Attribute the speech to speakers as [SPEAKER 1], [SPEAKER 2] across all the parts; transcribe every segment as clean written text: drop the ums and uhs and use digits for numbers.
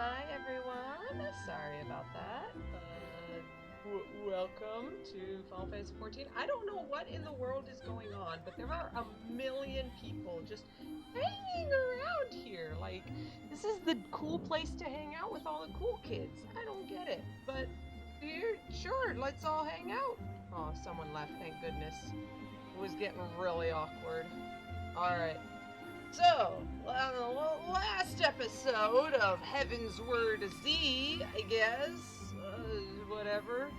[SPEAKER 1] Hi everyone. Sorry about that. Welcome to Final Fantasy 14. I don't know what in the world is going on, but there are a million people just hanging around here. Like, this is the cool place to hang out with all the cool kids. I don't get it, but here, sure, let's all hang out. Oh, someone left, thank goodness. It was getting really awkward. Alright. So, last episode of Heavensward Z, I guess, whatever,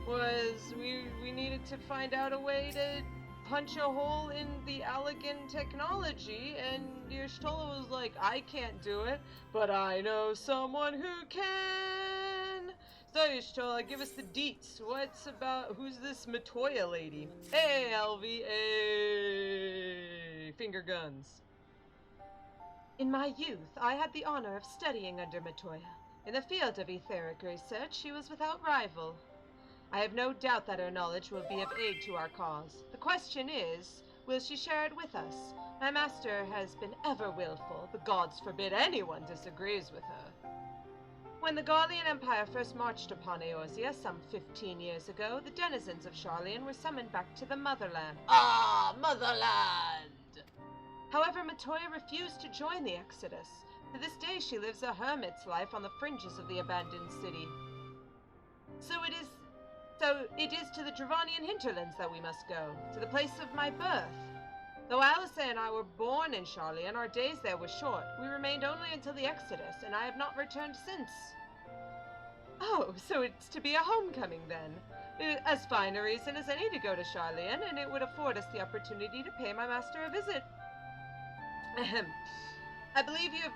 [SPEAKER 1] was we needed to find out a way to punch a hole in the Allagan technology, and Y'shtola was like, I can't do it, but I know someone who can. So Y'shtola, give us the deets. Who's this Matoya lady? Hey, Elvie, hey, finger guns. In my youth, I had the honor of studying under Matoya. In the field of etheric research, she was without rival. I have no doubt that her knowledge will be of aid to our cause. The question is, will she share it with us? My master has been ever willful. The gods forbid anyone disagrees with her. When the Gallian Empire first marched upon Eorzea some 15 years ago, the denizens of Sharlyan were summoned back to the motherland. Ah, motherland! However, Matoya refused to join the exodus. To this day, she lives a hermit's life on the fringes of the abandoned city. So it is to the Dravanian hinterlands that we must go, to the place of my birth. Though Alice and I were born in Sharlyan, our days there were short. We remained only until the exodus, and I have not returned since. Oh, so it's to be a homecoming then. As fine a reason as any to go to Sharlyan, and it would afford us the opportunity to pay my master a visit. Ahem. I believe you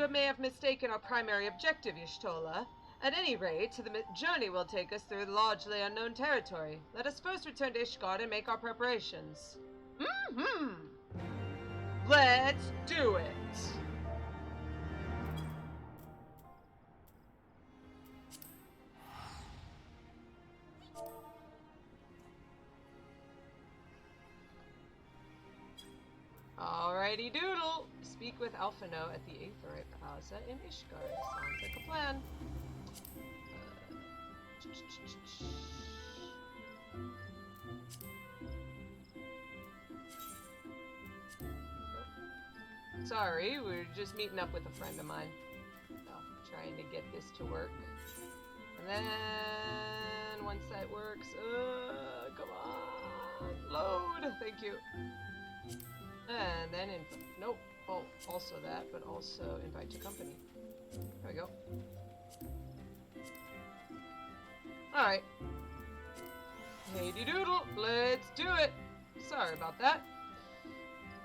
[SPEAKER 1] may have mistaken our primary objective, Y'shtola. At any rate, the journey will take us through largely unknown territory. Let us first return to Ishgard and make our preparations. Let's do it! Alrighty doodle! Speak with Alphinaud at the Aetherite Plaza in Ishgard. Sounds like a plan. Sorry, we're just meeting up with a friend of mine. Trying to get this to work. And then, once that works, come on, load! Thank you. And then, nope, oh, also that, but also invite to company. There we go. Alright. Hey doodle, let's do it! Sorry about that.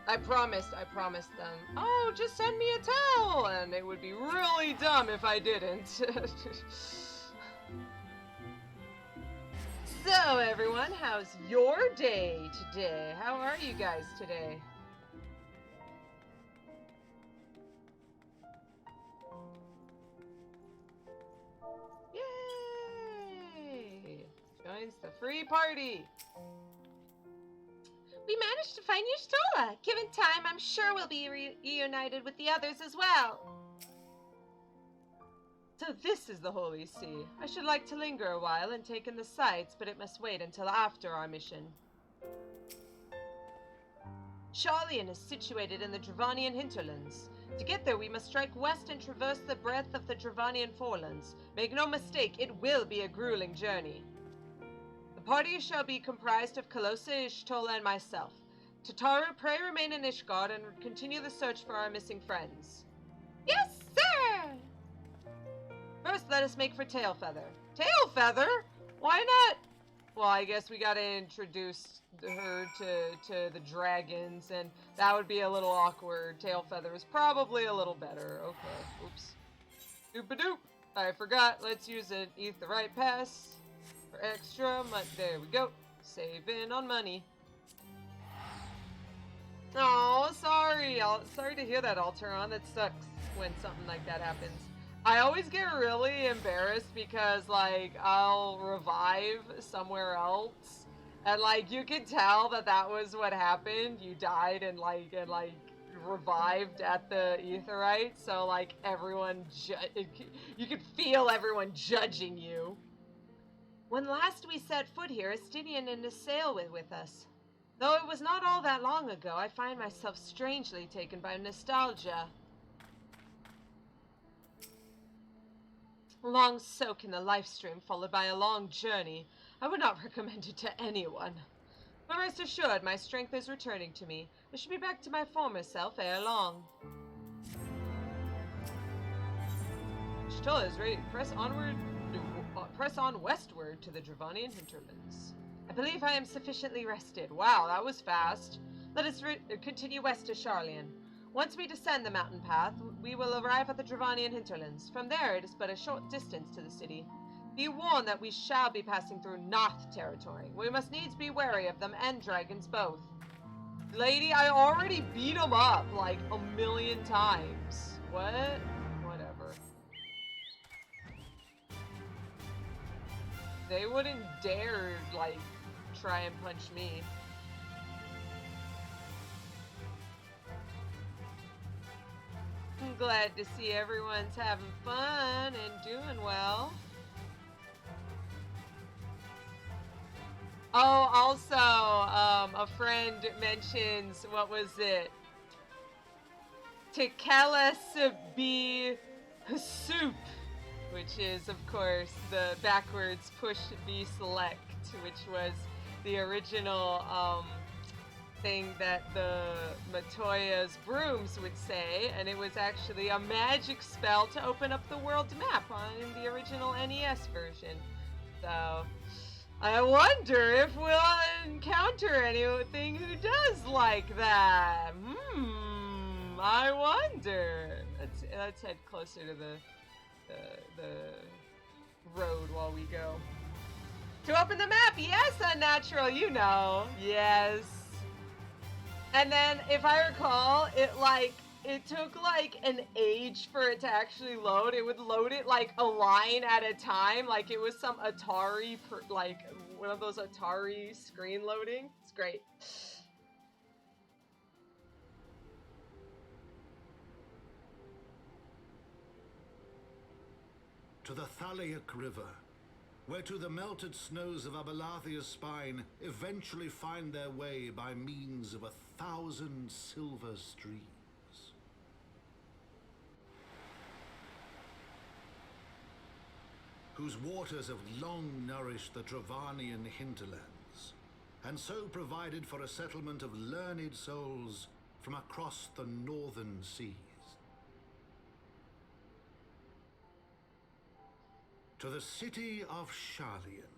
[SPEAKER 1] I promised them, oh, just send me a towel! And it would be really dumb if I didn't. So, everyone, how's your day today? How are you guys today? Yay! Joins the free party! We managed to find Y'shtola. Given time, I'm sure we'll be reunited with the others as well. So this is the Holy See. I should like to linger a while and take in the sights, but it must wait until after our mission. Sharlyan is situated in the Dravanian hinterlands. To get there, we must strike west and traverse the breadth of the Dravanian forelands. Make no mistake, it will be a grueling journey. The party shall be comprised of Calosa, Y'shtola, and myself. Tataru, pray remain in Ishgard and continue the search for our missing friends. Yes, sir! First, let us make for Tailfeather. Tailfeather? Why not? Well, I guess we gotta introduce her to the dragons, and that would be a little awkward. Tailfeather is probably a little better. Okay, oops. Doop-a-doop. I forgot. Let's use an Aetherite pass for extra money. There we go. Saving on money. Oh, sorry. Sorry to hear that, Alteron. That sucks when something like that happens. I always get really embarrassed because, like, I'll revive somewhere else, and, like, you can tell that that was what happened. You died in, like, revived at the Aetheryte, so, like, everyone, you could feel everyone judging you. When last we set foot here, Estinian and his sail were with us. Though it was not all that long ago, I find myself strangely taken by nostalgia. A long soak in the life stream, followed by a long journey. I would not recommend it to anyone. But rest assured, my strength is returning to me. I should be back to my former self ere long. Shtolla is ready to press on westward to the Dravanian hinterlands. I believe I am sufficiently rested. Wow, that was fast. Let us continue west to Sharlyan. Once we descend the mountain path, we will arrive at the Dravanian hinterlands. From there, it is but a short distance to the city. Be warned that we shall be passing through Noth territory. We must needs be wary of them and dragons both. Lady, I already beat them up like a million times. What? Whatever. They wouldn't dare, like, try and punch me. I'm glad to see everyone's having fun and doing well. Oh, also, a friend mentions, what was it? Calosa Whispersong, which is, of course, the backwards push B select, which was the original thing that the Matoya's brooms would say, and it was actually a magic spell to open up the world map in the original NES version. So, I wonder if we'll encounter anything who does like that. I wonder. Let's head closer to the road while we go. To open the map, yes, Unnatural, you know, yes. And then, if I recall, it took like an age for it to actually load. It would load it like a line at a time, like it was some Atari, like one of those Atari screen loading. It's great.
[SPEAKER 2] To the Thaliac River, where to the melted snows of Abelathia's spine eventually find their way by means of 1,000 silver streams. Whose waters have long nourished the Dravanian hinterlands, and so provided for a settlement of learned souls from across the northern seas. To the city of Sharlyan,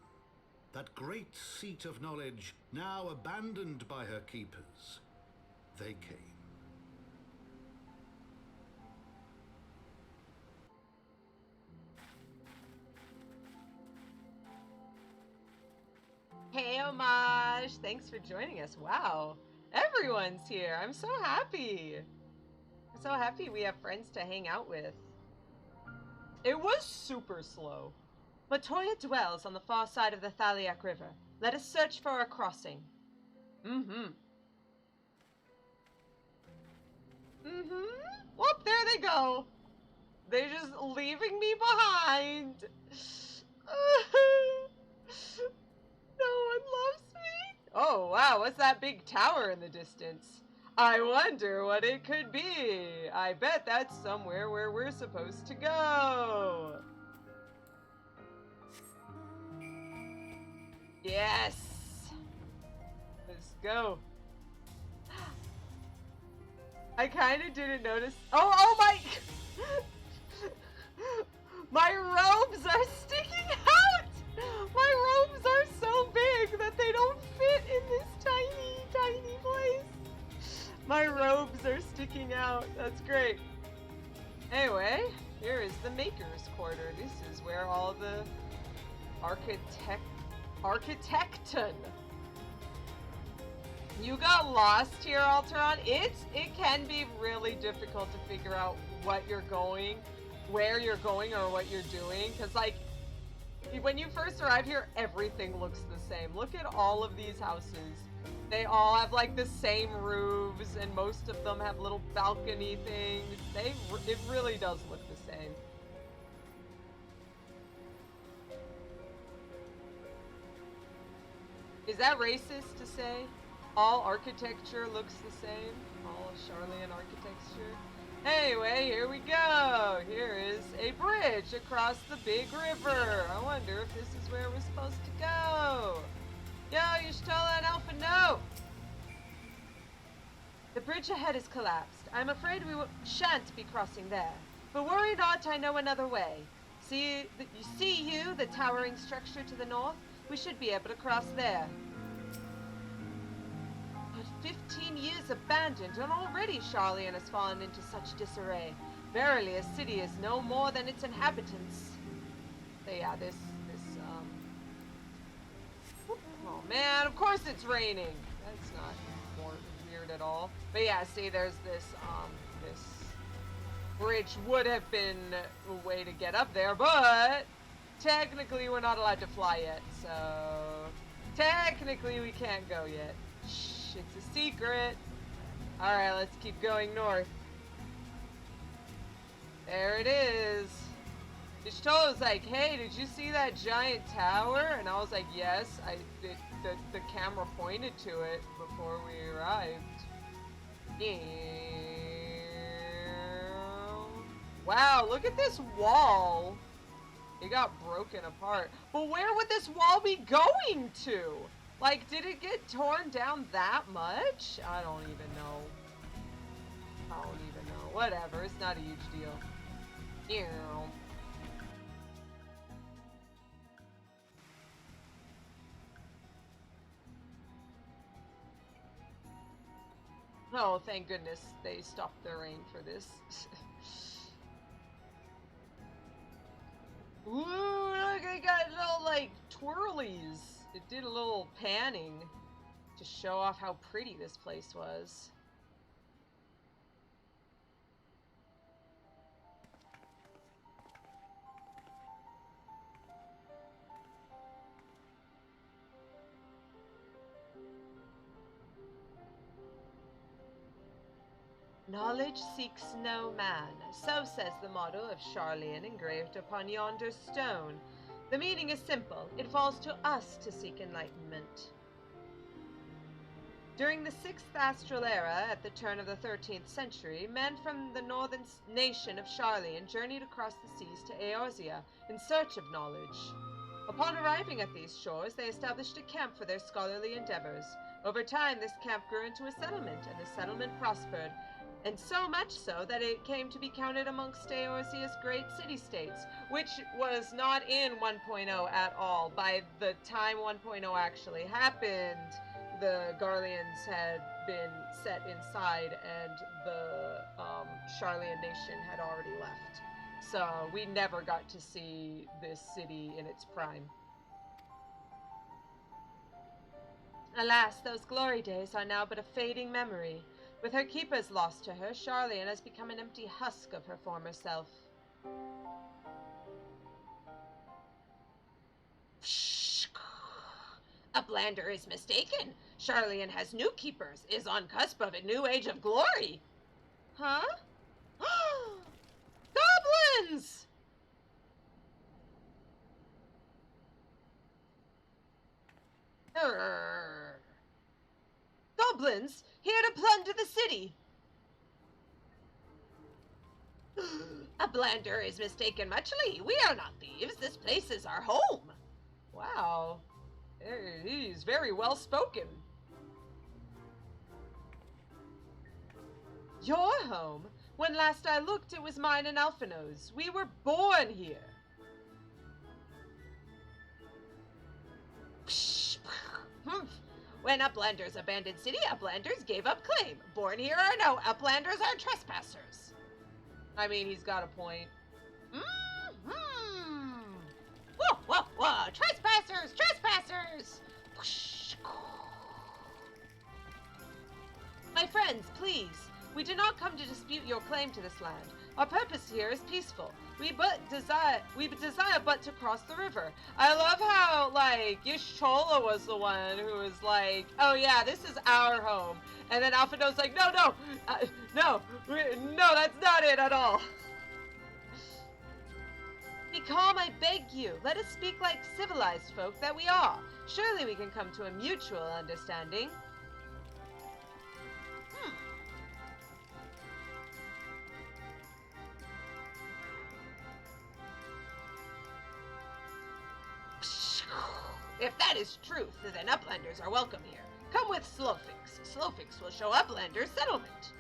[SPEAKER 2] that great seat of knowledge now abandoned by her keepers, they came.
[SPEAKER 1] Hey, Homage! Thanks for joining us. Wow, everyone's here. I'm so happy. I'm so happy we have friends to hang out with. It was super slow. Matoya dwells on the far side of the Thaliac River. Let us search for a crossing. Whoop, there they go. They're just leaving me behind. No one loves me. Oh, wow, what's that big tower in the distance? I wonder what it could be. I bet that's somewhere where we're supposed to go. Yes. Let's go. I kind of didn't notice. Oh my. My robes are sticking out. My robes are so big that they don't fit in this tiny, tiny place. My robes are sticking out. That's great. Anyway, here is the Maker's Quarter. This is where all the architecton. You got lost here, Alteron. It can be really difficult to figure out what you're going, where you're going, or what you're doing. Because, like, when you first arrive here, everything looks the same. Look at all of these houses. They all have like the same roofs, and most of them have little balcony things. It really does look the same. Is that racist to say? All architecture looks the same? All Sharlayan architecture? Anyway, here we go! Here is a bridge across the big river. I wonder if this is where we're supposed to go. Yo, Y'shtola and Alphinaud! The bridge ahead is collapsed. I'm afraid we shan't be crossing there. But worry not, I know another way. See the towering structure to the north? We should be able to cross there. But 15 years abandoned, and already Sharlyan has fallen into such disarray. Verily, a city is no more than its inhabitants. So yeah, oh man, of course it's raining. That's not more weird at all. But yeah, see, there's this bridge would have been a way to get up there, but technically we're not allowed to fly yet, so technically we can't go yet. Shh, it's a secret. Alright, let's keep going north. There it is. Y'shtola was like, hey, did you see that giant tower? And I was like, yes, the camera pointed to it before we arrived. Wow, look at this wall. It got broken apart. But where would this wall be going to? Like, did it get torn down that much? I don't even know. Whatever, it's not a huge deal. Ew. Oh, thank goodness they stopped the rain for this. Ooh, look, I got little, like, twirlies. It did a little panning to show off how pretty this place was. Knowledge seeks no man, so says the motto of Sharlayan engraved upon yonder stone. The meaning is simple. It falls to us to seek enlightenment. During the 6th Astral Era, at the turn of the 13th century, men from the northern nation of Sharlayan journeyed across the seas to Eorzea in search of knowledge. Upon arriving at these shores, they established a camp for their scholarly endeavors. Over time, this camp grew into a settlement, and the settlement prospered, and so much so that it came to be counted amongst Eorzea's great city-states, which was not in 1.0 at all. By the time 1.0 actually happened, the Garleans had been set inside, and the Sharlayan nation had already left. So we never got to see this city in its prime. Alas, those glory days are now but a fading memory. With her keepers lost to her, Sharlayan has become an empty husk of her former self. Uplander is mistaken. Sharlayan has new keepers, is on cusp of a new age of glory. Huh? Goblins! Goblins, here to plunder the city. Uplander is mistaken muchly. We are not thieves. This place is our home. Wow. He's very well spoken. Your home? When last I looked, it was mine and Alphinaud's. We were born here. When Uplanders abandoned city, Uplanders gave up claim. Born here or no, Uplanders are trespassers. I mean, he's got a point. Whoa, whoa, whoa! Trespassers! Trespassers! My friends, please. We do not come to dispute your claim to this land. Our purpose here is peaceful. We desire but to cross the river. I love how, like, Y'shtola was the one who was like, oh yeah, this is our home. And then Alphinaud's like, no, that's not it at all. Be calm, I beg you. Let us speak like civilized folk that we are. Surely we can come to a mutual understanding. If that is truth, then Uplanders are welcome here. Come with Slowfix. Slowfix will show Uplanders settlement.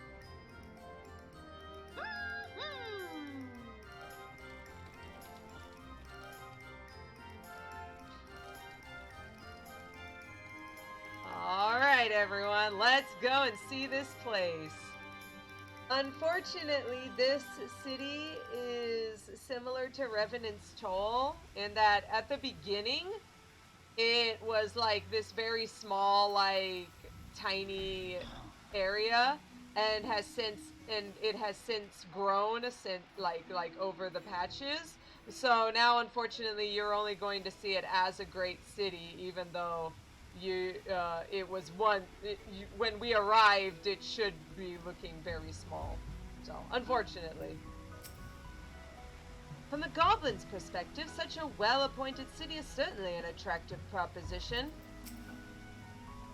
[SPEAKER 1] Alright, everyone, let's go and see this place. Unfortunately, this city is similar to Revenant's Toll in that at the beginning, it was like this very small, like, tiny area, and it has since grown like over the patches. So now, unfortunately, you're only going to see it as a great city, even though it was when we arrived, it should be looking very small. So, unfortunately. From the goblins' perspective, such a well-appointed city is certainly an attractive proposition.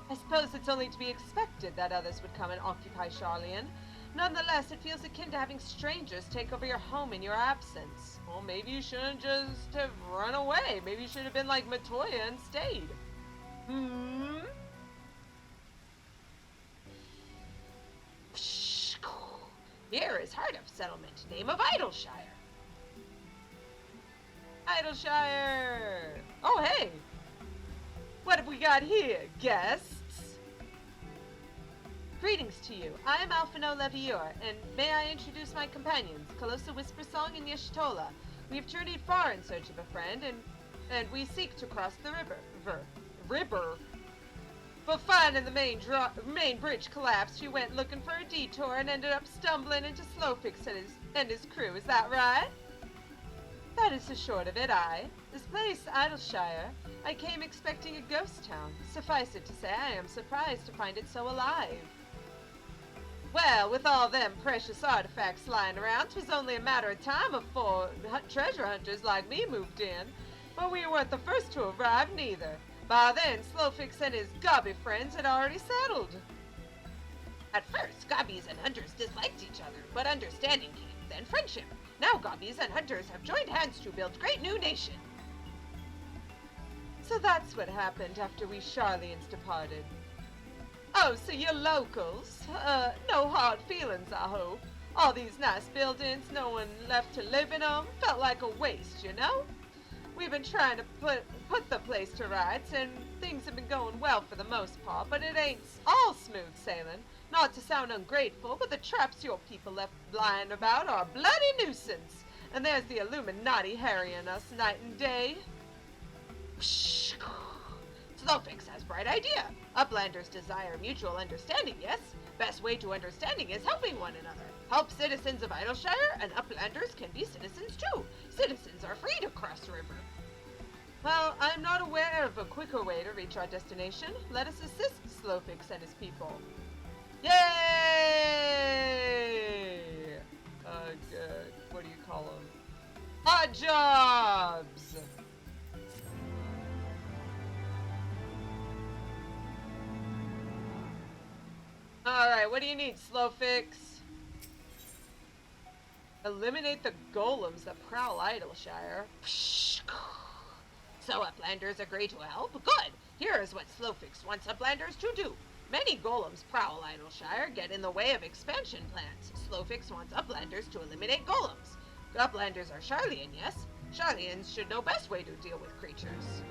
[SPEAKER 1] I suppose it's only to be expected that others would come and occupy Sharlyan. Nonetheless, it feels akin to having strangers take over your home in your absence. Well, maybe you shouldn't just have run away. Maybe you should have been like Matoya and stayed. Here is Heart of Settlement, name of Idleshire. Idleshire! Oh, hey! What have we got here, guests? Greetings to you. I am Alphinaud Levior, and may I introduce my companions, Calosa Whispersong and Y'shtola. We have journeyed far in search of a friend, and we seek to cross the river. But finding the main bridge collapsed, you went looking for a detour and ended up stumbling into Slowfix and his crew. Is that right? That is the short of it, aye. This place, Idleshire, I came expecting a ghost town. Suffice it to say, I am surprised to find it so alive. Well, with all them precious artifacts lying around, 'twas only a matter of time before treasure hunters like me moved in. But we weren't the first to arrive, neither. By then, Slowfix and his gobby friends had already settled. At first, gobbies and hunters disliked each other, but understanding came, then friendship. Now gobbies and hunters have joined hands to build great new nation. So that's what happened after we Sharlyans departed. Oh, so you're locals? No hard feelings, I hope. All these nice buildings, no one left to live in them. Felt like a waste, you know? We've been trying to put the place to rights, and things have been going well for the most part, but it ain't all smooth sailing. Not to sound ungrateful, but the traps your people left lying about are a bloody nuisance. And there's the Illuminati harrying us night and day. Slowfix has bright idea. Uplanders desire mutual understanding, yes? Best way to understanding is helping one another. Help citizens of Idleshire, and Uplanders can be citizens too. Citizens are free to cross the river. Well, I'm not aware of a quicker way to reach our destination. Let us assist Slowfix and his people. Yay! Good. What do you call them? Odd jobs! Alright, what do you need, Slowfix? Eliminate the golems that prowl Idleshire. So Uplanders agree to help? Good! Here is what Slowfix wants Uplanders to do. Many golems prowl Idleshire, get in the way of expansion plans. Slowfix wants Uplanders to eliminate golems. Uplanders are Sharlyan, yes? Sharlyans should know best way to deal with creatures.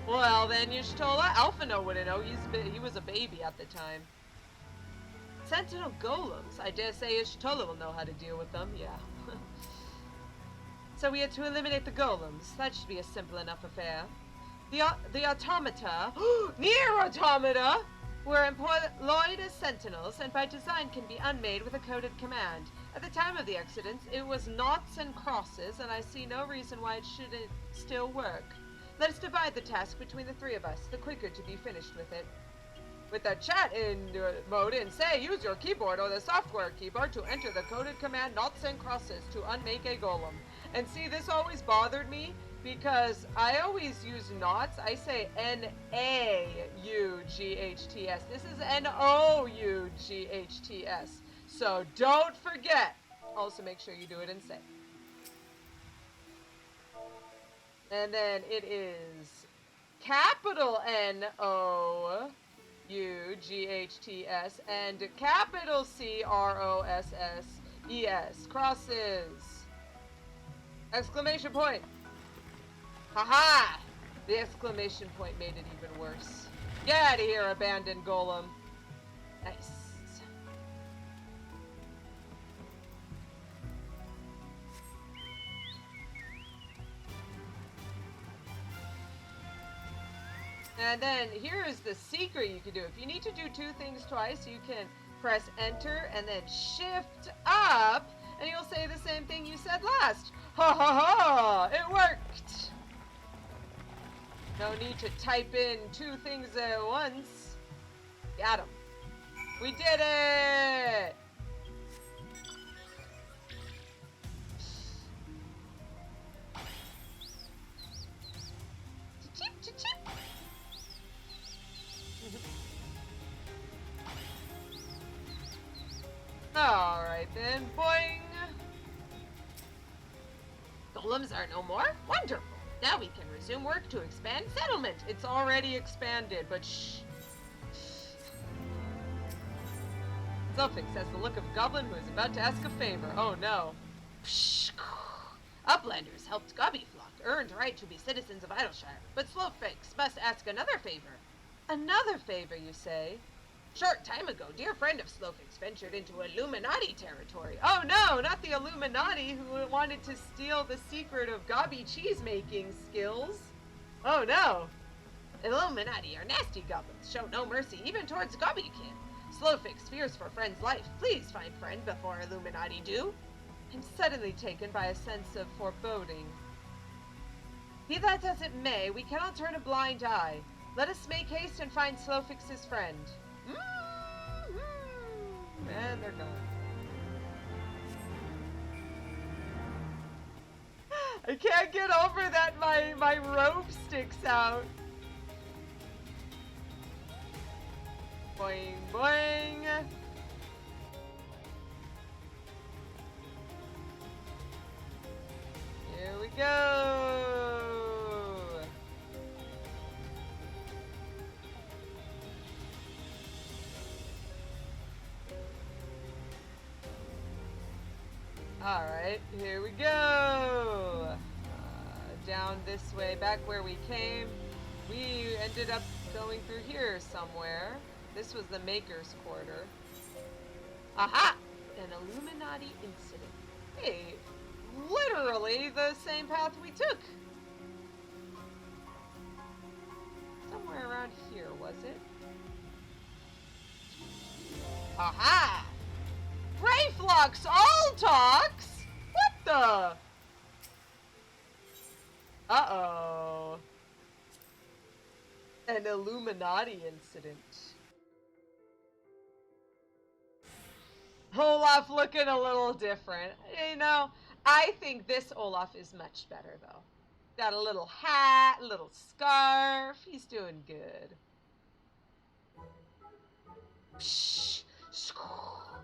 [SPEAKER 1] Well then, Y'shtola, Alphinaud wouldn't know. He was a baby at the time. Sentinel golems. I dare say Y'shtola will know how to deal with them, yeah. So we had to eliminate the golems. That should be a simple enough affair. The automata, near automata, were employed as sentinels, and by design can be unmade with a coded command. At the time of the accidents, it was noughts and crosses, and I see no reason why it shouldn't still work. Let us divide the task between the three of us, the quicker to be finished with it. With the chat in mode in, say, use your keyboard or the software keyboard to enter the coded command noughts and crosses to unmake a golem. And see, this always bothered me because I always use noughts. I say N-A-U-G-H-T-S. This is N-O-U-G-H-T-S. So don't forget. Also make sure you do it in say. And then it is capital N-O-U-G-H-T-S and capital C-R-O-S-S-E-S. Crosses. Exclamation point. Haha! The exclamation point made it even worse. Get out of here, abandoned golem. Nice. And then here's the secret you can do. If you need to do two things twice, you can press enter and then shift up, and you'll say the same thing you said last. Ha ha ha! It worked! No need to type in two things at once. Got him. We did it! Chip, chip, chip. Alright then, boing! Golems are no more? Wonderful! Now we can resume work to expand settlement. It's already expanded, but shh. Suffix has the look of a goblin who is about to ask a favor. Oh no. Psh. Uplanders helped Gobbyflock, earned right to be citizens of Idleshire, but Slowfix must ask another favor. Another favor, you say? Short time ago, dear friend of Slowfix ventured into Illuminati territory. Oh no, not the Illuminati who wanted to steal the secret of Gobby cheese-making skills. Oh no. Illuminati are nasty goblins, show no mercy even towards Gobbykin. Slowfix fears for friend's life. Please find friend before Illuminati do. I'm suddenly taken by a sense of foreboding. Be that as it may, we cannot turn a blind eye. Let us make haste and find Slowfix's friend. And they're gone. I can't get over that my rope sticks out. Boing, boing. Here we go. Alright, here we go! Down this way, back where we came. We ended up going through here somewhere. This was the Maker's Quarter. Aha! An Illuminati incident. Hey, literally the same path we took. Somewhere around here, was it? Aha! Brayflox all talks? What the? Uh-oh. An Illuminati incident. Olaf looking a little different. You know, I think this Olaf is much better, though. Got a little hat, a little scarf. He's doing good. Psh.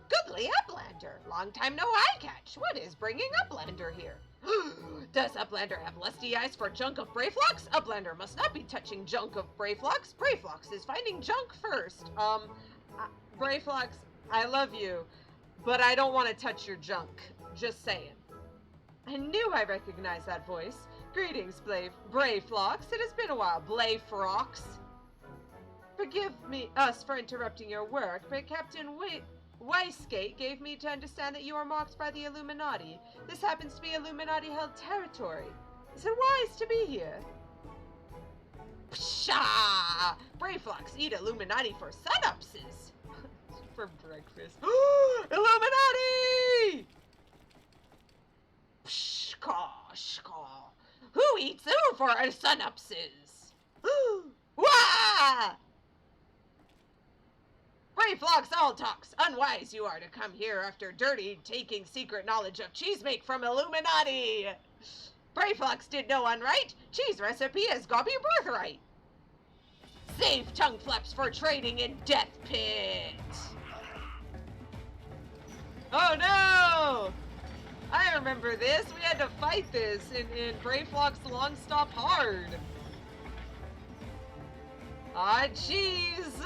[SPEAKER 1] Goodly Uplander! Long time no eye catch. What is bringing Uplander here? Does Uplander have lusty eyes for junk of Brayflox? Uplander must not be touching junk of Brayflox. Brayflox is finding junk first. Brayflox, I love you, but I don't want to touch your junk. Just saying. I knew I recognized that voice. Greetings, Brayflox. It has been a while, Blayfrox. Forgive us for interrupting your work, but Captain Weisgate gave me to understand that you are marked by the Illuminati. This happens to be Illuminati-held territory. Is it wise to be here? Pshaw! Brayflox eat Illuminati for sunupses. For breakfast. Illuminati! Shkaw. Who eats who for our synopsis? Wah! Brave flocks all talks. Unwise you are to come here after dirty taking secret knowledge of cheese make from Illuminati. Brave flocks did no unright. Cheese recipe is gobby birthright. Save tongue flaps for trading in death pit. Oh no! I remember this. We had to fight this in Brave Flock's Long Stop Hard. Ah, jeez.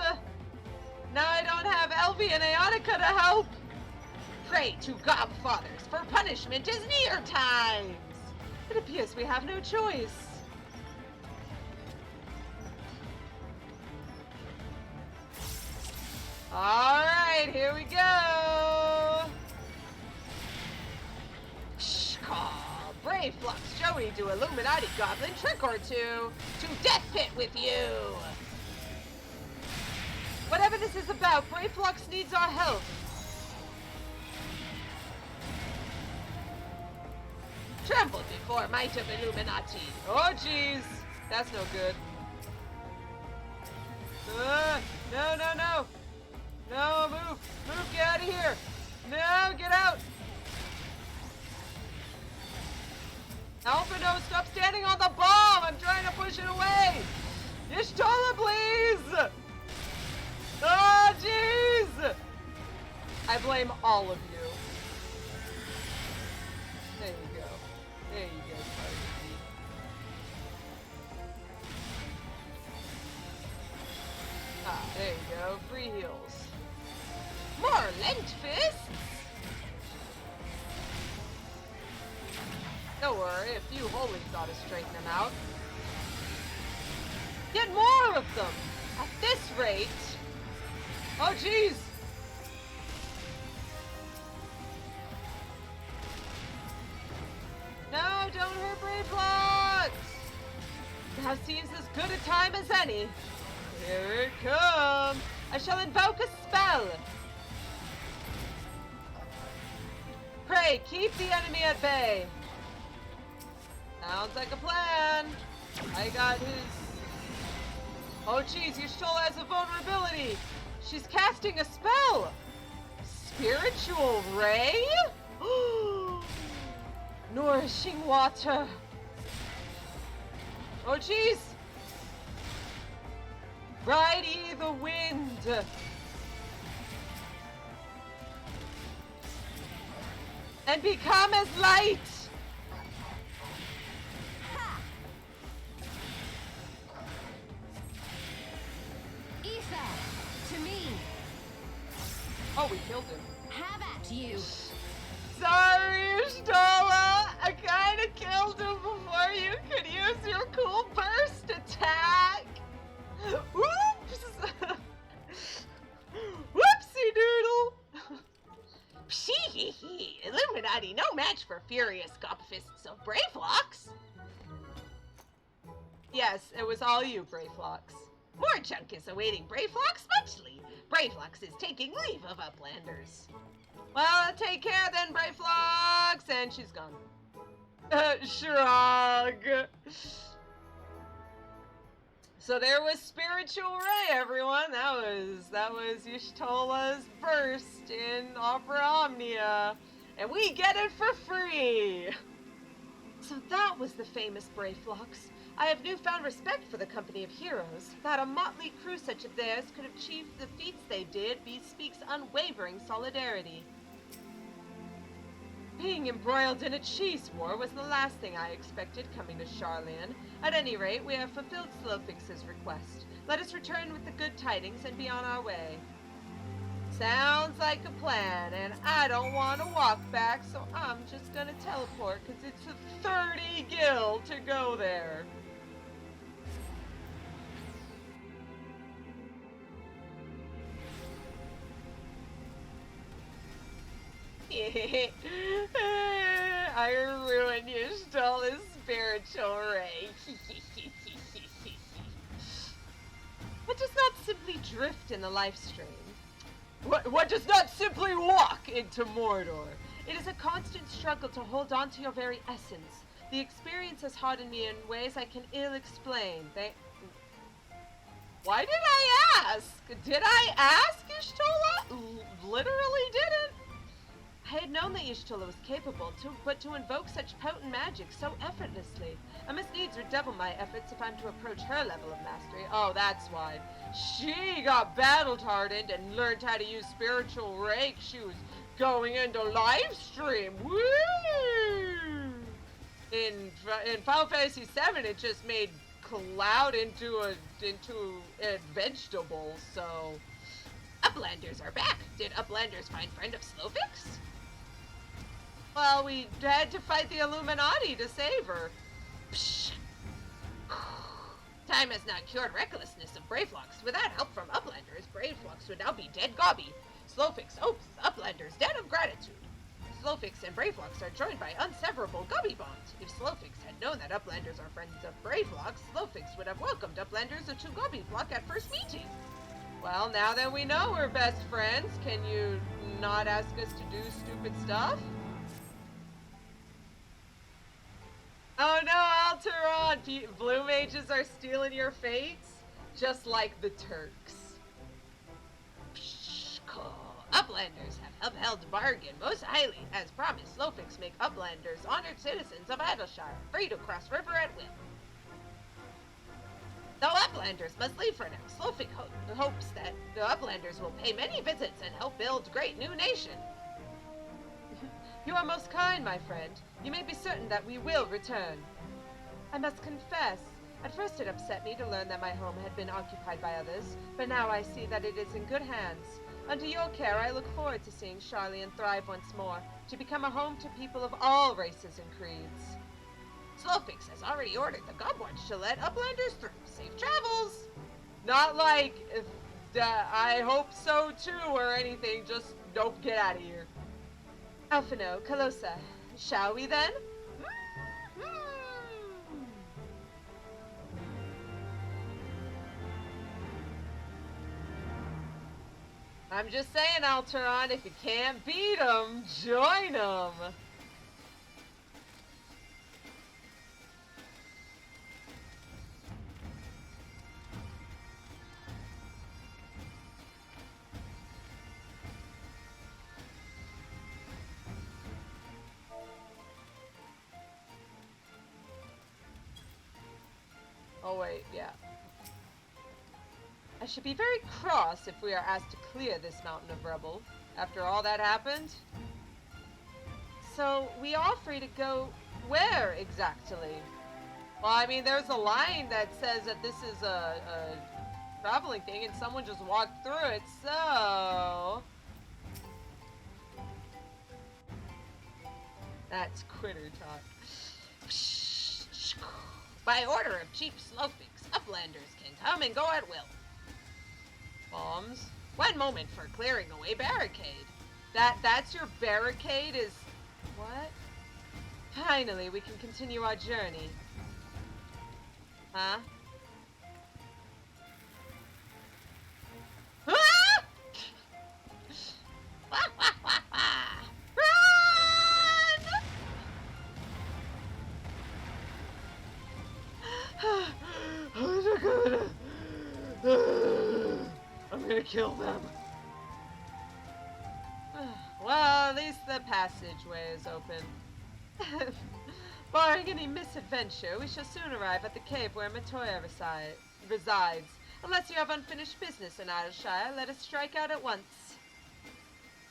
[SPEAKER 1] Now I don't have Elvie and Ionica to help. Pray to Godfathers, for punishment is near times. It appears we have no choice. Alright, here we go. Shkaw, Brave Flux Joey do Illuminati Goblin trick or two. To Death Pit with you. Whatever this is about, Brave Flux needs our help. Tremble before might of Illuminati. Oh jeez, that's no good. No, no, no. No, move! Move, get out of here! No, get out! Alphinaud, stop standing on the bomb! I'm trying to push it away! Y'shtola, please! Oh, jeez! I blame all of you. There you go. There you go, Party. Ah, there you go. Free heals. More lent fists? Don't worry, a few holies ought to straighten them out. Get more of them! At this rate... Oh jeez! No, don't hurt Brave Flocks! Now seems as good a time as any. Here it comes! I shall invoke a spell! Pray, keep the enemy at bay. Sounds like a plan. I got his... Oh jeez, Y'shtola has a vulnerability. She's casting a spell. Spiritual Ray? Nourishing water. Oh jeez. Ride ye the wind. And become as light!
[SPEAKER 3] Ether, to me!
[SPEAKER 1] Oh, we killed him.
[SPEAKER 3] Have at you!
[SPEAKER 1] Sorry, Y'shtola! I kinda killed him before you could use your cool burst attack! Whoops! Whoopsie doodle! Pshee! Illuminati, no match for furious gobfists of Brave Flocks! Yes, it was all you, Brave Flocks. More junk is awaiting Brave Flocks muchly. Brave Flocks is taking leave of Uplanders. Well, take care then, Brave Flocks! And she's gone. Shrug! So there was Spiritual Ray, everyone. That was Y'shtola's burst in Opera Omnia. And we get it for free! So that was the famous Brave Flocks. I have newfound respect for the company of heroes. That a motley crew such as theirs could achieve the feats they did bespeaks unwavering solidarity. Being embroiled in a cheese war was the last thing I expected coming to Sharlyan. At any rate, we have fulfilled Slowfix's request. Let us return with the good tidings and be on our way. Sounds like a plan, and I don't want to walk back, so I'm just gonna teleport, because it's a 30 gil to go there. I ruined Y'shtola's spiritual ray. What does not simply drift in the life stream? What does not simply walk into Mordor? It is a constant struggle to hold on to your very essence. The experience has hardened me in ways I can ill explain. Why did I ask? Did I ask, Y'shtola? Literally didn't. I had known that Y'shtola was capable, but to invoke such potent magic so effortlessly. I must needs redouble my efforts if I'm to approach her level of mastery. Oh, that's why. She got battle-hardened and learned how to use spiritual rake. She was going into live stream. Woo! In Final Fantasy VII, it just made Cloud into a vegetable, so...
[SPEAKER 3] Uplanders are back. Did Uplanders find friend of Slowfix?
[SPEAKER 1] Well, we had to fight the Illuminati to save her.
[SPEAKER 3] Psh. Time has not cured recklessness of Braveflux. Without help from Uplanders, Braveflux would now be dead gobby. Slowfix hopes Uplanders dead of gratitude. Slowfix and Braveflux are joined by unseverable gobby bond. If Slowfix had known that Uplanders are friends of Braveflux, Slowfix would have welcomed Uplanders to Gobby Flock at first meeting.
[SPEAKER 1] Well, now that we know we're best friends, can you not ask us to do stupid stuff? Oh no, Alteron! Blue mages are stealing your fates? Just like the Turks.
[SPEAKER 3] Uplanders have upheld bargain most highly. As promised, Slowfix make Uplanders honored citizens of Idleshire, free to cross river at will. Though Uplanders must leave for now, Slowfix hopes that the Uplanders will pay many visits and help build great new nation.
[SPEAKER 1] You are most kind, my friend. You may be certain that we will return. I must confess, at first it upset me to learn that my home had been occupied by others, but now I see that it is in good hands. Under your care, I look forward to seeing Sharlyan thrive once more, to become a home to people of all races and creeds.
[SPEAKER 3] Slowfix has already ordered the Gobwatch to let Uplanders through. Safe travels!
[SPEAKER 1] Not like, I hope so too or anything, just don't get out of here. Alphinaud, Calosa, shall we then? I'm just saying, Alteron, if you can't beat 'em, join 'em. Oh wait, yeah. I should be very cross if we are asked to clear this mountain of rubble, after all that happened. So, we are free to go where exactly? Well, I mean, there's a line that says that this is a traveling thing, and someone just walked through it, so... That's quitter talk.
[SPEAKER 3] By order of Chief Slowfix, Uplanders can come and go at will.
[SPEAKER 1] Bombs.
[SPEAKER 3] 1 moment for clearing away barricade.
[SPEAKER 1] That's your barricade is... What? Finally, we can continue our journey. Huh? Ah! I'm gonna kill them. Well, at least the passageway is open. Barring any misadventure, we shall soon arrive at the cave where Matoya resides. Unless you have unfinished business in Idleshire, let us strike out at once.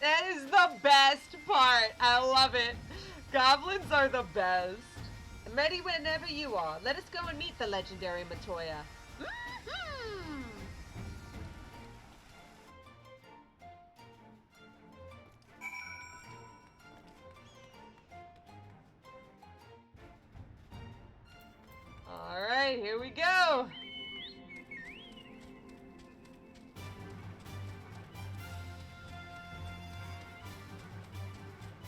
[SPEAKER 1] That is the best part. I love it. Goblins are the best. I'm ready whenever you are. Let us go and meet the legendary Matoya. Alright, here we go!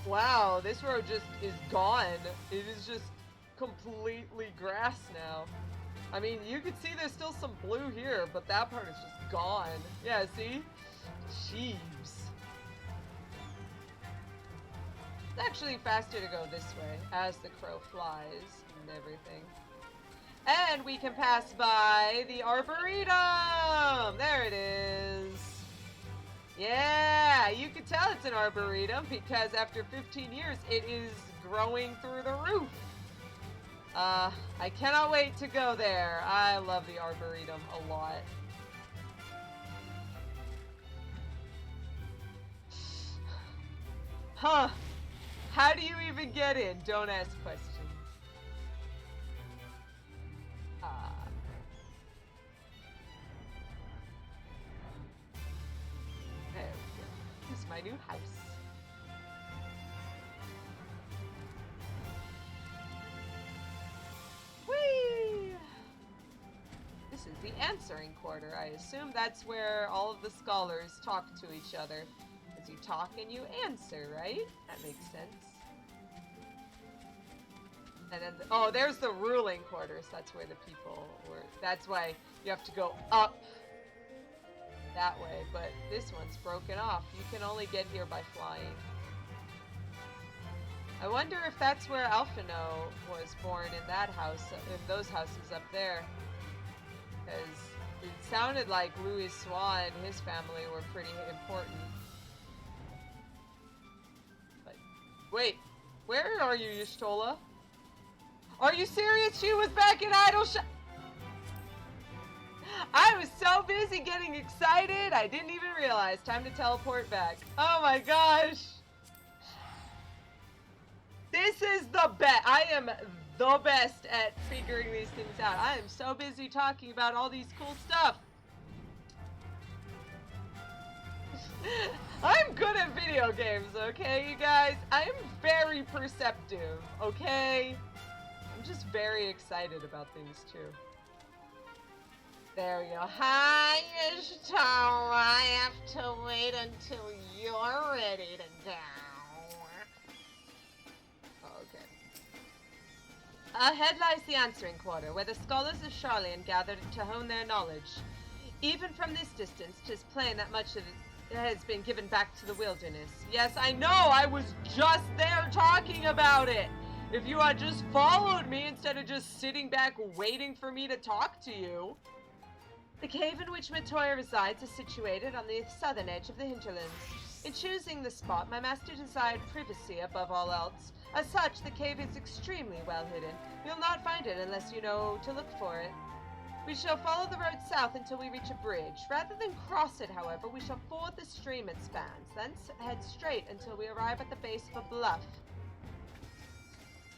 [SPEAKER 1] Wow, this road just is gone. It is just completely grass now. I mean, you can see there's still some blue here, but that part is just gone. Yeah, see? Jeeves. It's actually faster to go this way as the crow flies and everything. And we can pass by the Arboretum! There it is! Yeah, you can tell it's an Arboretum because after 15 years it is growing through the roof. I cannot wait to go there. I love the Arboretum a lot. Huh. How do you even get in? Don't ask questions. There we go. This is my new house. Whee! This is the answering quarter. I assume that's where all of the scholars talk to each other. As you talk and you answer, right? That makes sense. And then, oh, there's the ruling quarters. That's where the people were. That's why you have to go up that way. But this one's broken off. You can only get here by flying. I wonder if that's where Alphinaud was born, in that house, in those houses up there. Because it sounded like Louis Swan and his family were pretty important. But, wait, where are you, Y'shtola? Are you serious? She was back in Idleshire. I was so busy getting excited, I didn't even realize. Time to teleport back. Oh my gosh. This is the best. I am the best at figuring these things out. I am so busy talking about all these cool stuff. I'm good at video games, okay, you guys? I'm very perceptive, okay? I'm just very excited about things, too. There we go. Hi, Y'shtola. I have to wait until you're ready to go. Okay. Ahead lies the answering quarter, where the scholars of Sharlyan gathered to hone their knowledge. Even from this distance, 'tis plain that much of it has been given back to the wilderness. Yes, I know! I was just there talking about it! If you had just followed me instead of just sitting back waiting for me to talk to you. The cave in which Matoya resides is situated on the southern edge of the hinterlands. In choosing the spot, my master desired privacy above all else. As such, the cave is extremely well hidden. You'll not find it unless you know to look for it. We shall follow the road south until we reach a bridge. Rather than cross it, however, we shall ford the stream it spans, then head straight until we arrive at the base of a bluff.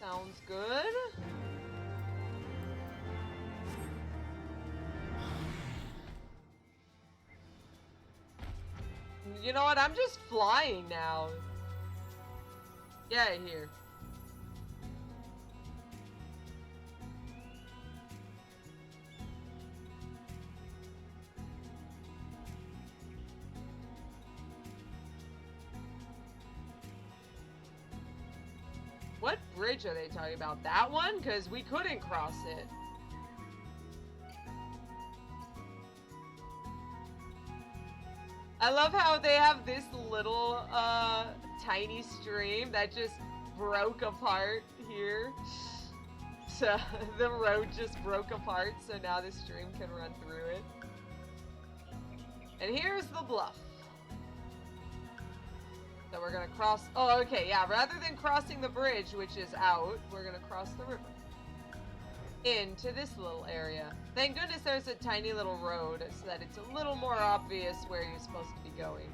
[SPEAKER 1] Sounds good. You know what? I'm just flying now. Get out of here. What bridge are they talking about? That one? Because we couldn't cross it. I love how they have this little, tiny stream that just broke apart here. So, the road just broke apart, so now the stream can run through it. And here's the bluff. So we're gonna cross, oh, okay, yeah, rather than crossing the bridge, which is out, we're gonna cross the river. Into this little area. Thank goodness there's a tiny little road so that it's a little more obvious where you're supposed to be going.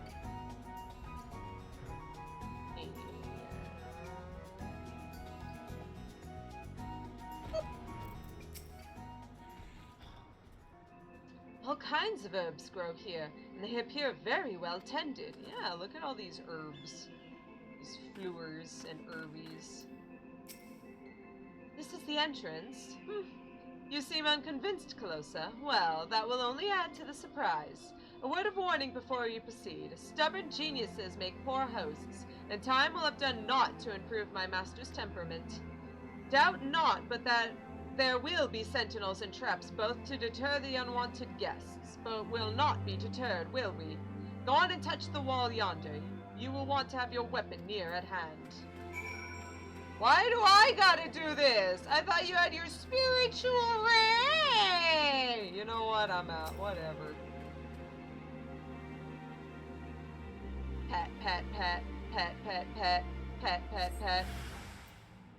[SPEAKER 1] All kinds of herbs grow here, and they appear very well tended. Yeah, look at all these herbs. These flowers and herbies. This is the entrance. You seem unconvinced, Calosa. Well, that will only add to the surprise. A word of warning before you proceed. Stubborn geniuses make poor hosts, and time will have done naught to improve my master's temperament. Doubt not but that there will be sentinels and traps both to deter the unwanted guests, but we'll not be deterred, will we? Go on and touch the wall yonder. You will want to have your weapon near at hand. Why do I gotta do this? I thought you had your spiritual ray! You know what? I'm out. Whatever. Pet, pet, pet, pet, pet, pet, pet, pet, pet.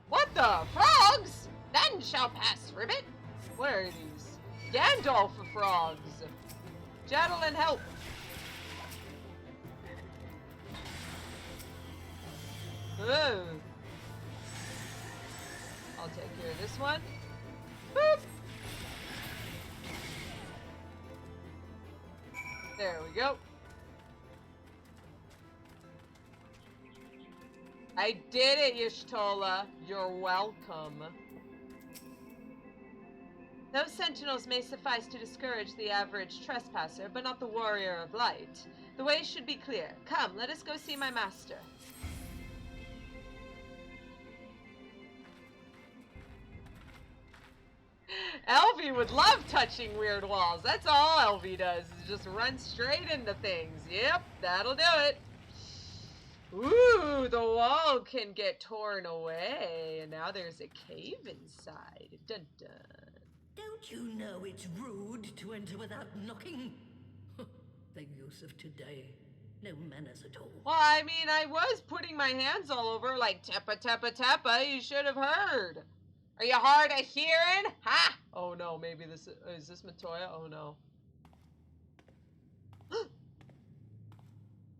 [SPEAKER 1] What the? Frogs?
[SPEAKER 3] None shall pass, Ribbit.
[SPEAKER 1] Where are these? Gandalf frogs. Jadelin, help. Ugh. I'll take care of this one. Boop. There we go. I did it, Y'shtola. You're welcome. Those sentinels may suffice to discourage the average trespasser, but not the warrior of light. The way should be clear. Come, let us go see my master. Elvie would love touching weird walls. That's all Elvie does, is just run straight into things. Yep, that'll do it. Ooh, the wall can get torn away, and now there's a cave inside. Dun dun.
[SPEAKER 4] Don't you know it's rude to enter without knocking? The youth of today. No manners at all.
[SPEAKER 1] Well, I mean, I was putting my hands all over like teppa teppa teppa. You should have heard.
[SPEAKER 3] Are you hard of hearing? Ha!
[SPEAKER 1] Oh no, maybe this is this Matoya? Oh no.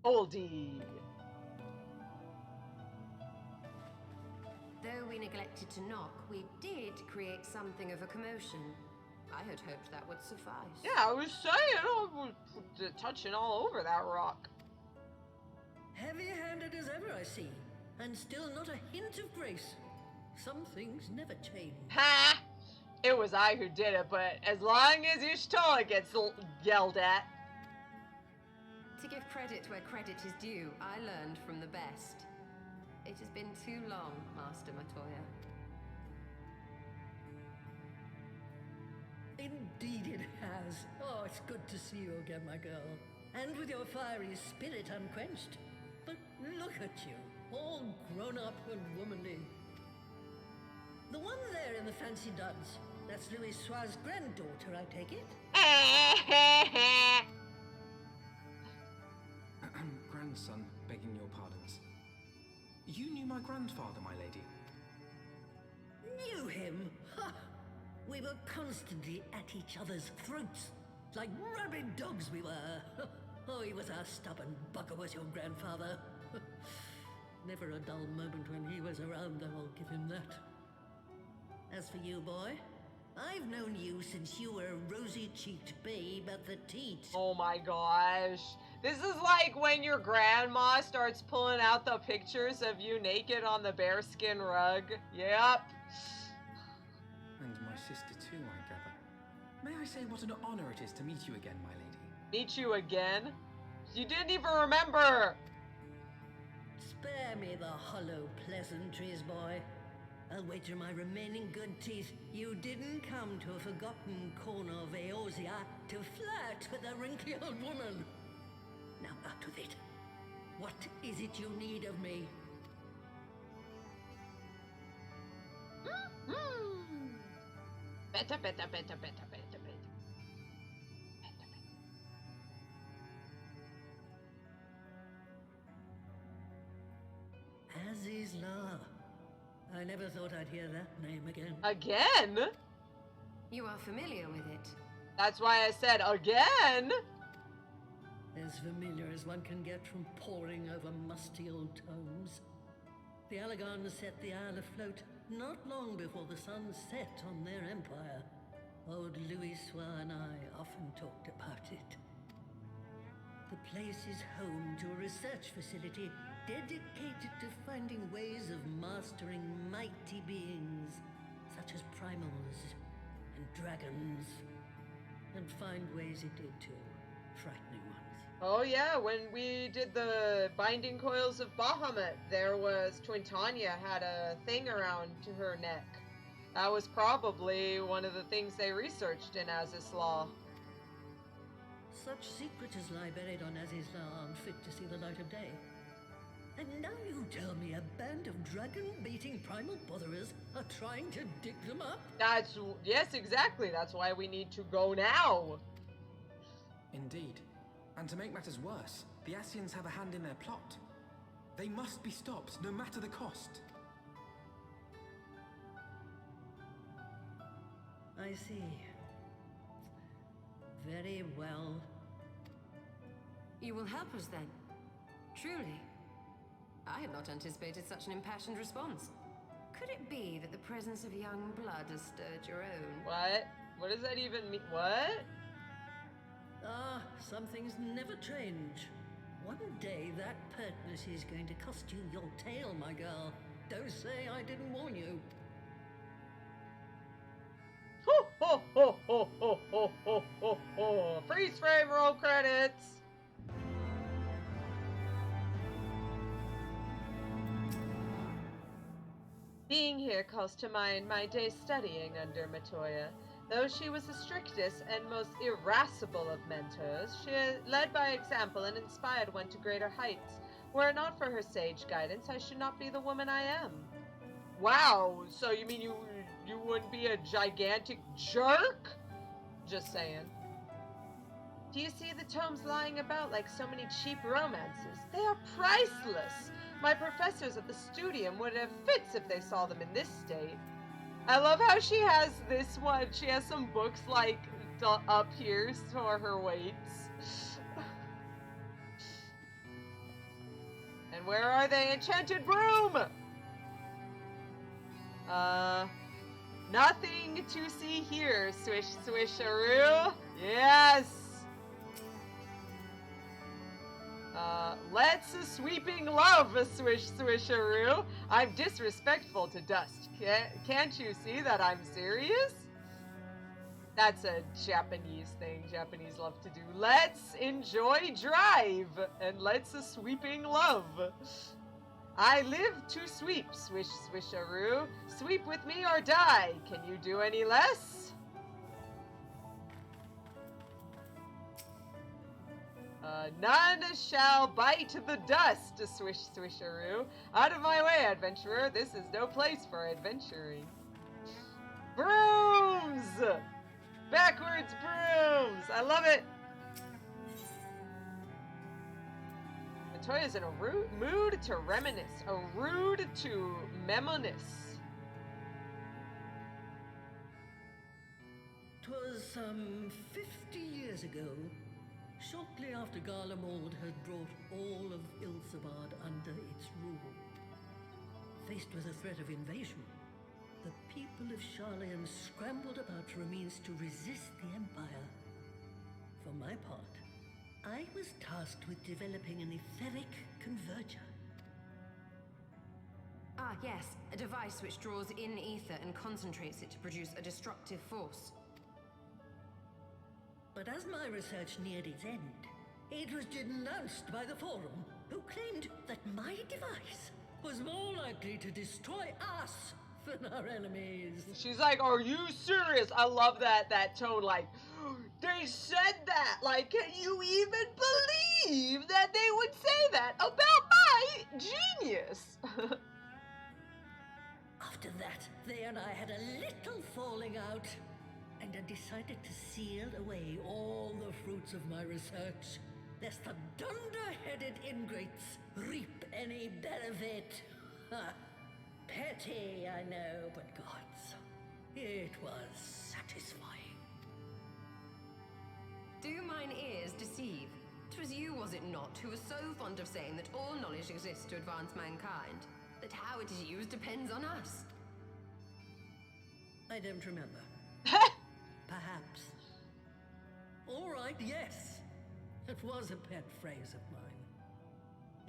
[SPEAKER 1] Oldie.
[SPEAKER 5] Though we neglected to knock, we did create something of a commotion. I had hoped that would suffice.
[SPEAKER 1] Yeah, I was saying, I was touching all over that rock.
[SPEAKER 4] Heavy-handed as ever, I see. And still not a hint of grace. Some things never change.
[SPEAKER 1] Ha! It was I who did it, but as long as Y'shtola gets yelled at.
[SPEAKER 5] To give credit where credit is due, I learned from the best. It has been too long, Master Matoya.
[SPEAKER 4] Indeed it has. Oh, it's good to see you again, my girl. And with your fiery spirit unquenched. But look at you, all grown up and womanly. The one there in the fancy duds, that's Louis Soir's granddaughter, I take it?
[SPEAKER 6] Grandson, begging your pardons. You knew my grandfather, my lady.
[SPEAKER 4] Knew him? Ha! We were constantly at each other's throats. Like rabid dogs we were. Oh, he was a stubborn bucker, was your grandfather. Never a dull moment when he was around, though, I'll give him that. As for you, boy, I've known you since you were a rosy-cheeked babe at the teat.
[SPEAKER 1] Oh my gosh. This is like when your grandma starts pulling out the pictures of you naked on the bearskin rug. Yep.
[SPEAKER 6] And my sister too, I gather. May I say what an honor it is to meet you again, my lady?
[SPEAKER 1] Meet you again? You didn't even remember.
[SPEAKER 4] Spare me the hollow pleasantries, boy. I'll wager my remaining good teeth you didn't come to a forgotten corner of Eorzea to flirt with a wrinkly old woman. Now out with it. What is it you need of me?
[SPEAKER 3] Better, better, better, better, better, better.
[SPEAKER 4] Azys Lla. I never thought I'd hear that name again.
[SPEAKER 1] Again?
[SPEAKER 5] You are familiar with it.
[SPEAKER 1] That's why I said again.
[SPEAKER 4] As familiar as one can get from poring over musty old tomes. The Allagans set the Isle afloat not long before the sun set on their empire. Old Louis Soir and I often talked about it. The place is home to a research facility dedicated to finding ways of mastering mighty beings, such as primals and dragons. And find ways it did too, frightening ones.
[SPEAKER 1] Oh yeah, when we did the binding coils of Bahamut, there was Twintanya had a thing around to her neck. That was probably one of the things they researched in Azys Lla.
[SPEAKER 4] Such secrets as lie buried on Azys Lla aren't fit to see the light of day. And now you tell me a band of dragon-baiting primal botherers are trying to dig them up?
[SPEAKER 3] Yes, exactly. That's why we need to go now.
[SPEAKER 6] Indeed. And to make matters worse, the Asyans have a hand in their plot. They must be stopped, no matter the cost.
[SPEAKER 4] I see. Very well.
[SPEAKER 5] You will help us then? Truly? I had not anticipated such an impassioned response. Could it be that the presence of young blood has stirred your own?
[SPEAKER 3] What? What does that even mean? What?
[SPEAKER 4] Ah, some things never change. One day that pertness is going to cost you your tail, my girl. Don't say I didn't warn you.
[SPEAKER 3] Ho ho ho ho ho ho ho ho ho! Freeze frame, roll credits! Being here calls to mind my days studying under Matoya. Though she was the strictest and most irascible of mentors, she led by example and inspired one to greater heights. Were it not for her sage guidance, I should not be the woman I am. Wow, so you mean you wouldn't be a gigantic jerk? Just saying. Do you see the tomes lying about like so many cheap romances? They are priceless! My professors at the studium would have fits if they saw them in this state. I love how she has this one. She has some books like up here for her weights. And where are they? Enchanted broom! Nothing to see here, swish swisharoo. Yes! Let's a sweeping love, swish swisharoo. I'm disrespectful to dust. Can't you see that I'm serious? That's a Japanese thing. Japanese love to do. Let's enjoy drive, and let's a sweeping love. I live to sweep, swish swisharoo. Sweep with me or die. Can you do any less? None shall bite the dust, swish swisharoo. Out of my way, adventurer. This is no place for adventuring. Brooms! Backwards brooms! I love it! Matoya's in a mood to reminisce. A rude to memonis.
[SPEAKER 4] 'Twas some 50 years ago, shortly after Garlemald had brought all of Ilsabard under its rule. Faced with the threat of invasion, the people of Sharlyans scrambled about for a means to resist the Empire. For my part, I was tasked with developing an etheric converger.
[SPEAKER 5] Ah, yes, a device which draws in ether and concentrates it to produce a destructive force.
[SPEAKER 4] But as my research neared its end, it was denounced by the Forum, who claimed that my device was more likely to destroy us than our enemies.
[SPEAKER 3] She's like, are you serious? I love that tone, like, they said that, like, can you even believe that they would say that about my genius?
[SPEAKER 4] After that, they and I had a little falling out, and I decided to seal away all the fruits of my research, lest the dunder-headed ingrates reap any benefit. Petty, I know, but gods, it was satisfying.
[SPEAKER 5] Do mine ears deceive? 'Twas you, was it not, who was so fond of saying that all knowledge exists to advance mankind, that how it is used depends on us?
[SPEAKER 4] I don't remember. Perhaps. All right, yes. It was a pet phrase of mine.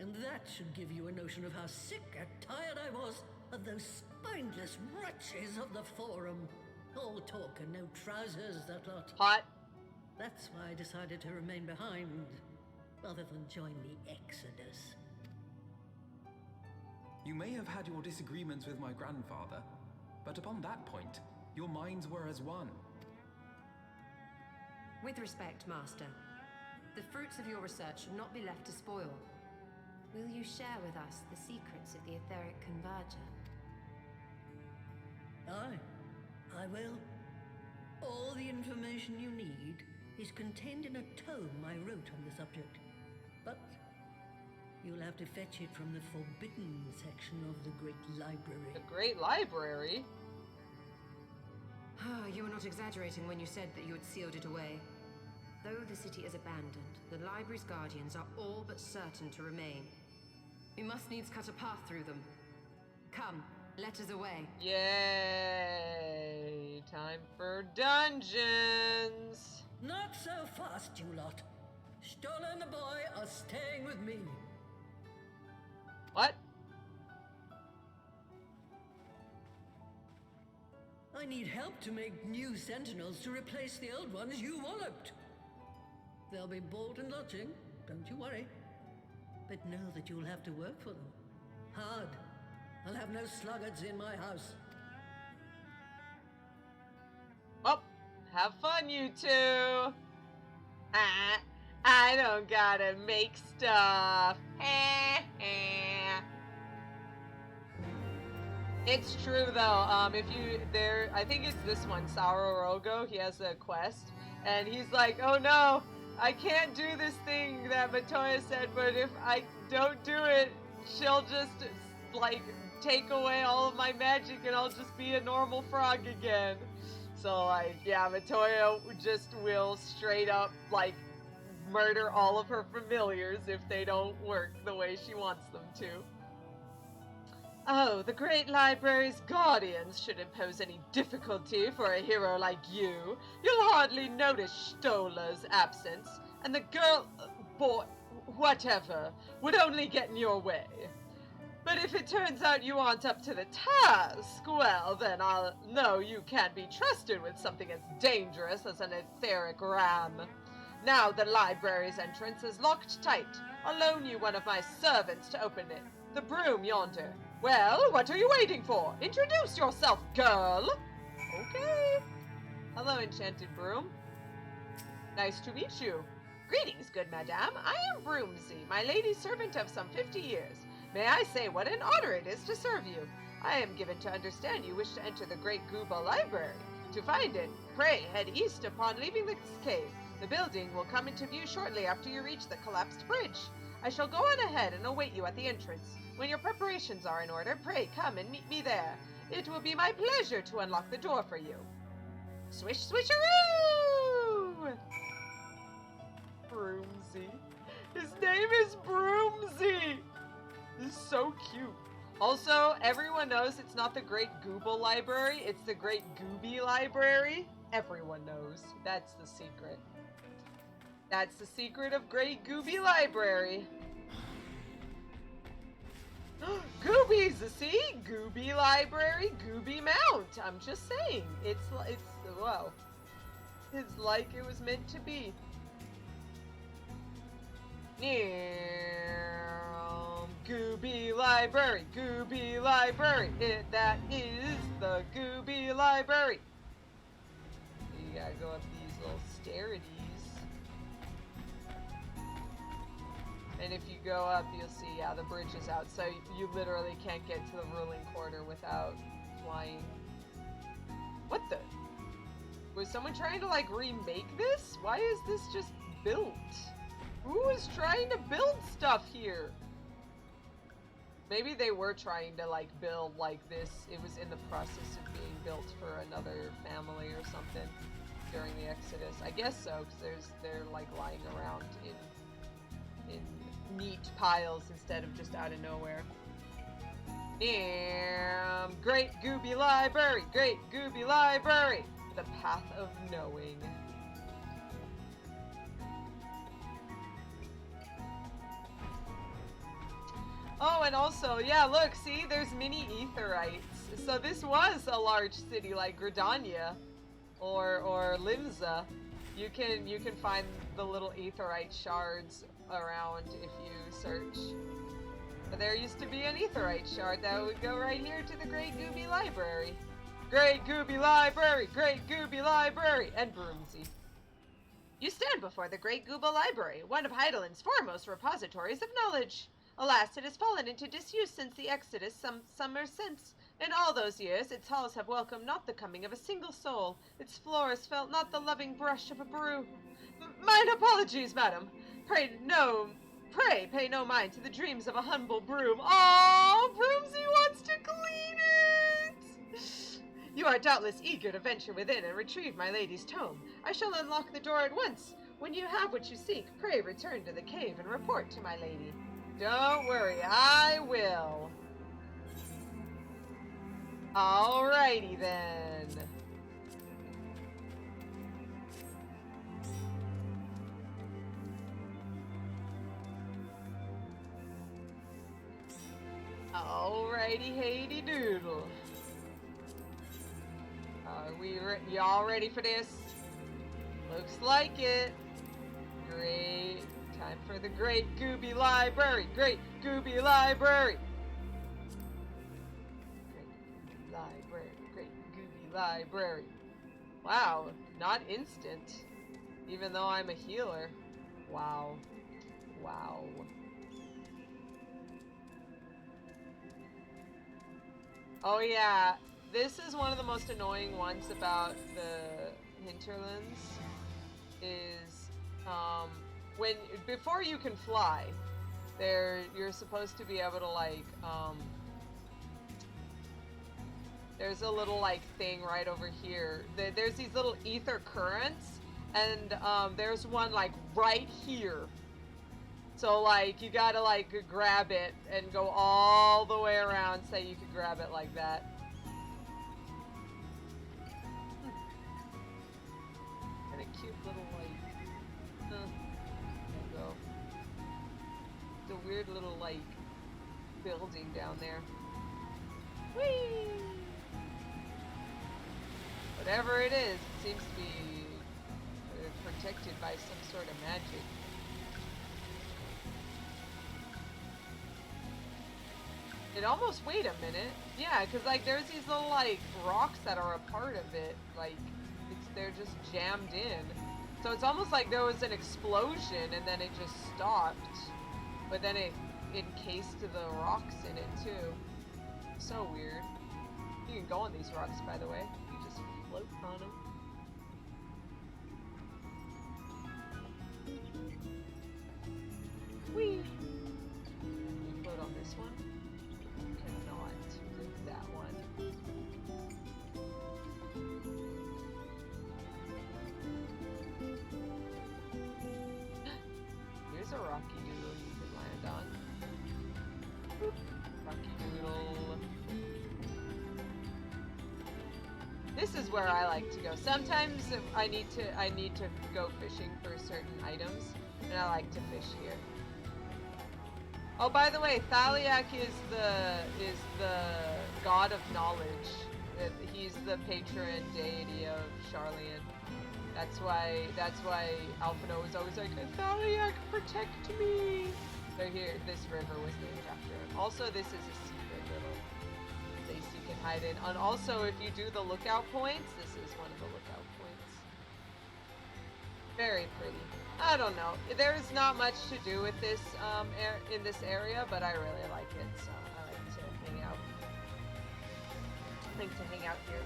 [SPEAKER 4] And that should give you a notion of how sick and tired I was of those spineless wretches of the Forum. All talk and no trousers, that lot.
[SPEAKER 3] Hot.
[SPEAKER 4] That's why I decided to remain behind, rather than join the Exodus.
[SPEAKER 6] You may have had your disagreements with my grandfather, but upon that point, your minds were as one.
[SPEAKER 5] With respect, Master, the fruits of your research should not be left to spoil. Will you share with us the secrets of the etheric converger?
[SPEAKER 4] I will. All the information you need is contained in a tome I wrote on the subject. But you'll have to fetch it from the forbidden section of the Great Library.
[SPEAKER 1] The Great Library?
[SPEAKER 5] You were not exaggerating when you said that you had sealed it away. Though the city is abandoned, the library's guardians are all but certain to remain. We must needs cut a path through them. Come, let us away.
[SPEAKER 1] Yay! Time for dungeons!
[SPEAKER 4] Not so fast, you lot. Stola and the boy are staying with me.
[SPEAKER 1] What?
[SPEAKER 4] I need help to make new sentinels to replace the old ones you walloped. They'll be board and lodging, don't you worry. But know that you'll have to work for them. Hard. I'll have no sluggards in my house.
[SPEAKER 1] Well, have fun, you two. I don't gotta make stuff. It's true though. If you I think it's this one, Saurorogo. He has a quest, and he's like, "Oh no, I can't do this thing that Matoya said. But if I don't do it, she'll just like take away all of my magic, and I'll just be a normal frog again." So like, yeah, Matoya just will straight up like murder all of her familiars if they don't work the way she wants them to. Oh, the Great Library's guardians shouldn't pose any difficulty for a hero like you. You'll hardly notice Stola's absence, and the girl, boy, whatever, would only get in your way. But if it turns out you aren't up to the task, well, then I'll know you can't be trusted with something as dangerous as an etheric ram. Now the library's entrance is locked tight. I'll loan you one of my servants to open it. The broom yonder. Well, what are you waiting for? Introduce yourself, girl! Okay. Hello, enchanted broom. Nice to meet you. Greetings, good madame. I am Broomsy, my lady servant of some 50 years. May I say what an honor it is to serve you. I am given to understand you wish to enter the Great Gooba Library. To find it, pray head east upon leaving this cave. The building will come into view shortly after you reach the collapsed bridge. I shall go on ahead and await you at the entrance. When your preparations are in order, pray come and meet me there. It will be my pleasure to unlock the door for you. Swish swisheroo! Broomsy. His name is Broomsy! This is so cute. Also, everyone knows it's not the Great Gooba Library, it's the Great Gooby Library. Everyone knows. That's the secret. That's the secret of Great Gooby Library. Goobies, see? Gooby Library, Gooby Mount. I'm just saying. Well, it's like it was meant to be. Gooby Library, Gooby Library. That is the Gooby Library. You gotta go up these little stairities. And if you go up, you'll see, yeah, the bridge is out. So you literally can't get to the ruling quarter without flying. What the? Was someone trying to, like, remake this? Why is this just built? Who is trying to build stuff here? Maybe they were trying to, like, build, like, this. It was in the process of being built for another family or something during the Exodus. I guess so, because they're, like, lying around in neat piles instead of just out of nowhere. Great Gooby Library! Great Gooby Library! The path of knowing. Oh, and also, yeah, look, see, there's mini Aetherites. So this was a large city like Gridania or Limsa. You can find the little Aetherite shards around if you search. But there used to be an Aetherite shard that would go right here to the Great Gooby Library. Great Gooby Library! Great Gooby Library! And Broomsy. You stand before the Great Gooba Library, one of Heideland's foremost repositories of knowledge. Alas, it has fallen into disuse since the Exodus some summer since. In all those years, its halls have welcomed not the coming of a single soul. Its floors felt not the loving brush of a brew. Mine apologies, madam. Pray pay no mind to the dreams of a humble broom. Oh, Broomsy wants to clean it! You are doubtless eager to venture within and retrieve my lady's tome. I shall unlock the door at once. When you have what you seek, pray return to the cave and report to my lady. Don't worry, I will. Alrighty then. Alrighty, Haiti doodle. Are y'all ready for this? Looks like it. Great. Time for the Great Gooby Library. Great Gooby Library. Great Gooby Library. Wow, not instant. Even though I'm a healer. Wow. Wow. Oh yeah, this is one of the most annoying ones about the hinterlands. Is before you can fly, you're supposed to be able to like there's a little like thing right over here. There's these little ether currents, and there's one like right here. So like you gotta like grab it and go all the way around. Say you could grab it like that. And a cute little like there you go. It's a weird little like building down there. Whee! Whatever it is, it seems to be protected by some sort of magic. It almost, wait a minute. Yeah, because like there's these little like rocks that are a part of it. Like they're just jammed in. So it's almost like there was an explosion and then it just stopped. But then it encased the rocks in it too. So weird. You can go on these rocks, by the way. You just float on them. Whee! You float on this one. You cannot with that one. Here's a rocky doodle you could land on. Boop. Rocky doodle. This is where I like to go. Sometimes I need to go fishing for certain items, and I like to fish here. Oh, by the way, Thaliak is the god of knowledge. He's the patron deity of Sharlyan. That's why Alphinaud was always like, Thaliak, protect me. So here, this river was named after him. Also, this is a secret little place you can hide in. And also, if you do the lookout points, this is one of the lookout points. Very pretty. I don't know. There's not much to do with this in this area, but I really like it, so I like to hang out. I like to hang out here.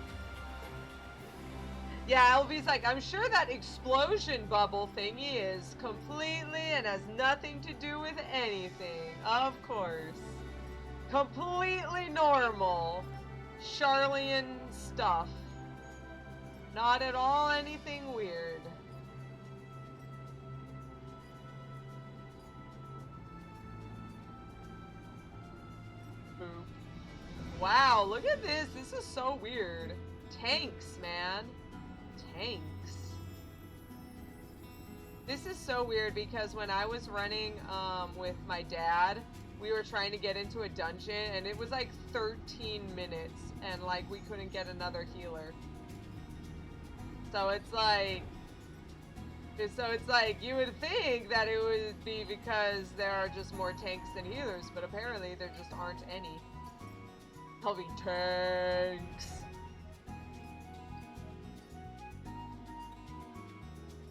[SPEAKER 1] Yeah, LV's like, I'm sure that explosion bubble thingy is completely and has nothing to do with anything. Of course. Completely normal Sharlyan stuff. Not at all anything weird. Wow, look at this. This is so weird. Tanks, man. Tanks. This is so weird because when I was running with my dad, we were trying to get into a dungeon and it was like 13 minutes and like we couldn't get another healer. So it's like you would think that it would be because there are just more tanks than healers, but apparently there just aren't any. Heavy tanks.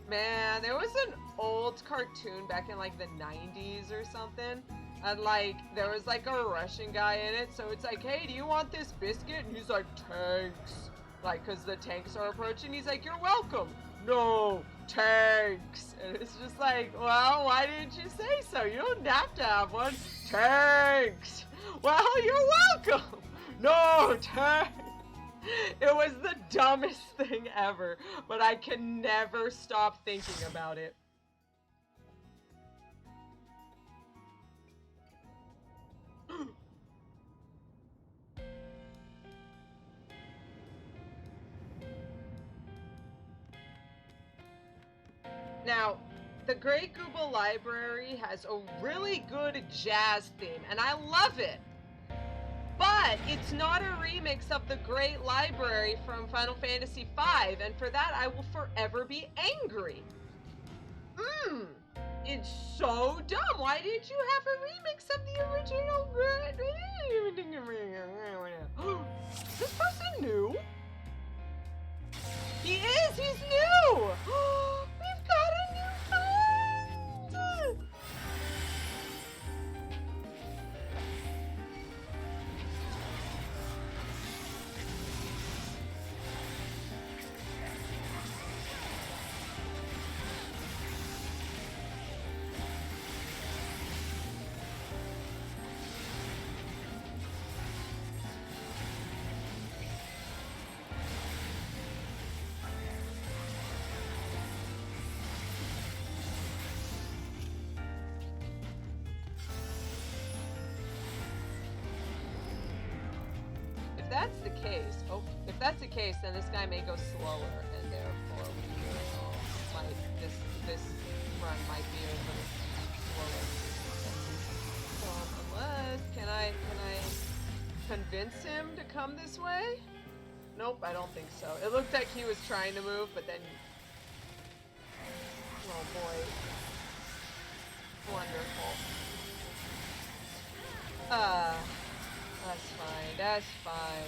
[SPEAKER 1] Man, there was an old cartoon back in like the 90s or something And, like, there was, like, a Russian guy in it, so it's like, hey, do you want this biscuit? And he's like, tanks. Like, because the tanks are approaching, he's like, you're welcome. No, tanks. And it's just like, well, why didn't you say so? You don't have to have one. Tanks. Well, you're welcome. No, tanks. It was the dumbest thing ever, but I can never stop thinking about it. Now, the Great Google Library has a really good jazz theme, and I love it. But it's not a remix of the Great Library from Final Fantasy V, and for that I will forever be angry. It's so dumb. Why didn't you have a remix of the original Great? Is this person new? He is! He's new! We've got a new friend! If that's the case, then this guy may go slower, and therefore we will, this run might be a little slower. Unless, can I convince him to come this way? Nope, I don't think so. It looked like he was trying to move, but then, oh boy, wonderful. That's fine.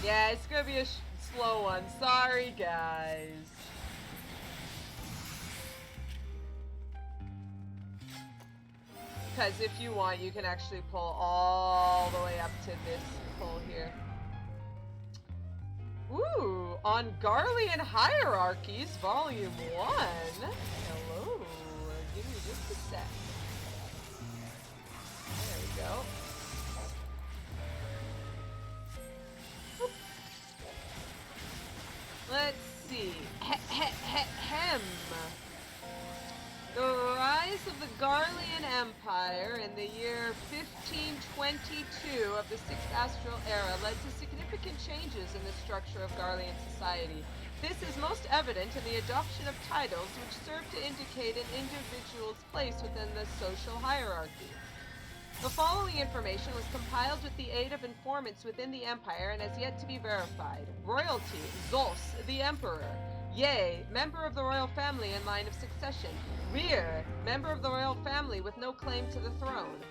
[SPEAKER 1] Yeah, it's gonna be a slow one. Sorry, guys. Because if you want, you can actually pull all the way up to this pull here. Ooh, on Garlean Hierarchies, Volume 1. Hello. Give me just a sec. There we go. Let's see. The rise of the Garlean Empire in the year 1522 of the Sixth Astral Era led to significant changes in the structure of Garlean society. This is most evident in the adoption of titles which serve to indicate an individual's place within the social hierarchy. The following information was compiled with the aid of informants within the Empire and has yet to be verified. Royalty, Zos, the Emperor. Ye, member of the royal family in line of succession. Rear, member of the royal family with no claim to the throne.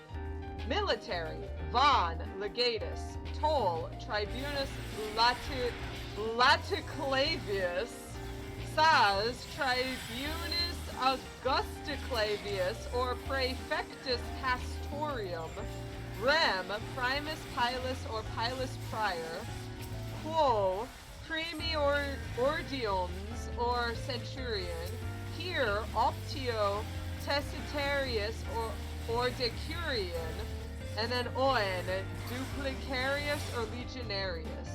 [SPEAKER 1] Military, Von, Legatus. Toll, Tribunus Laticlavius. Saz, Tribunus Augustaclavius or Praefectus Pastorium. Rem, Primus Pilus or Pilus Prior. Quo, Primi Ordions or Centurion. Here, Optio Tessitarius or Decurion. And then Oen, Duplicarius or Legionarius.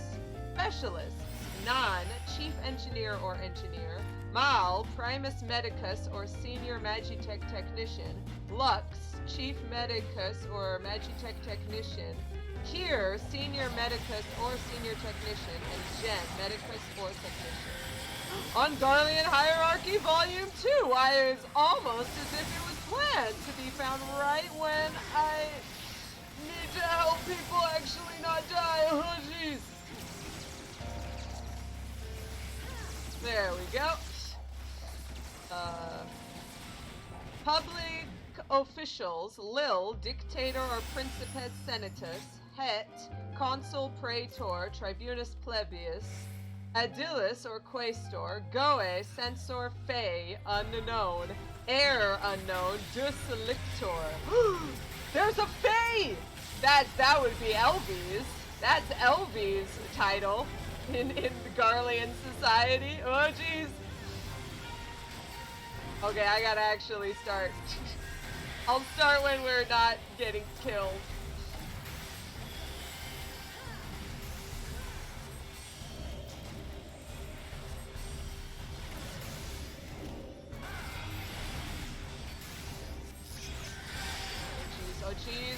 [SPEAKER 1] Specialists, Non, Chief Engineer or Engineer. Mal, Primus Medicus or Senior Magitech Technician. Lux, Chief Medicus or Magitech Technician. Here, Senior Medicus or Senior Technician. And Gen, Medicus or Technician. On Garlean Hierarchy Volume 2, it's almost as if it was planned to be found right when I need to help people actually not die. Oh, jeez. There we go. Public officials, Lil, Dictator or Principes Senatus, Het, Consul Praetor, Tribunus Plebeius, Adilus or Quaestor, Goe, Censor Fey, unknown, Heir unknown, Deselictor. There's a Fae! That would be Elvies. That's Elvies' title in the Garlean society. Oh jeez. Okay, I gotta actually start. I'll start when we're not getting killed. Oh jeez.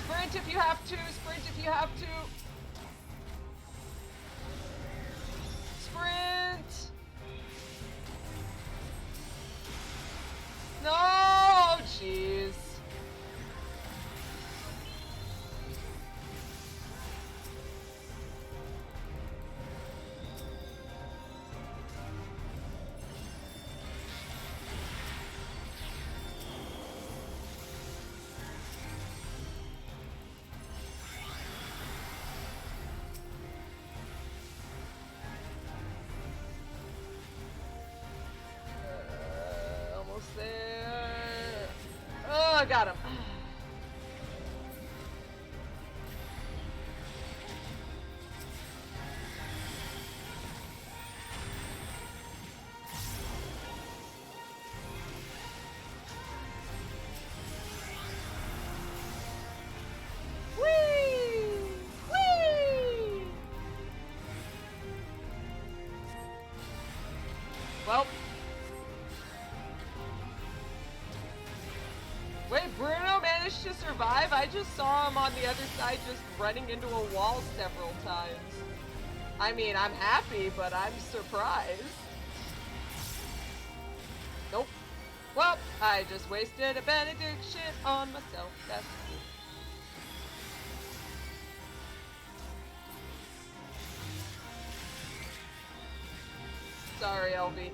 [SPEAKER 1] Sprint if you have to. Sprint if you have to. Sprint. No, jeez. Almost there. Oh, I got him. Whee! Whee! Well. Wait, Bruno managed to survive? I just saw him on the other side just running into a wall several times. I mean, I'm happy, but I'm surprised. Nope. Well, I just wasted a benediction on myself. That's cool. Sorry, LB.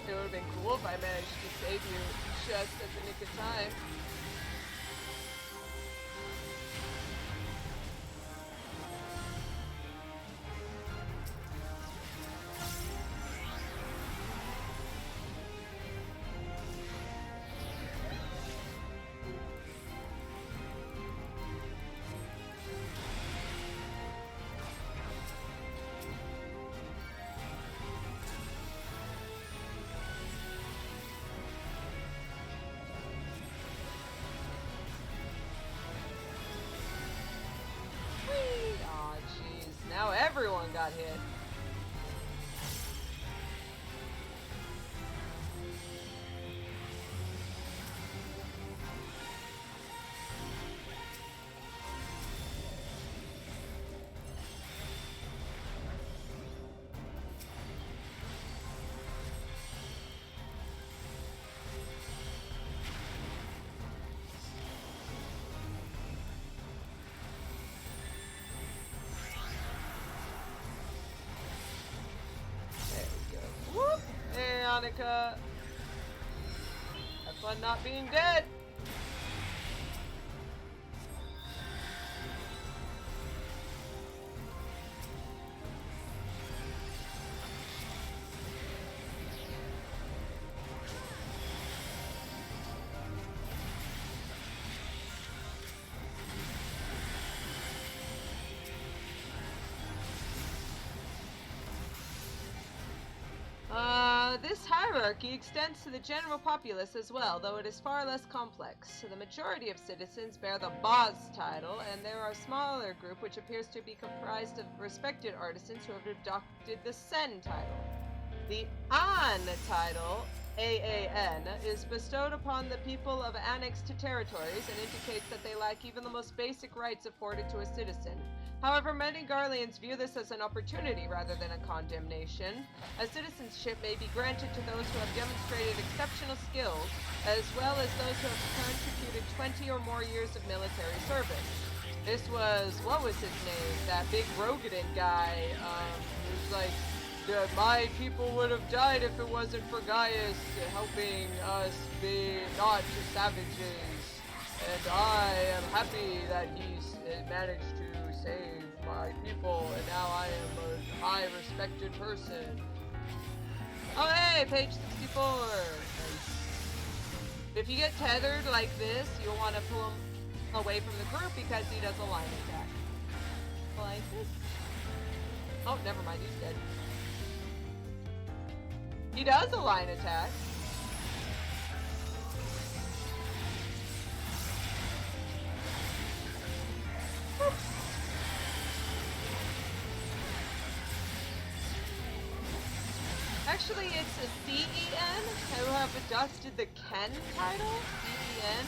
[SPEAKER 1] It would have been cool if I managed to save you just at the nick of time. Aw, jeez. Now everyone got hit. Hey, Annika. Have fun not being dead. This hierarchy extends to the general populace as well, though it is far less complex. The majority of citizens bear the Boz title, and there are a smaller group which appears to be comprised of respected artisans who have adopted the Sen title. The An title, AAN, is bestowed upon the people of annexed territories and indicates that they lack even the most basic rights afforded to a citizen. However, many Garleans view this as an opportunity rather than a condemnation, as citizenship may be granted to those who have demonstrated exceptional skills, as well as those who have contributed 20 or more years of military service. This was, what was his name? That big Rogadin guy, who's like, my people would have died if it wasn't for Gaius helping us be not savages. And I am happy that he's managed to save my people, and now I am a high respected person. Oh hey, page 64. If you get tethered like this, you'll want to pull him away from the group because he does a line attack. Like this. Oh, never mind, he's dead. He does a line attack. Actually, it's a C-E-N who have adopted the Ken title, C-E-N.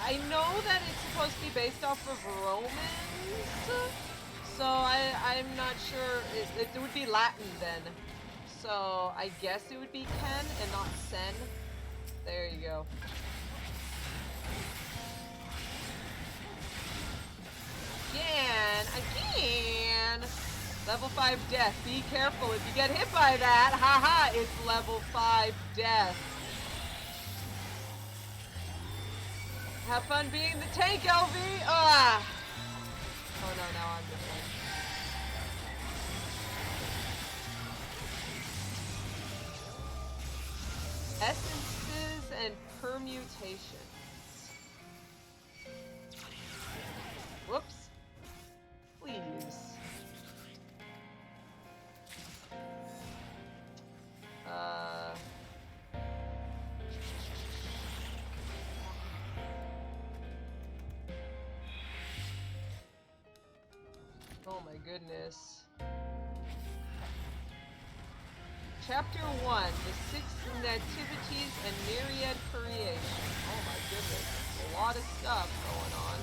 [SPEAKER 1] I know that it's supposed to be based off of Romans, so I'm not sure. It would be Latin then. So I guess it would be Ken and not Sen. There you go. Again! Level 5 death. Be careful if you get hit by that. Haha, it's level 5 death. Have fun being the tank, LV! Ah! Oh no, now I'm the tank. Essences and permutations. Whoops. Please. Oh my goodness. Chapter 1, the 6 nativities and myriad creation. Oh my goodness, a lot of stuff going on.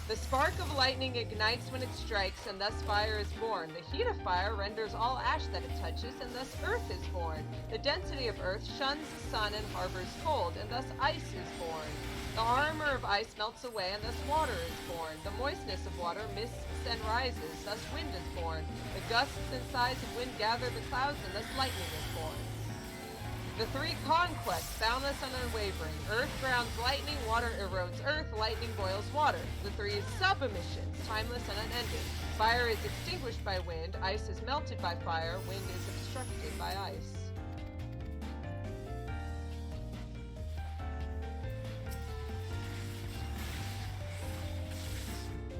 [SPEAKER 1] The spark of lightning ignites when it strikes, and thus fire is born. The heat of fire renders all ash that it touches, and thus earth is born. The density of earth shuns the sun and harbors cold, and thus ice is born. The armor of ice melts away, and thus water is born. The moistness of water mists and rises, thus wind is born. The gusts and sighs of wind gather the clouds, and thus lightning is born. The 3 conquests, boundless and unwavering. Earth grounds lightning, water erodes earth, lightning boils water. The 3 sub-emissions, timeless and unending. Fire is extinguished by wind, ice is melted by fire, wind is obstructed by ice.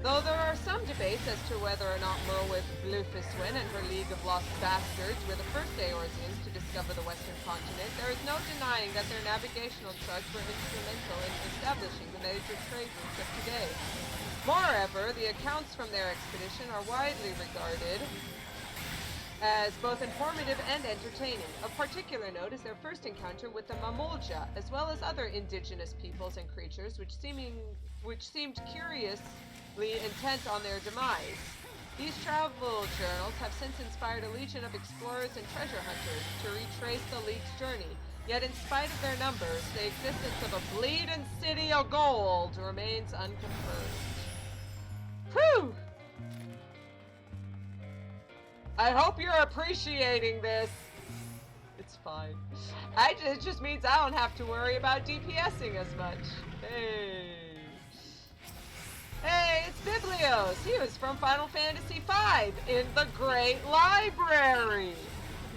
[SPEAKER 1] Though there are some debates as to whether or not Merwith Blufiswin and her League of Lost Bastards were the first Eorzeans to discover the Western continent, there is no denying that their navigational charts were instrumental in establishing the major trade routes of today. Moreover, the accounts from their expedition are widely regarded as both informative and entertaining. Of particular note is their first encounter with the Mamolja, as well as other indigenous peoples and creatures which seemed curiously intent on their demise. These travel journals have since inspired a legion of explorers and treasure hunters to retrace the League's journey, yet in spite of their numbers, the existence of a bleeding city of gold remains unconfirmed. Whew! I hope you're appreciating this. It's fine. It just means I don't have to worry about DPSing as much. Hey, it's Biblios! He was from Final Fantasy V in the Great Library!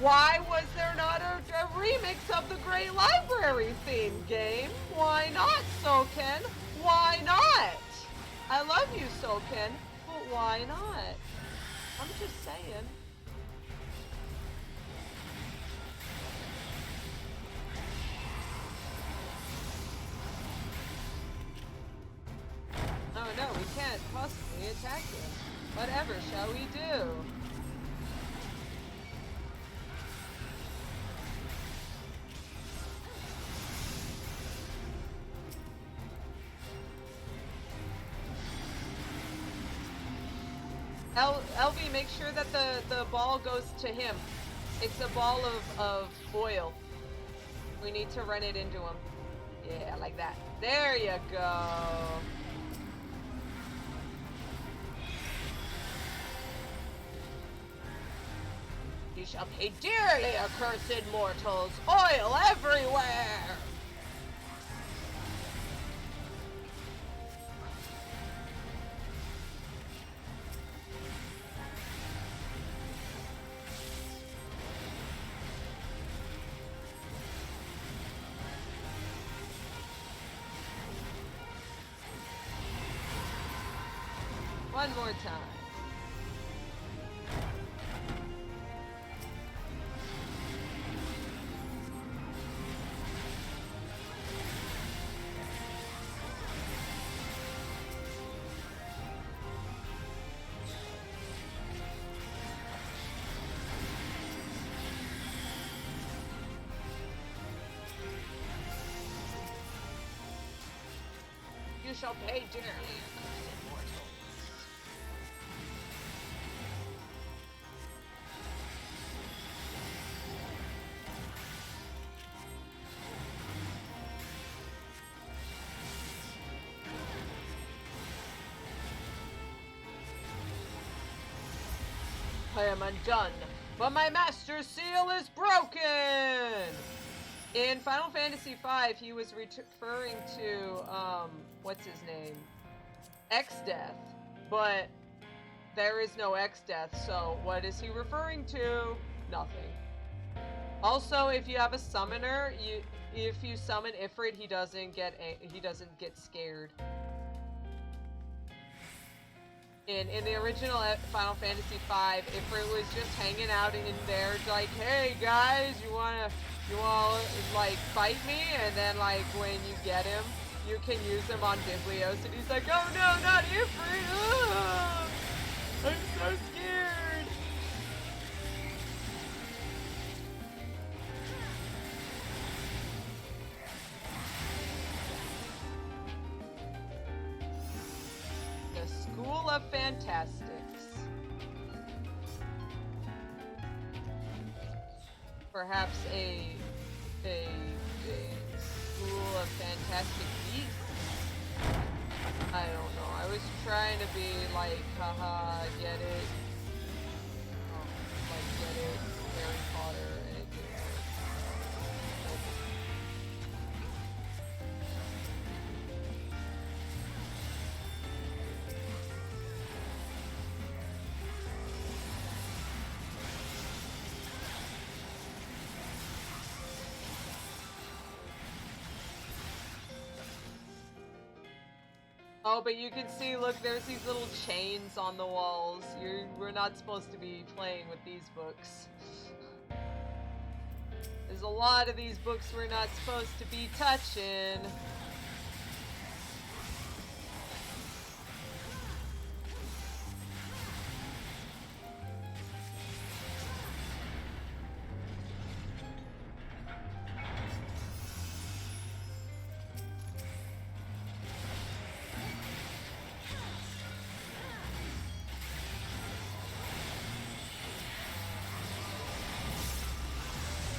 [SPEAKER 1] Why was there not a remix of the Great Library theme game? Why not, Soken? Why not? I love you, Soken, but why not? I'm just saying. Oh no, we can't possibly attack him. Whatever shall we do? LV, make sure that the ball goes to him. It's a ball of oil. We need to run it into him. Yeah, like that. There you go. You shall pay dearly, accursed mortals! Oil everywhere! One more time.
[SPEAKER 3] You shall pay dearly, accursed mortals.
[SPEAKER 1] I am undone, but my master's seal is broken! In Final Fantasy V, he was referring to, what's his name? X-Death, but there is no X-Death, so what is he referring to? Nothing. Also, if you have a summoner, if you summon Ifrit, he doesn't get scared. In the original Final Fantasy V, Ifrit was just hanging out in there, like, hey guys, you wanna like fight me? And then like when you get him, you can use him on Biblios, and he's like, oh no, not Ifrit! Oh, I'm so scared. The School of Fantastics. Perhaps a School of Fantastic Beasts? I don't know. I was trying to be like, haha, get it? Like, get it? Harry Potter, and it didn't work. Oh, but you can see, look, there's these little chains on the walls. We're not supposed to be playing with these books. There's a lot of these books we're not supposed to be touching.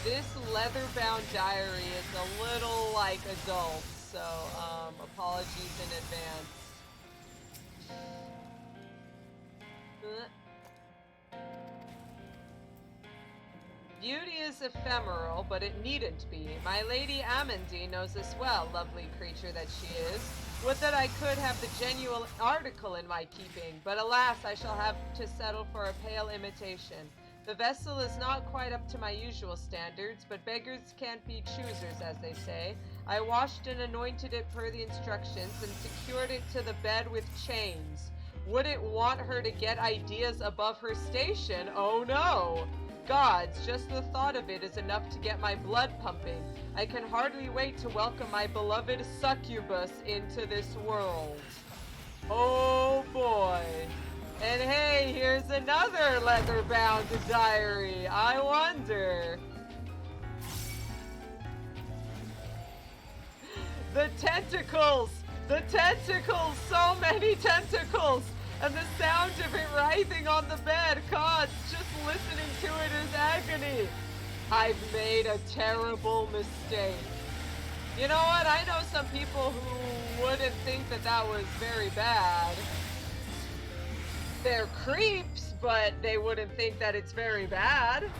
[SPEAKER 1] This leather-bound diary is a little like adult, so apologies in advance. Beauty is ephemeral, but it needn't be. My Lady Amandine knows this well, lovely creature that she is. Would that I could have the genuine article in my keeping, but alas, I shall have to settle for a pale imitation. The vessel is not quite up to my usual standards, but beggars can't be choosers, as they say. I washed and anointed it per the instructions, and secured it to the bed with chains. Wouldn't want her to get ideas above her station, oh no! Gods, just the thought of it is enough to get my blood pumping. I can hardly wait to welcome my beloved succubus into this world. Oh boy. And hey, here's another leather-bound diary. I wonder. The tentacles! The tentacles! So many tentacles! And the sound of it writhing on the bed. God, just listening to it is agony. I've made a terrible mistake. You know what? I know some people who wouldn't think that that was very bad. They're creeps, but they wouldn't think that it's very bad.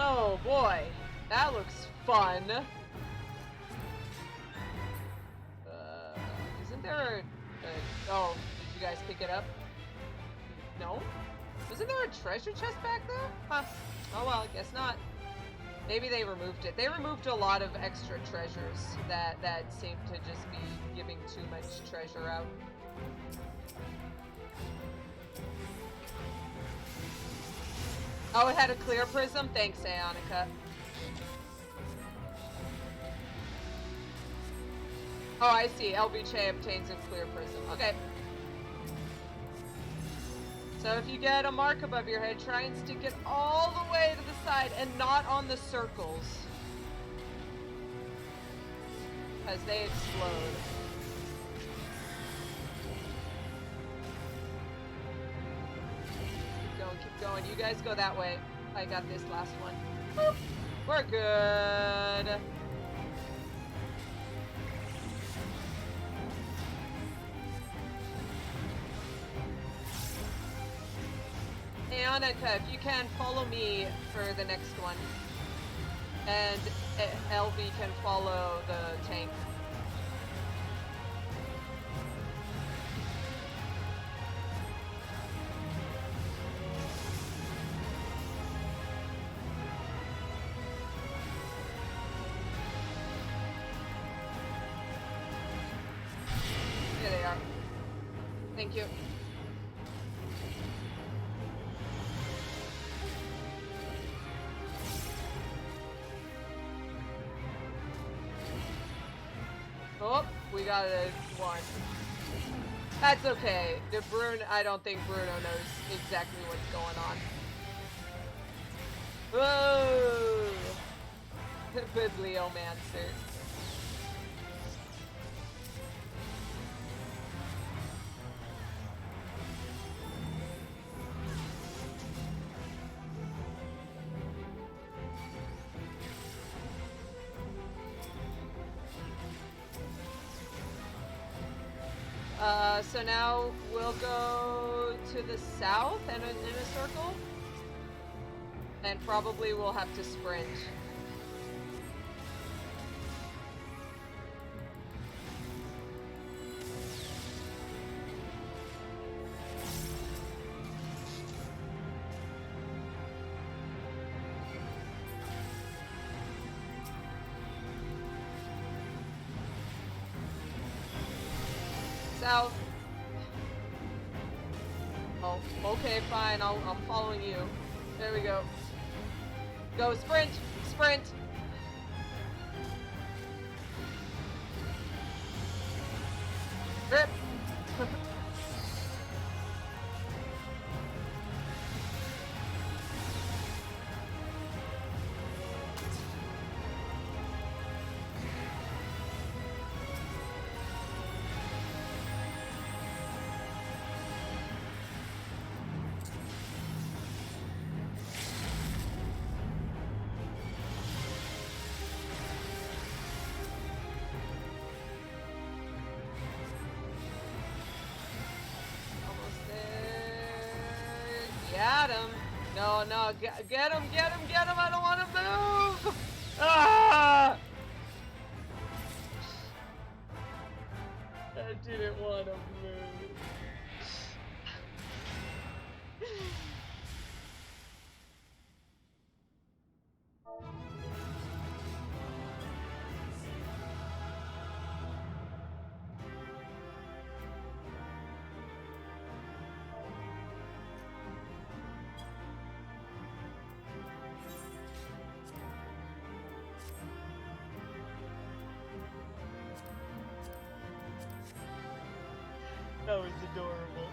[SPEAKER 1] Oh boy, that looks fun. Isn't there oh, did you guys pick it up? No? Wasn't there a treasure chest back there? Huh. Oh well, I guess not. Maybe they removed it. They removed a lot of extra treasures that seemed to just be giving too much treasure out. Oh, it had a clear prism? Thanks, Ionica. Oh, I see. LBJ obtains a clear prism. Okay. So if you get a mark above your head, try and stick it all the way to the side and not on the circles. Because they explode. Keep going. You guys go that way. I got this last one. Boop. We're good. Ionica, if you can, follow me for the next one. And LV can follow the tank. Here they are. Thank you. Oh, we got a one. That's okay. I don't think Bruno knows exactly what's going on. Whoa! Bibliomancer. So now we'll go to the south and in a circle. And probably we'll have to sprint. South. Oh, okay, fine. I'm following you. There we go. Go, sprint! Sprint! Rip! Got him. No, get him, I don't want to move. Ah! I didn't want to move. That was adorable.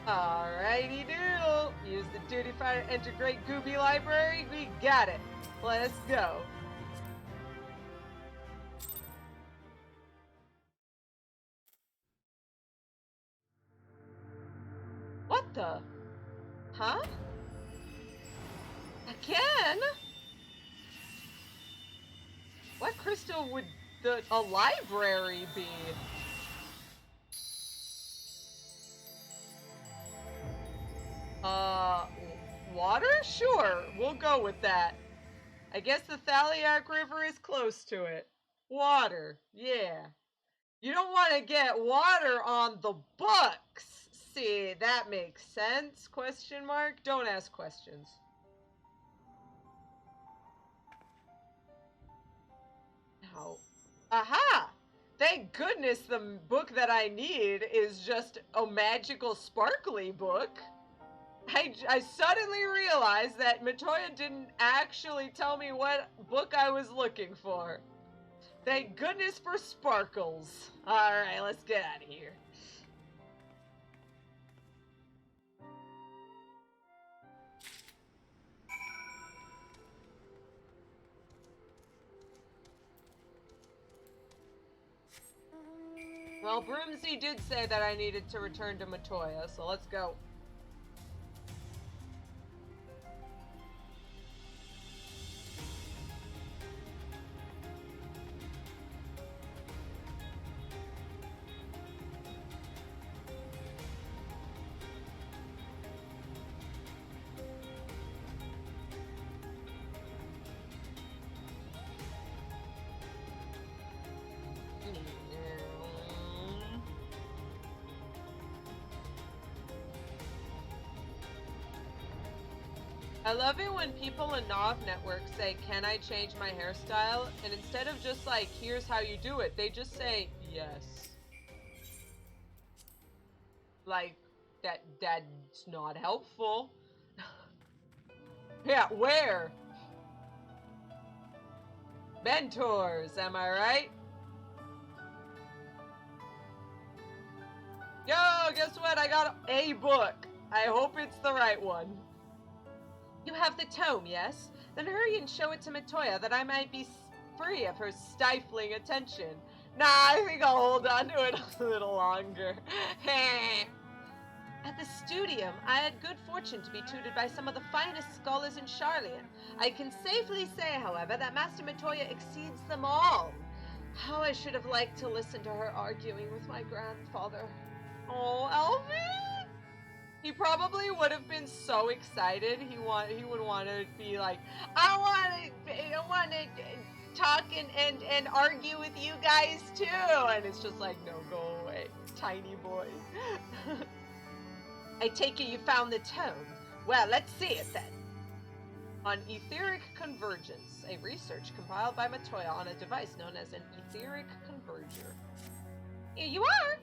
[SPEAKER 1] Alrighty doodle. Use the duty fighter to enter Great Gooby Library. We got it. Let's go. What the? Huh? Again? What crystal would a library be? Water? Sure, we'll go with that. I guess the Thaliarch River is close to it. Water, yeah. You don't want to get water on the books. See, that makes sense? Question mark? Don't ask questions. Now, aha! Thank goodness the book that I need is just a magical sparkly book. I suddenly realized that Matoya didn't actually tell me what book I was looking for. Thank goodness for sparkles. Alright, let's get out of here. Well, Broomsy did say that I needed to return to Matoya, so let's go. I love it when people in Nav Network say, can I change my hairstyle? And instead of just like, here's how you do it, they just say, yes. Like, that's not helpful. Yeah, where? Mentors, am I right? Yo, guess what? I got a book. I hope it's the right one. You have the tome, yes? Then hurry and show it to Matoya that I might be free of her stifling attention. Nah, I think I'll hold on to it a little longer. At the studium, I had good fortune to be tutored by some of the finest scholars in Sharlyan. I can safely say, however, that Master Matoya exceeds them all. How I should have liked to listen to her arguing with my grandfather. Oh, Elvin! He probably would have been so excited. He would want to be like, I want to talk and argue with you guys too. And it's just like, no, go away, tiny boy. I take it you found the tome. Well, let's see it then. On etheric convergence, a research compiled by Matoya on a device known as an etheric converger. Here you are.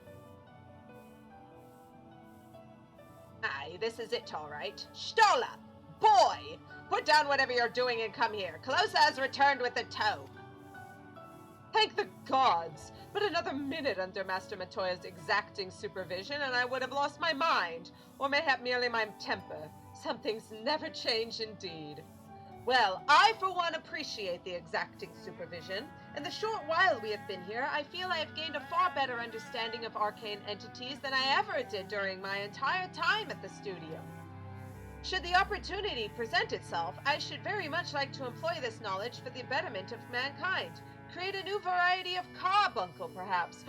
[SPEAKER 1] Aye, this is it, all right. Stola! Boy! Put down whatever you're doing and come here. Calosa has returned with the tome. Thank the gods! But another minute under Master Matoya's exacting supervision and I would have lost my mind. Or mayhap merely my temper. Some things never change indeed. Well, I for one appreciate the exacting supervision. In the short while we have been here, I feel I have gained a far better understanding of arcane entities than I ever did during my entire time at the studio. Should the opportunity present itself, I should very much like to employ this knowledge for the betterment of mankind. Create a new variety of carbuncle, perhaps.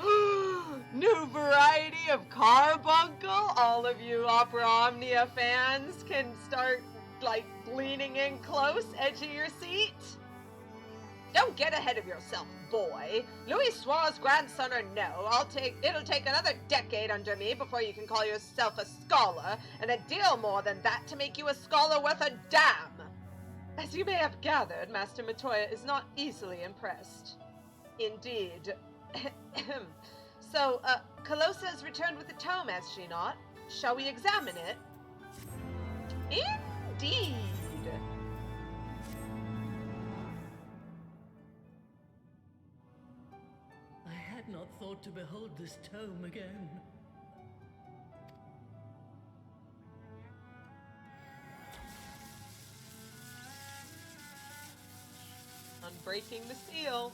[SPEAKER 1] New variety of carbuncle? All of you Opera Omnia fans can start, like, leaning in close, edge of your seat. Don't get ahead of yourself, boy. Louis Soir's grandson or no, it'll take another decade under me before you can call yourself a scholar, and a deal more than that to make you a scholar worth a damn. As you may have gathered, Master Matoya is not easily impressed. Indeed. So, Calosa has returned with the tome, has she not? Shall we examine it? Indeed.
[SPEAKER 4] I had not thought to behold this tome again.
[SPEAKER 1] Unbreaking the seal.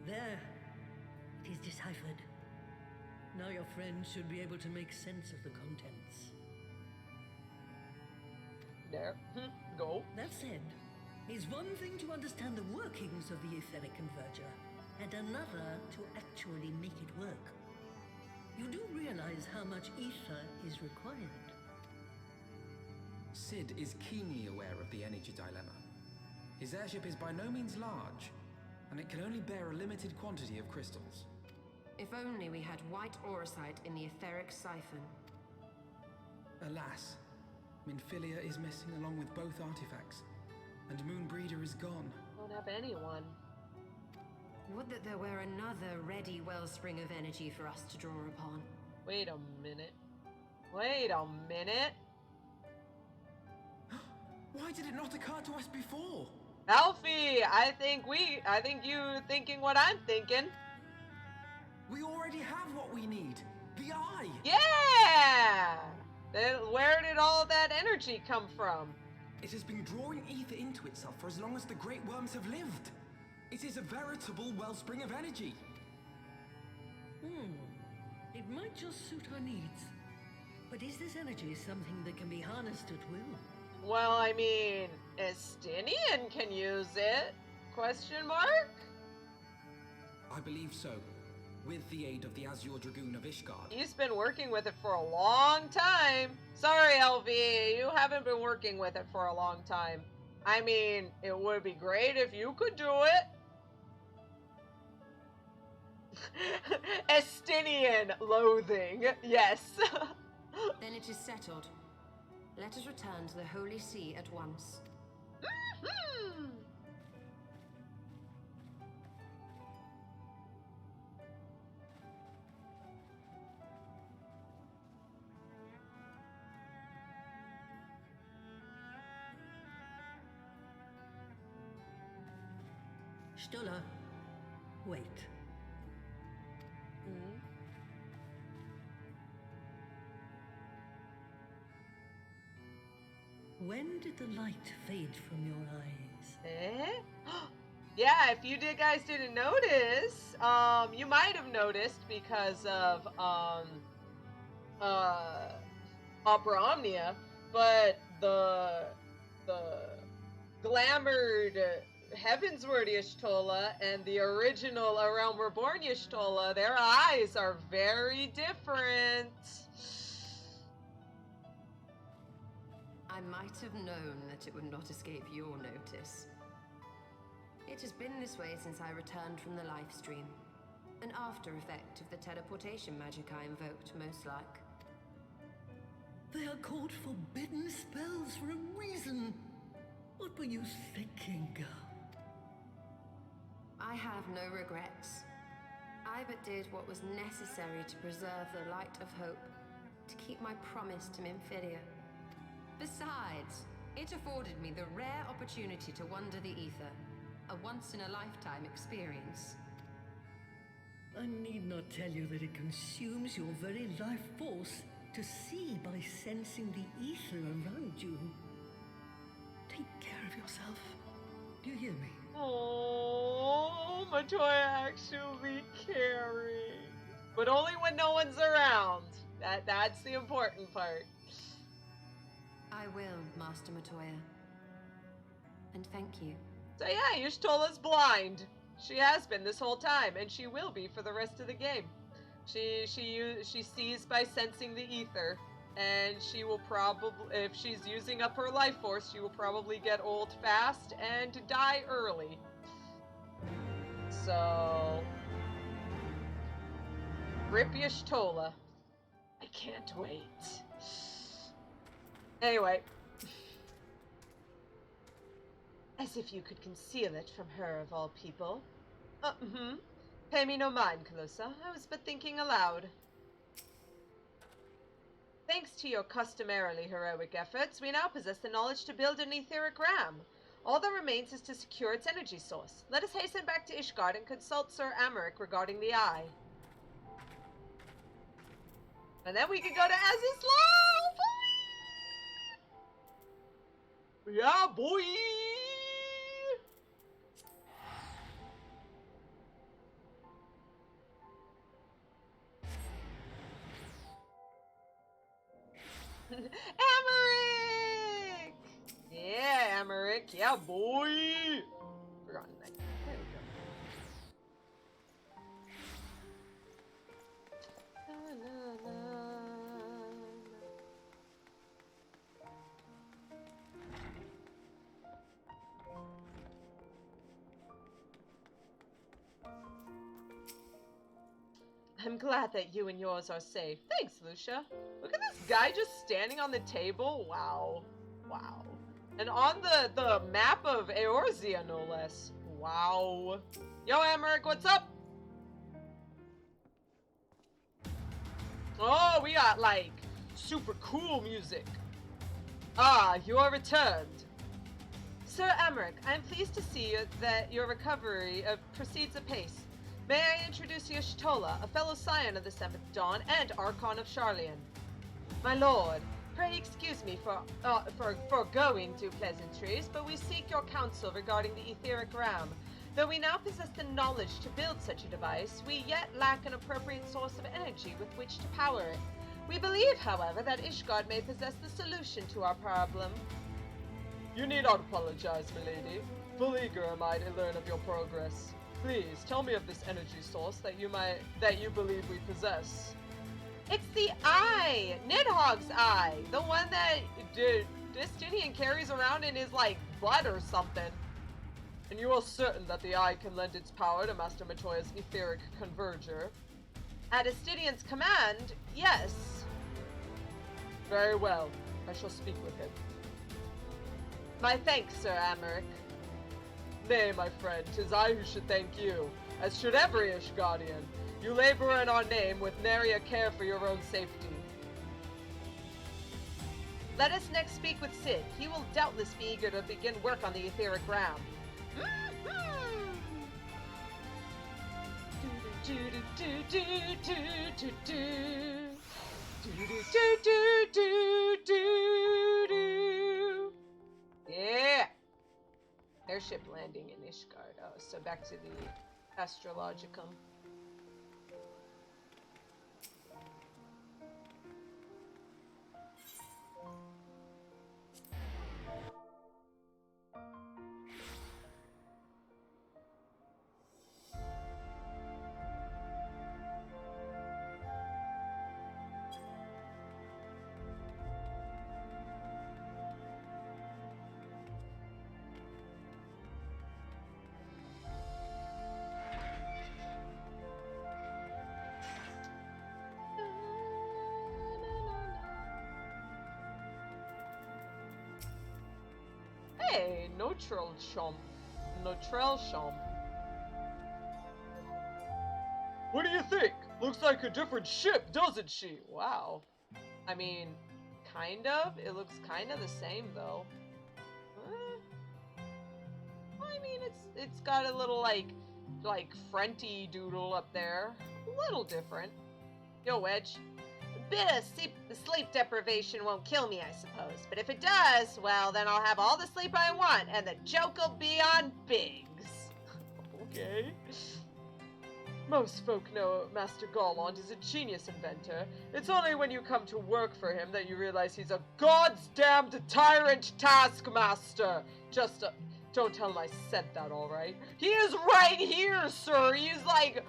[SPEAKER 4] There. It is deciphered. Now your friend should be able to make sense of the contents.
[SPEAKER 1] There. Go.
[SPEAKER 4] That said, it's one thing to understand the workings of the etheric converger, and another to actually make it work. You do realize how much ether is required.
[SPEAKER 6] Sid is keenly aware of the energy dilemma. His airship is by no means large, and it can only bear a limited quantity of crystals.
[SPEAKER 5] If only we had white aurosite in the etheric siphon.
[SPEAKER 6] Alas, Minfilia is missing along with both artifacts, and Moonbreeder is gone.
[SPEAKER 1] Don't have anyone.
[SPEAKER 5] Would that there were another ready wellspring of energy for us to draw upon.
[SPEAKER 1] Wait a minute. Wait a minute.
[SPEAKER 6] Why did it not occur to us before?
[SPEAKER 1] Alfie, I think you thinking what I'm thinking.
[SPEAKER 6] We already have what we need. The eye!
[SPEAKER 1] Yeah! Then where did all that energy come from?
[SPEAKER 6] It has been drawing ether into itself for as long as the great worms have lived. It is a veritable wellspring of energy.
[SPEAKER 4] It might just suit our needs. But is this energy something that can be harnessed at will?
[SPEAKER 1] Well, I mean, Estinian can use it? Question mark?
[SPEAKER 6] I believe so. With the aid of the Azure Dragoon of Ishgard.
[SPEAKER 1] He's been working with it for a long time. Sorry, LV, you haven't been working with it for a long time. I mean, it would be great if you could do it. Estinian loathing, yes.
[SPEAKER 5] Then it is settled. Let us return to the Holy See at once.
[SPEAKER 4] Stola, wait. When did the light fade from your eyes?
[SPEAKER 1] Eh? Yeah, if you guys didn't notice, you might have noticed because of Opera Omnia, but the glamored Heavensward Y'shtola and the original A Realm Reborn Y'shtola, their eyes are very different.
[SPEAKER 5] I might have known that it would not escape your notice. It has been this way since I returned from the life stream. An after effect of the teleportation magic I invoked, most like.
[SPEAKER 4] They are called forbidden spells for a reason. What were you thinking, girl?
[SPEAKER 5] I have no regrets. I but did what was necessary to preserve the light of hope, to keep my promise to Minfilia. Besides, it afforded me the rare opportunity to wander the ether, a once-in-a-lifetime experience.
[SPEAKER 4] I need not tell you that it consumes your very life force to see by sensing the ether around you. Take care of yourself. Do you hear me?
[SPEAKER 1] Oh, Matoya actually caring. But only when no one's around. That's the important part.
[SPEAKER 5] I will, Master Matoya. And thank you.
[SPEAKER 1] So yeah, Y'shtola's blind. She has been this whole time, and she will be for the rest of the game. She sees by sensing the ether, and she will probably, if she's using up her life force, she will probably get old fast and die early. So, rip Y'shtola. I can't wait. Anyway. As if you could conceal it from her, of all people. Pay me no mind, Calosa. I was but thinking aloud. Thanks to your customarily heroic efforts, we now possess the knowledge to build an etheric ram. All that remains is to secure its energy source. Let us hasten back to Ishgard and consult Sir Amaric regarding the eye. And then we can go to Azys Lla, boy! Yeah, boy! Amaric! Yeah, Amaric. Yeah, boy! Forgotten that. There we go. La, la, la. I'm glad that you and yours are safe. Thanks, Lucia. Look at this guy just standing on the table. Wow. Wow. And on the map of Eorzea, no less. Wow. Yo, Emmerich, what's up? Oh, we got, like, super cool music. Ah, you are returned. Sir Emmerich, I am pleased to see that your recovery proceeds apace. May I introduce you to Shtola, a fellow scion of the Seventh Dawn and Archon of Sharlyan. My lord, pray excuse me for going to pleasantries, but we seek your counsel regarding the etheric realm. Though we now possess the knowledge to build such a device, we yet lack an appropriate source of energy with which to power it. We believe, however, that Ishgard may possess the solution to our problem. You need not apologize, milady. Full eager am I to learn of your progress. Please, tell me of this energy source that you believe we possess. It's the eye! Nidhogg's eye! The one that Justinian carries around in his, like, butt or something. And you are certain that the eye can lend its power to Master Matoya's etheric converger? At Justinian's command, yes. Very well. I shall speak with him. My thanks, Sir Emmerich. Nay, my friend, 'tis I who should thank you, as should every Ishgardian. You labor in our name with nary a care for your own safety. Let us next speak with Cid. He will doubtless be eager to begin work on the etheric realm. Yeah! Airship landing in Ishgard. Oh, so back to the Astrologicum. Hey, neutral chomp. What do you think? Looks like a different ship, doesn't she? Wow. I mean, kind of. It looks kind of the same, though. I mean, it's got a little, like fronty doodle up there. A little different. Yo, Wedge. A bit of sleep deprivation won't kill me, I suppose. But if it does, well, then I'll have all the sleep I want, and the joke'll be on Biggs. Okay. Most folk know Master Gallant is a genius inventor. It's only when you come to work for him that you realize he's a goddamned tyrant taskmaster. Don't tell him I said that, alright? He is right here, sir! He's like,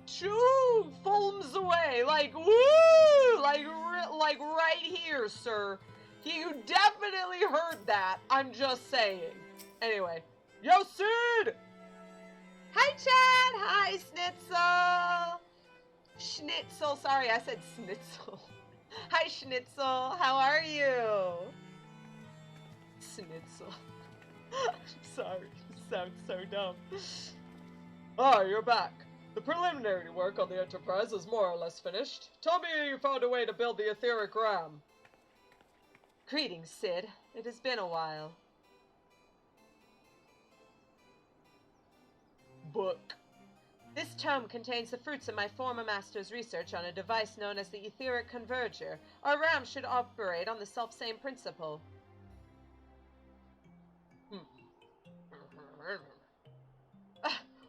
[SPEAKER 1] two foams away! Like, woo! Like right here, sir. You definitely heard that. I'm just saying. Anyway. Yo, Sid! Hi, Chad! Hi, Schnitzel! Schnitzel, sorry, I said Schnitzel. Hi, Schnitzel, how are you? Schnitzel. Sorry, it sounds so dumb. Ah, you're back. The preliminary work on the Enterprise is more or less finished. Tell me you found a way to build the etheric ram. Greetings, Sid. It has been a while. Book. This tome contains the fruits of my former master's research on a device known as the etheric converger. Our ram should operate on the self-same principle.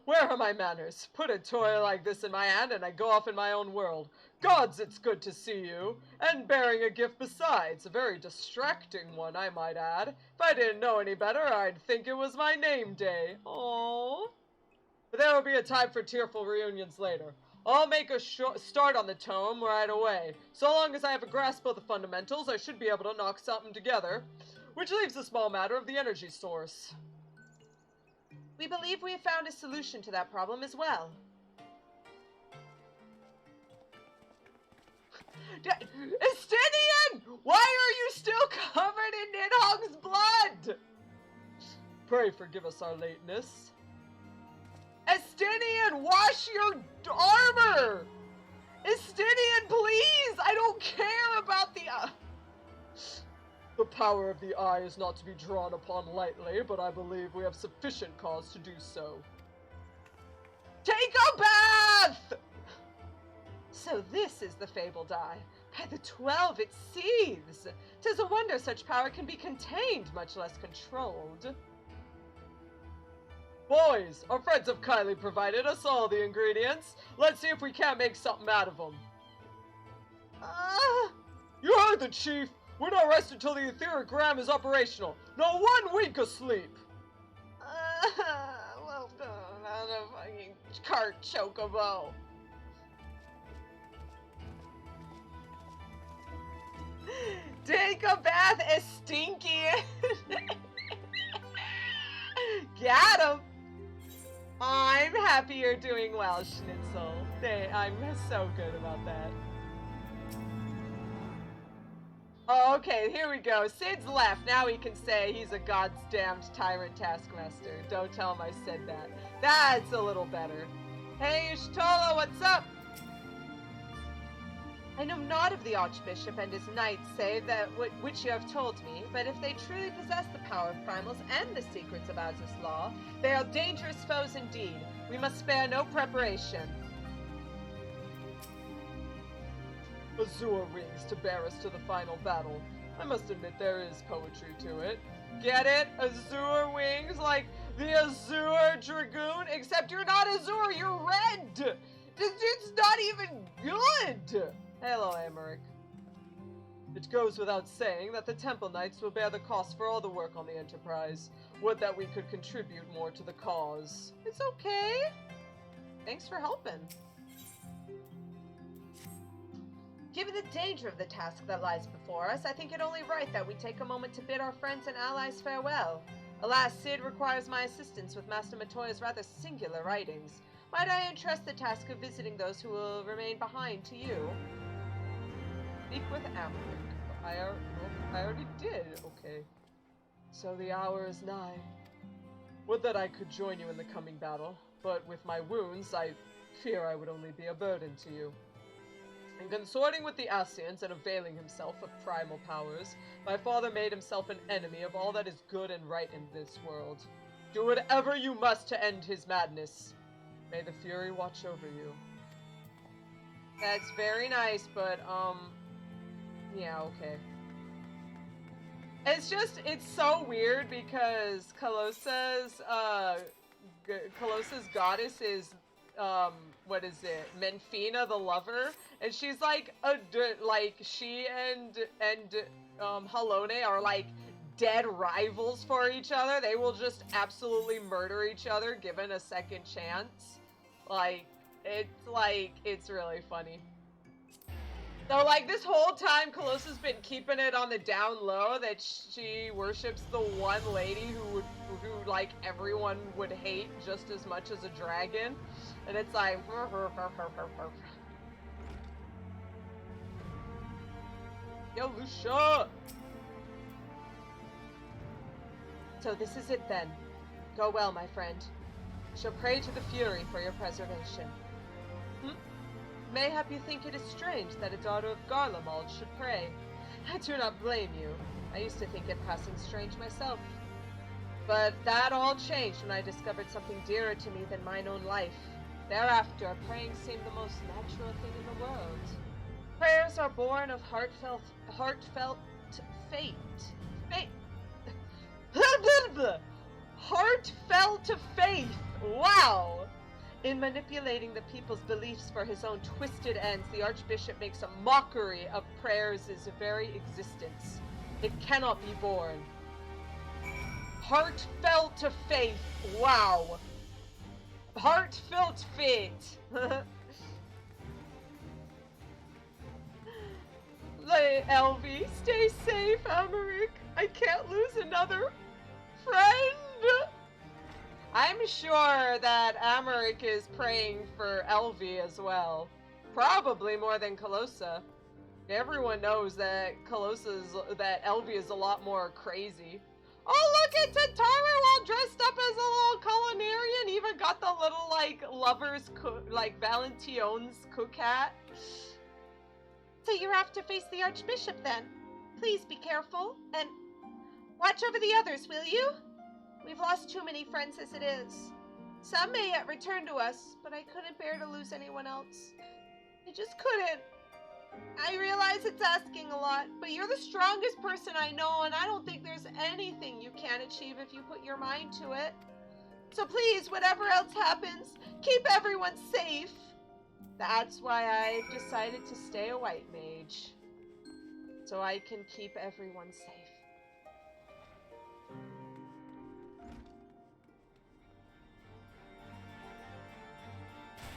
[SPEAKER 1] Where are my manners? Put a toy like this in my hand and I go off in my own world. Gods, it's good to see you. And bearing a gift besides. A very distracting one, I might add. If I didn't know any better, I'd think it was my name day. Aww. But there will be a time for tearful reunions later. I'll make a start on the tome right away. So long as I have a grasp of the fundamentals, I should be able to knock something together. Which leaves the small matter of the energy source. We believe we have found a solution to that problem as well. Estinian! Why are you still covered in Nidhogg's blood? Pray forgive us our lateness. Estinian, wash your armor! Estinian, please! I don't care about the... The power of the eye is not to be drawn upon lightly, but I believe we have sufficient cause to do so. Take a bath! So this is the fabled eye. By the 12, it seethes. 'Tis a wonder such power can be contained, much less controlled. Boys, our friends have kindly provided us all the ingredients. Let's see if we can't make something out of them. You heard the chief. We're not rested till the etheric ram is operational. Not 1 week of sleep. Well done on a fucking cart chocobo. Take a bath, as stinky. Got him. I'm happy you're doing well, Schnitzel. I'm so good about that. Oh, okay, here we go. Sid's left. Now he can say he's a god's damned tyrant taskmaster. Don't tell him I said that. That's a little better. Hey, Y'shtola, what's up? I know not of the Archbishop and his knights, save that which you have told me, but if they truly possess the power of primals and the secrets of Azys Lla, they are dangerous foes indeed. We must spare no preparation. Azure wings to bear us to the final battle. I must admit there is poetry to it. Get it? Azure wings, like the Azure Dragoon, except you're not Azure, you're red! It's not even good! Hello, Amaric. It goes without saying that the Temple Knights will bear the cost for all the work on the Enterprise. Would that we could contribute more to the cause. It's okay. Thanks for helping. Given the danger of the task that lies before us, I think it only right that we take a moment to bid our friends and allies farewell. Alas, Sid requires my assistance with Master Matoya's rather singular writings. Might I entrust the task of visiting those who will remain behind to you? Speak with Amaric. I already did. Okay. So the hour is nigh. Would that I could join you in the coming battle, but with my wounds, I fear I would only be a burden to you. In consorting with the Ascians and availing himself of primal powers, my father made himself an enemy of all that is good and right in this world. Do whatever you must to end his madness. May the Fury watch over you. That's very nice, but, yeah, okay. It's just, it's so weird because Calosa's goddess is, what is it? Menfina, the lover, and she's like, she and Halone are like dead rivals for each other. They will just absolutely murder each other given a second chance. It's really funny. So, this whole time, Calosa's been keeping it on the down low that she worships the one lady who everyone would hate just as much as a dragon. And it's like, Yo, Lucia! So this is it then. Go well, my friend. Shall pray to the Fury for your preservation. Mayhap you think it is strange that a daughter of Garlemald should pray. I do not blame you. I used to think it passing strange myself. But that all changed when I discovered something dearer to me than mine own life. Thereafter, praying seemed the most natural thing in the world. Prayers are born of heartfelt fate. Heartfelt faith! Wow! In manipulating the people's beliefs for his own twisted ends, the Archbishop makes a mockery of prayers' very existence. It cannot be born. Heartfelt faith. Wow. Heartfelt faith. Elvie, stay safe, Amaric. I can't lose another friend. I'm sure that Amaric is praying for Elvie as well. Probably more than Calosa.
[SPEAKER 3] Everyone knows that that Elvie is a lot more crazy. Oh, look, it's a Tara all dressed up as a little culinarian. Even got the little, like, lovers, like, Valention's cook hat.
[SPEAKER 1] So you're off to face the Archbishop, then? Please be careful, and watch over the others, will you? We've lost too many friends as it is. Some may yet return to us, but I couldn't bear to lose anyone else. I just couldn't. I realize it's asking a lot, but you're the strongest person I know, and I don't think there's anything you can't achieve if you put your mind to it. So please, whatever else happens, keep everyone safe. That's why I've decided to stay a white mage. So I can keep everyone safe.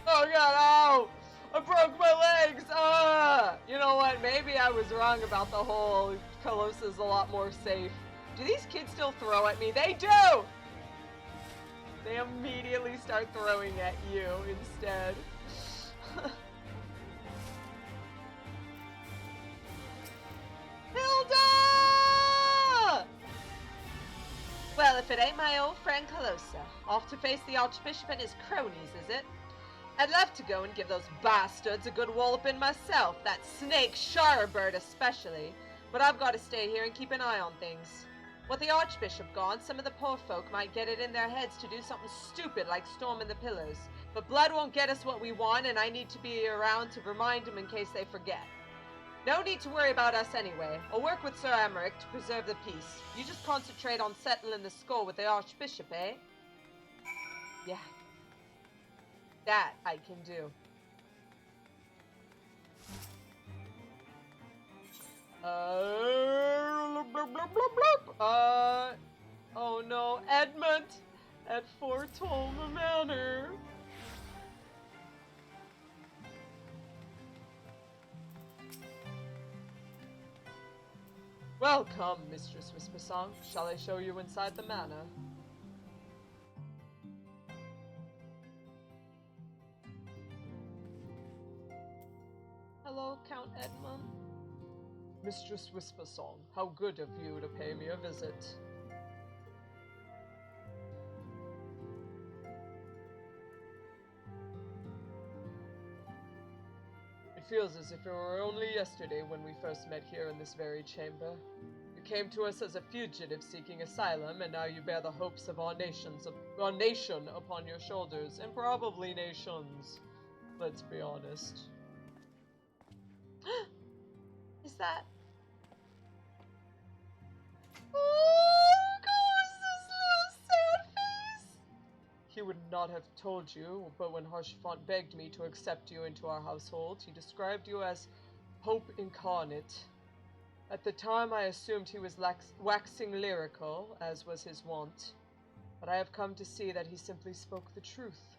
[SPEAKER 1] Oh god, ow! I broke my legs! You know what? Maybe I was wrong about the whole Calosa's a lot more safe. Do these kids still throw at me? They do! They immediately start throwing at you instead. Hilda! Well, if it ain't my old friend Calosa, off to face the Archbishop and his cronies, is it? I'd love to go and give those bastards a good walloping myself, that snake Sharbird especially, but I've got to stay here and keep an eye on things. With the Archbishop gone, some of the poor folk might get it in their heads to do something stupid like storming the pillars, but blood won't get us what we want, and I need to be around to remind them in case they forget. No need to worry about us anyway. I'll work with Sir Amaric to preserve the peace. You just concentrate on settling the score with the Archbishop, eh? Yeah. That I can do. Oh no, Edmund at Fort Tolma Manor. Welcome, Mistress Whispersong. Shall I show you inside the manor? Hello, Count Edmund. Mistress Whispersong, how good of you to pay me a visit. It feels as if it were only yesterday when we first met here in this very chamber. You came to us as a fugitive seeking asylum, and now you bear the hopes of our nation upon your shoulders, and probably nations. Let's be honest. Is that... Oh, gosh, this little sad face! He would not have told you, but when Harshfont begged me to accept you into our household, he described you as Hope Incarnate. At the time, I assumed he was waxing lyrical, as was his wont, but I have come to see that he simply spoke the truth.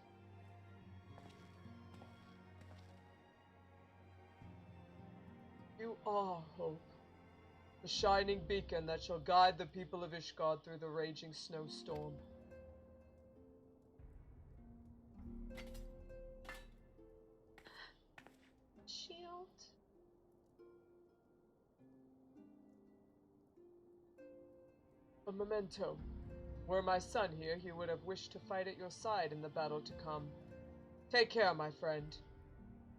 [SPEAKER 1] You are Hope, the shining beacon that shall guide the people of Ishgard through the raging snowstorm. Shield. A memento. Were my son here, he would have wished to fight at your side in the battle to come. Take care, my friend,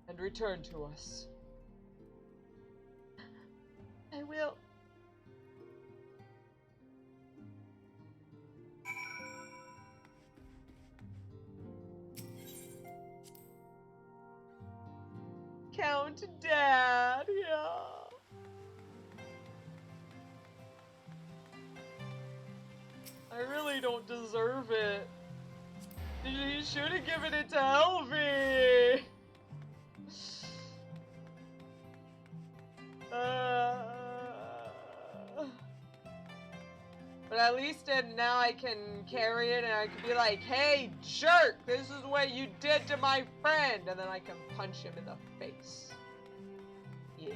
[SPEAKER 1] and return to us. I will. Count Dad, yeah. I really don't deserve it. He should have given it to Elvie. But at least now I can carry it and I can be like, hey, jerk, this is what you did to my friend. And then I can punch him in the face. Yeah.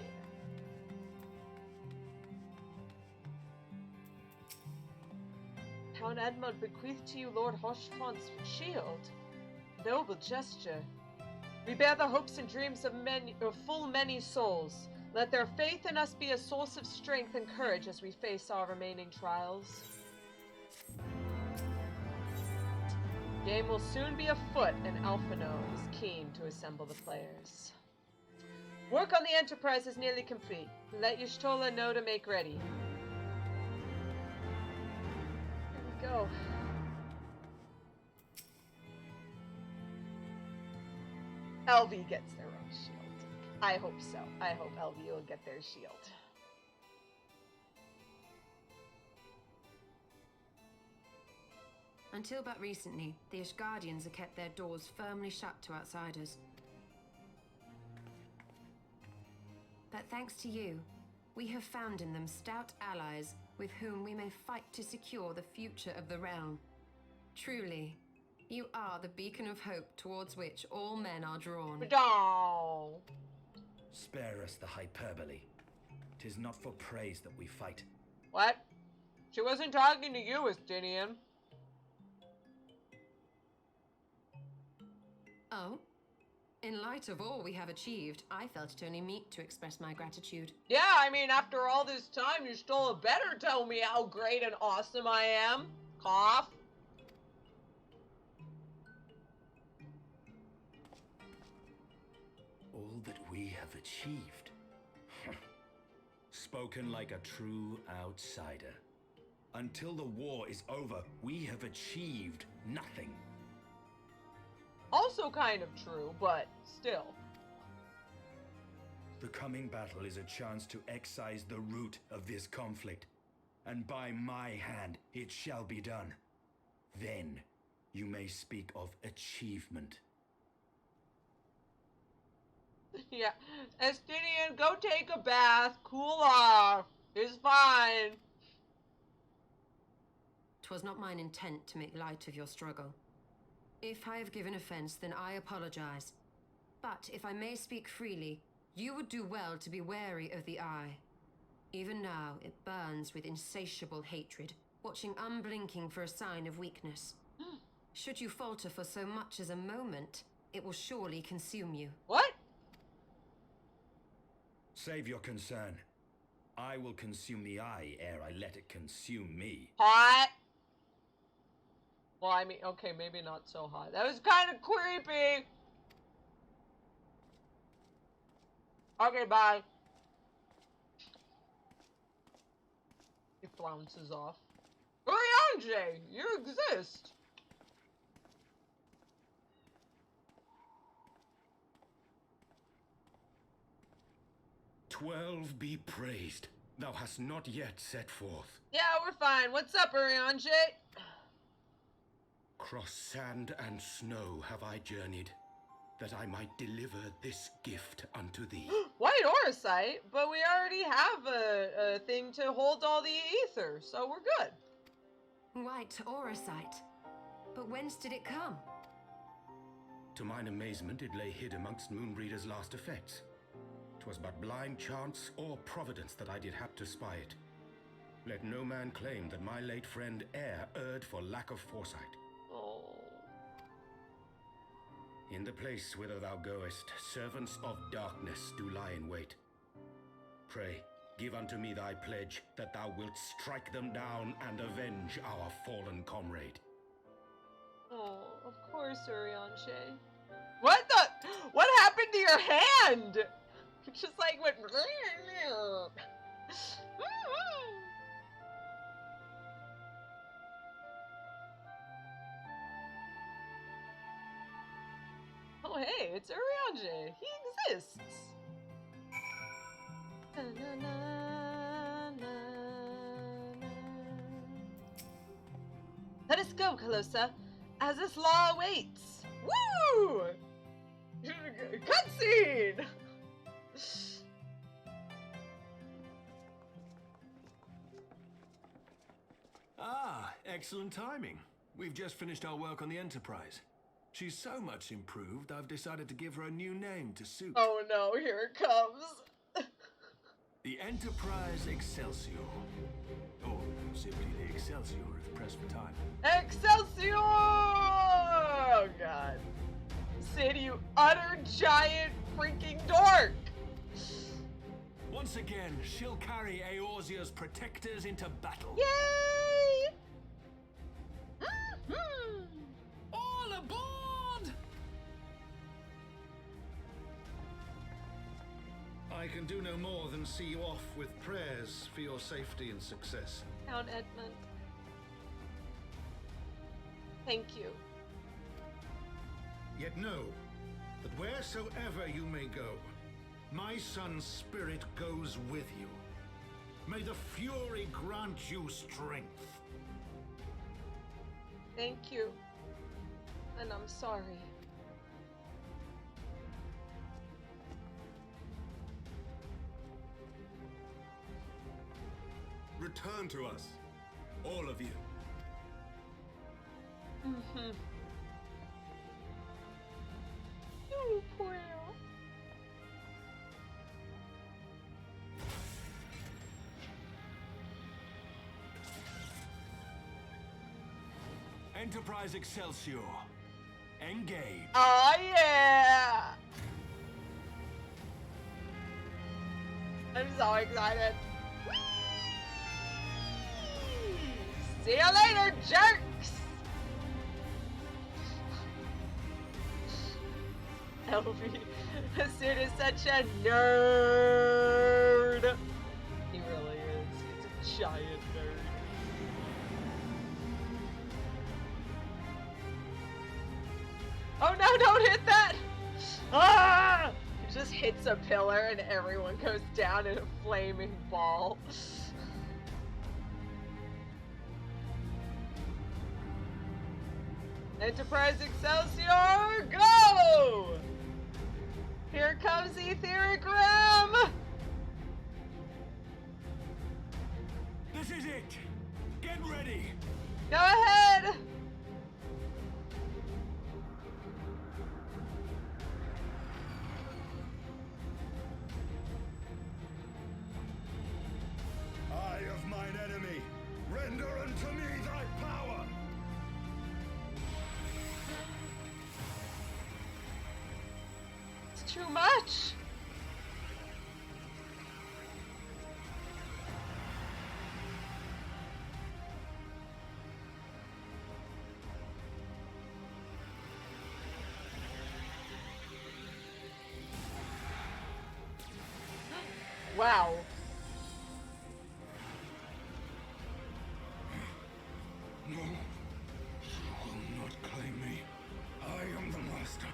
[SPEAKER 1] Count Edmund bequeathed to you Lord Harshfont's shield. Noble gesture. We bear the hopes and dreams of full many souls. Let their faith in us be a source of strength and courage as we face our remaining trials. Game will soon be afoot, and Alphinaud is keen to assemble the players. Work on the Enterprise is nearly complete. Let Y'shtola know to make ready. Here we go. LV gets their own shield. I hope so. I hope LV will get their shield.
[SPEAKER 5] Until but recently, the Ashgardians have kept their doors firmly shut to outsiders. But thanks to you, we have found in them stout allies with whom we may fight to secure the future of the realm. Truly, you are the beacon of hope towards which all men are drawn.
[SPEAKER 1] Oh.
[SPEAKER 7] Spare us the hyperbole. 'Tis not for praise that we fight.
[SPEAKER 1] What? She wasn't talking to you, Estinian.
[SPEAKER 5] Oh? In light of all we have achieved, I felt it only meet to express my gratitude.
[SPEAKER 1] Yeah, I mean, after all this time, Y'shtola better tell me how great and awesome I am. Cough.
[SPEAKER 7] All that we have achieved. Spoken like a true outsider. Until the war is over, we have achieved nothing.
[SPEAKER 1] Also kind of true, but still.
[SPEAKER 7] The coming battle is a chance to excise the root of this conflict, and by my hand it shall be done. Then you may speak of achievement.
[SPEAKER 1] Yeah, Estinian, go take a bath, cool off. It's fine.
[SPEAKER 5] 'Twas not mine intent to make light of your struggle. If I have given offense, then I apologize. But if I may speak freely, you would do well to be wary of the eye. Even now, it burns with insatiable hatred, watching unblinking for a sign of weakness. Should you falter for so much as a moment, it will surely consume you.
[SPEAKER 1] What?
[SPEAKER 7] Save your concern. I will consume the eye ere I let it consume me.
[SPEAKER 1] Hot? Well, I mean, okay, maybe not so hot. That was kind of creepy. Okay, bye. He flounces off. Urianger, you exist.
[SPEAKER 7] "12 be praised. Thou hast not yet set forth.
[SPEAKER 1] Yeah, we're fine. What's up, Urianger?
[SPEAKER 7] Cross sand and snow have I journeyed, that I might deliver this gift unto thee."
[SPEAKER 1] White Orosite, but we already have a thing to hold all the ether, so we're good.
[SPEAKER 5] White Orosite. But whence did it come?
[SPEAKER 7] To mine amazement, it lay hid amongst Moonbreeder's last effects. 'Twas but blind chance or providence that I did hap to spy it. Let no man claim that my late friend erred for lack of foresight.
[SPEAKER 1] Oh.
[SPEAKER 7] In the place whither thou goest, servants of darkness do lie in wait. Pray, give unto me thy pledge that thou wilt strike them down and avenge our fallen comrade.
[SPEAKER 1] Oh, of course, Urianger. What the? What happened to your hand? It just like went. Oh, hey, it's Urianger. He exists. Let us go, Calosa. Azys Lla awaits. Woo! Cutscene!
[SPEAKER 8] Ah, excellent timing. We've just finished our work on the Enterprise. She's so much improved, I've decided to give her a new name to suit.
[SPEAKER 1] Oh no, here it comes.
[SPEAKER 8] The Enterprise Excelsior. Or simply the Excelsior if pressed for time.
[SPEAKER 1] Excelsior! Oh god. Sid, you utter giant freaking dork!
[SPEAKER 8] Once again, she'll carry Eorzea's protectors into battle.
[SPEAKER 1] Yay!
[SPEAKER 8] All aboard!
[SPEAKER 2] I can do no more than see you off with prayers for your safety and success.
[SPEAKER 1] Count Edmund. Thank you.
[SPEAKER 2] Yet know that wheresoever you may go, my son's spirit goes with you. May the Fury grant you strength.
[SPEAKER 1] Thank you. And I'm sorry.
[SPEAKER 8] Return to us, all of you.
[SPEAKER 1] Mm-hmm. You poor.
[SPEAKER 8] Enterprise Excelsior. Engage.
[SPEAKER 1] Oh yeah! I'm so excited. Whee! See you later, jerks! Elvie, Sid is such a nerd. He really is. He's a giant nerd. Oh no, don't hit that! Ah! It just hits a pillar and everyone goes down in a flaming ball. Enterprise Excelsior, go! Here comes Etheric Ram!
[SPEAKER 8] This is it! Get ready!
[SPEAKER 1] Go ahead!
[SPEAKER 2] Eye of mine enemy, render unto me thy power!
[SPEAKER 1] It's too much! Wow.
[SPEAKER 2] No, you will not claim me. I am the master.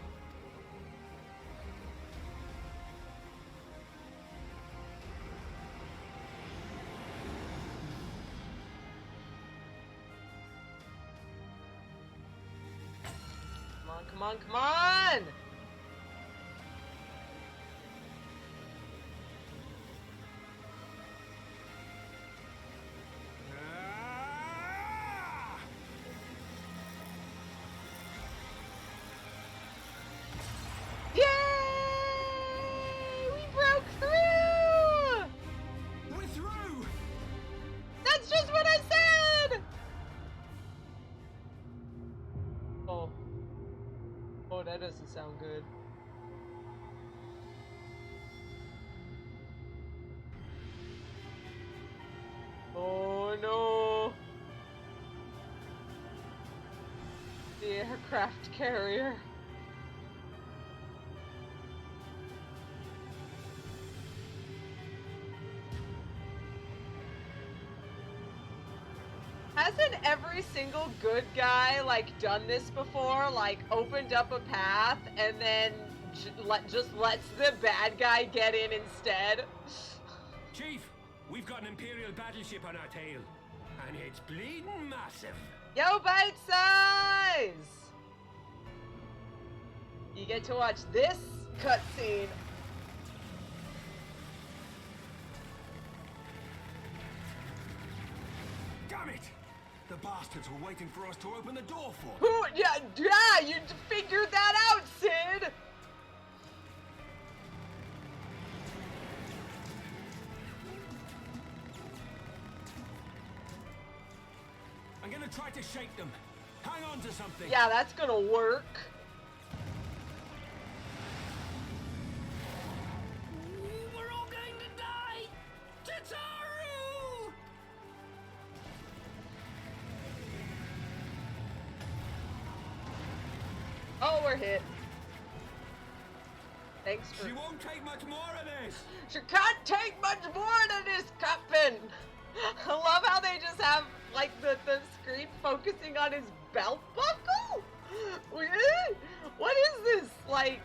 [SPEAKER 1] Come on, come on, come on! Yay! We broke through!
[SPEAKER 8] We're through!
[SPEAKER 1] That's just what I said! Oh. Oh, that doesn't sound good. Oh no! The aircraft carrier. Hasn't every single good guy, like, done this before? Like, opened up a path and then just lets the bad guy get in instead?
[SPEAKER 8] Chief, we've got an Imperial battleship on our tail. And it's bleeding massive.
[SPEAKER 1] Yo, bite size! You get to watch this cutscene.
[SPEAKER 8] Damn it! The bastards were waiting for us to open the door for them.
[SPEAKER 1] Who? Yeah, you figured that out, Sid!
[SPEAKER 8] I'm gonna try to shake them. Hang on to something.
[SPEAKER 1] Yeah, that's gonna work.
[SPEAKER 8] We're all going to die!
[SPEAKER 3] more hit. Thanks for...
[SPEAKER 8] She won't take much more of this!
[SPEAKER 3] She can't take much more than this, Captain! I love how they just have, like, the screen focusing on his belt buckle? What is this? Like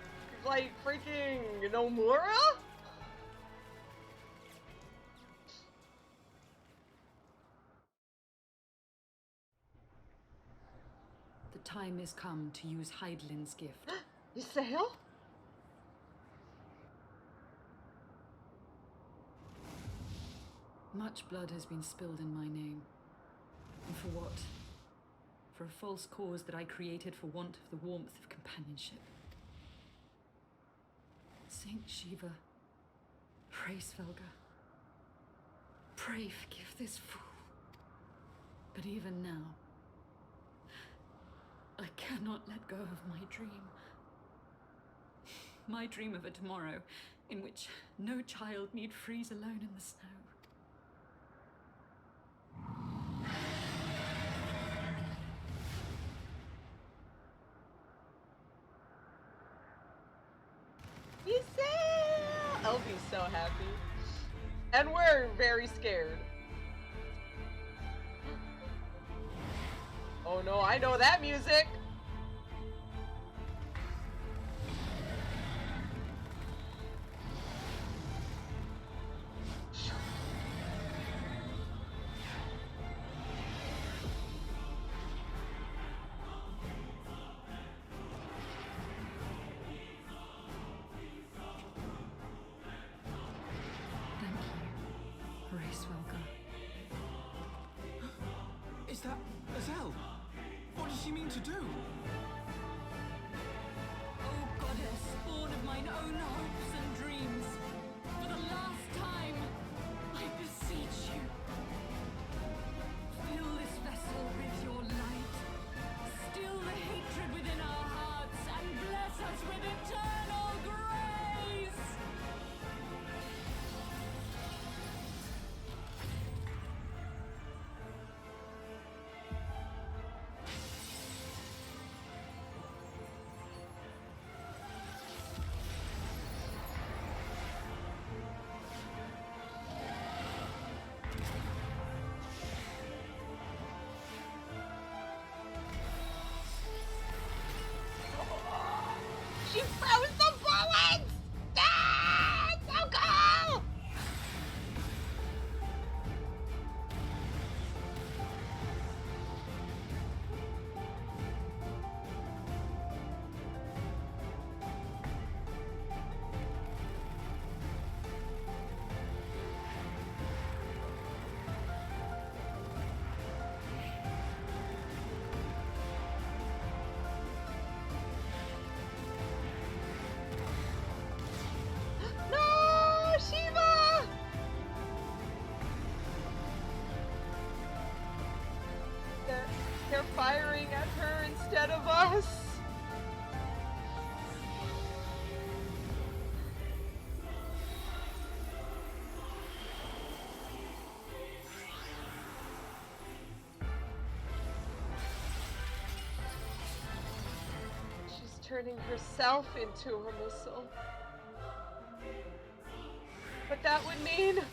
[SPEAKER 3] freaking Nomura?
[SPEAKER 9] The time is come to use Hydaelyn's gift.
[SPEAKER 3] Ysayle?
[SPEAKER 9] Much blood has been spilled in my name. And for what? For a false cause that I created for want of the warmth of companionship. Saint Shiva, pray Svelga. Pray forgive this fool. But even now, I cannot let go of my dream. My dream of a tomorrow in which no child need freeze alone in the snow.
[SPEAKER 3] Ysayle! Elby's so happy. And we're very scared. Oh no, I know that music!
[SPEAKER 6] Is that Azys? What does she mean to do?
[SPEAKER 9] Oh goddess, born of mine own hopes and dreams, for the last time, I beseech you. Fill this vessel with your light, still the hatred within our hearts, and bless us with eternal grace!
[SPEAKER 3] She froze the bullets! Ah, it's so cool! No, Shiva! They're firing at her instead of us. She's turning herself into a missile. But that would mean...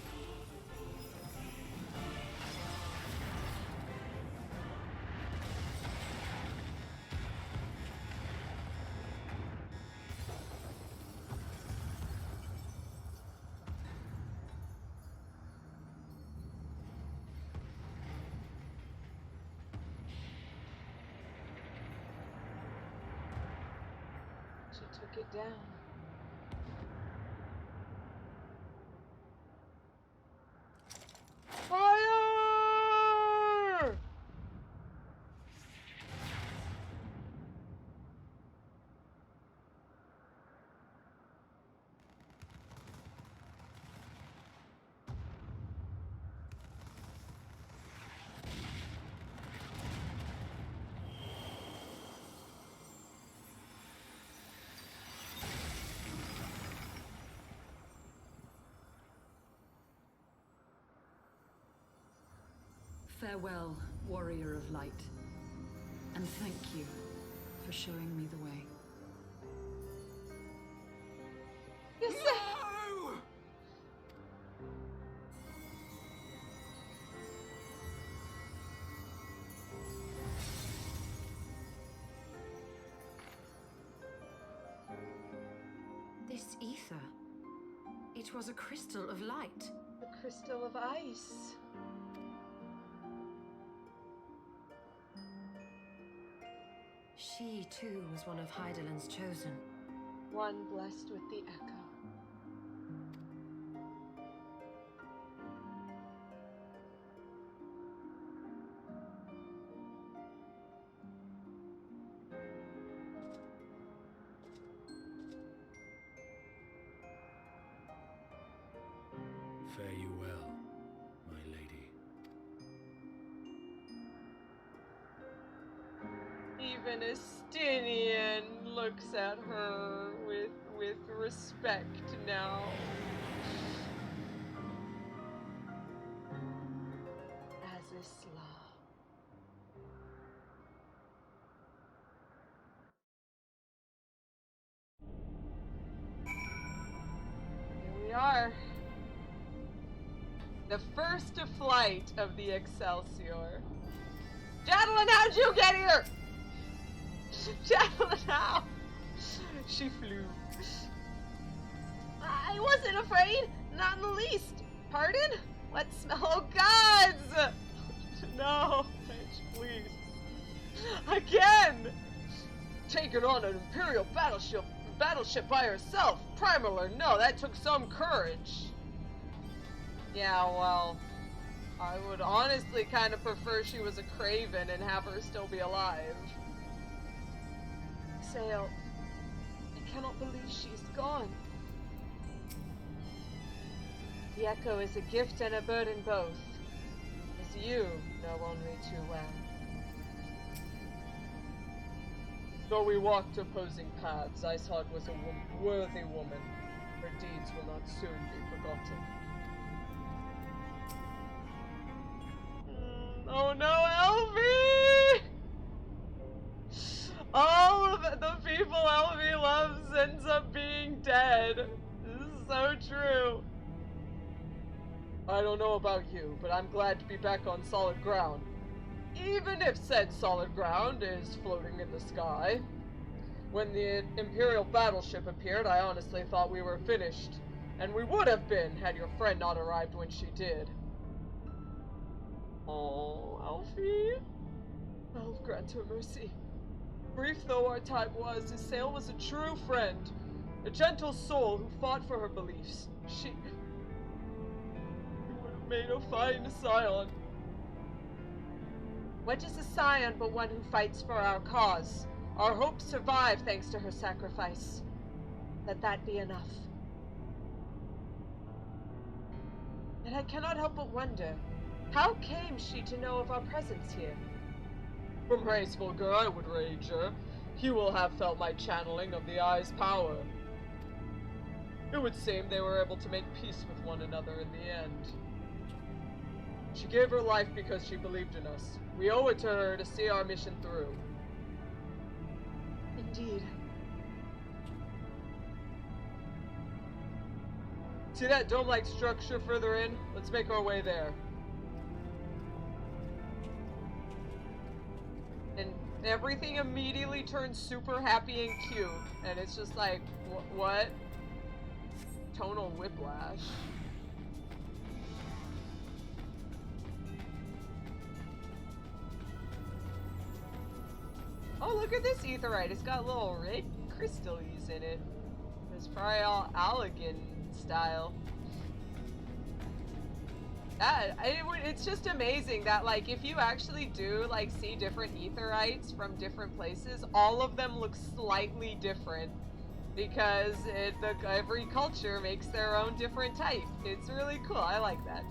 [SPEAKER 3] She took it down. Fire!
[SPEAKER 9] Farewell, warrior of light, and thank you for showing me the way.
[SPEAKER 5] It was a crystal of light.
[SPEAKER 1] The crystal of ice.
[SPEAKER 5] She, too, was one of Hydaelyn's chosen.
[SPEAKER 1] One blessed with the echo.
[SPEAKER 2] Fare you well, my lady.
[SPEAKER 1] Even Estinian looks at her with respect now. Azys Lla. Here we are. The first flight of the Excelsior. Jadalyn, how'd you get here? Jadalyn, how? She flew. I wasn't afraid, not in the least. Pardon? What smell? Oh, gods! No, bitch, please. Again! Taking on an Imperial battleship by herself. Primal or no, that took some courage. Yeah, well, I would honestly kind of prefer she was a craven and have her still be alive. Sail, I cannot believe she's gone. The echo is a gift and a burden both, as you know only too well. Though we walked opposing paths, I saw it was a worthy woman. Her deeds will not soon be forgotten. Oh no, Elfie! All of the people Elfie loves ends up being dead. This is so true. I don't know about you, but I'm glad to be back on solid ground. Even if said solid ground is floating in the sky. When the Imperial battleship appeared, I honestly thought we were finished. And we would have been had your friend not arrived when she did. Oh, Alfie. Oh, grant her mercy. Brief though our time was, Azys was a true friend. A gentle soul who fought for her beliefs. She would have made a fine scion. What is a scion but one who fights for our cause? Our hopes survive thanks to her sacrifice. Let that be enough. And I cannot help but wonder, how came she to know of our presence here? From Raisvulgar, I would wager, he will have felt my channeling of the Eye's power. It would seem they were able to make peace with one another in the end. She gave her life because she believed in us. We owe it to her to see our mission through. Indeed. See that dome-like structure further in? Let's make our way there. And everything immediately turns super happy and cute. And it's just like, what? Tonal whiplash. Oh, look at this aetherite. It's got little red crystals in it. It's probably all Allagan style. It's just amazing that, like, if you actually do, like, see different aetherites from different places, all of them look slightly different. Because every culture makes their own different type. It's really cool. I like that.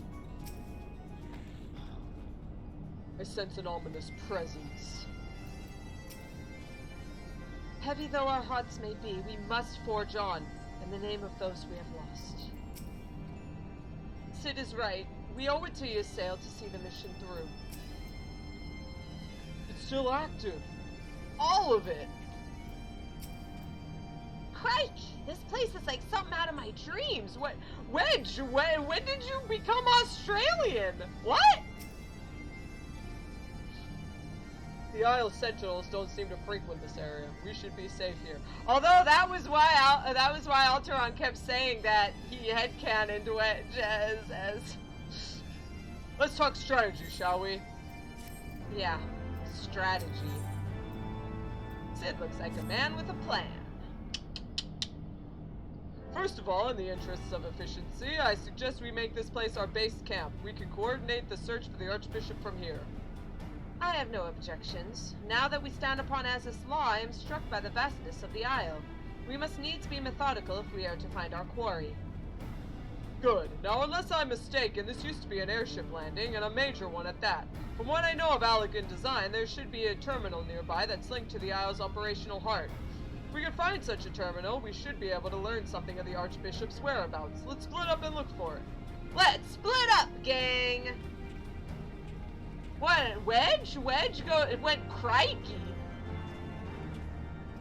[SPEAKER 1] I sense an ominous presence. Heavy though our hearts may be, we must forge on, in the name of those we have lost. Sid is right. We owe it to you, Sail, to see the mission through. It's still active. All of it.
[SPEAKER 3] Crike! This place is like something out of my dreams. Wedge, when did you become Australian? What?
[SPEAKER 1] The Isle Sentinels don't seem to frequent this area. We should be safe here. Although that was why Alteron kept saying that he headcanoned Wedge as... Let's talk strategy, shall we? Yeah, strategy. Sid looks like a man with a plan. First of all, in the interests of efficiency, I suggest we make this place our base camp. We can coordinate the search for the Archbishop from here. I have no objections. Now that we stand upon Azys Lla, I am struck by the vastness of the Isle. We must needs be methodical if we are to find our quarry. Good. Now, unless I'm mistaken, this used to be an airship landing, and a major one at that. From what I know of Allagan design, there should be a terminal nearby that's linked to the Isle's operational heart. If we can find such a terminal, we should be able to learn something of the Archbishop's whereabouts. Let's split up and look for it. Let's split up, gang! What, Wedge? It went crikey.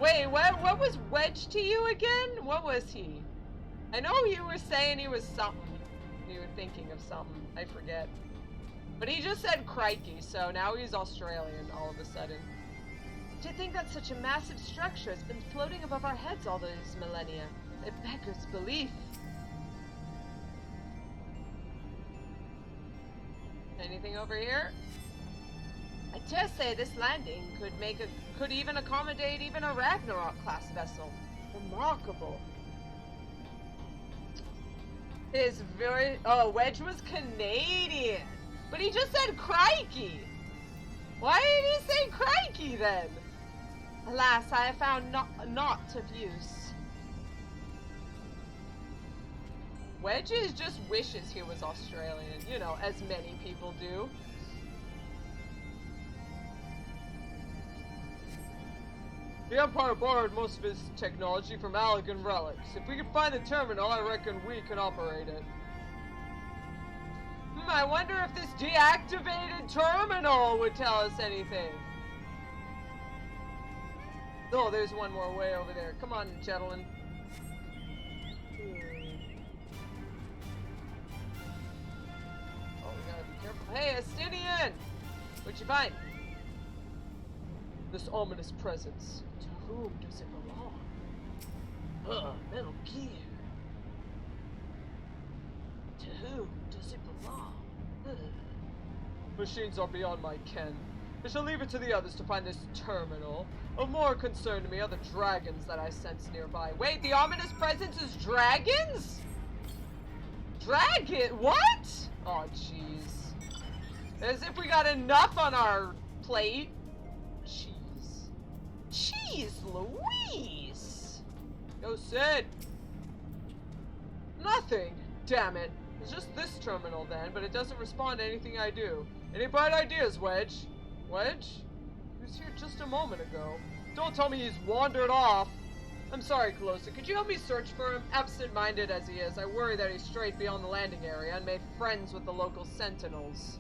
[SPEAKER 1] Wait, what was Wedge to you again? What was he? I know you were saying he was something. You were thinking of something. I forget. But he just said crikey, so now he's Australian all of a sudden. To think that such a massive structure has been floating above our heads all these millennia. It beggars belief. Anything over here? I dare say this landing could even accommodate even a Ragnarok-class vessel. Remarkable. Wedge was Canadian. But he just said crikey. Why did he say crikey then? Alas, I have found naught of use. Wedge just wishes he was Australian, you know, as many people do. The Empire borrowed most of its technology from Allagan relics. If we can find the terminal, I reckon we can operate it. I wonder if this deactivated terminal would tell us anything. Oh, there's one more way over there. Come on, gentlemen. Oh, we gotta be careful. Hey, Astinian! What'd you find? This ominous presence. To whom does it belong? Metal Gear. To whom does it belong? Machines are beyond my ken. I shall leave it to the others to find this terminal. Of more concern to me are the dragons that I sense nearby. Wait, the ominous presence is dragons? Dragon? What? Oh, jeez. As if we got enough on our plate. Jeez Louise! Yo, Sid! Nothing! Damn it. It's just this terminal then, but it doesn't respond to anything I do. Any bright ideas, Wedge? Wedge? He was here just a moment ago. Don't tell me he's wandered off. I'm sorry, Calosa. Could you help me search for him? Absent-minded as he is, I worry that he's strayed beyond the landing area and made friends with the local sentinels.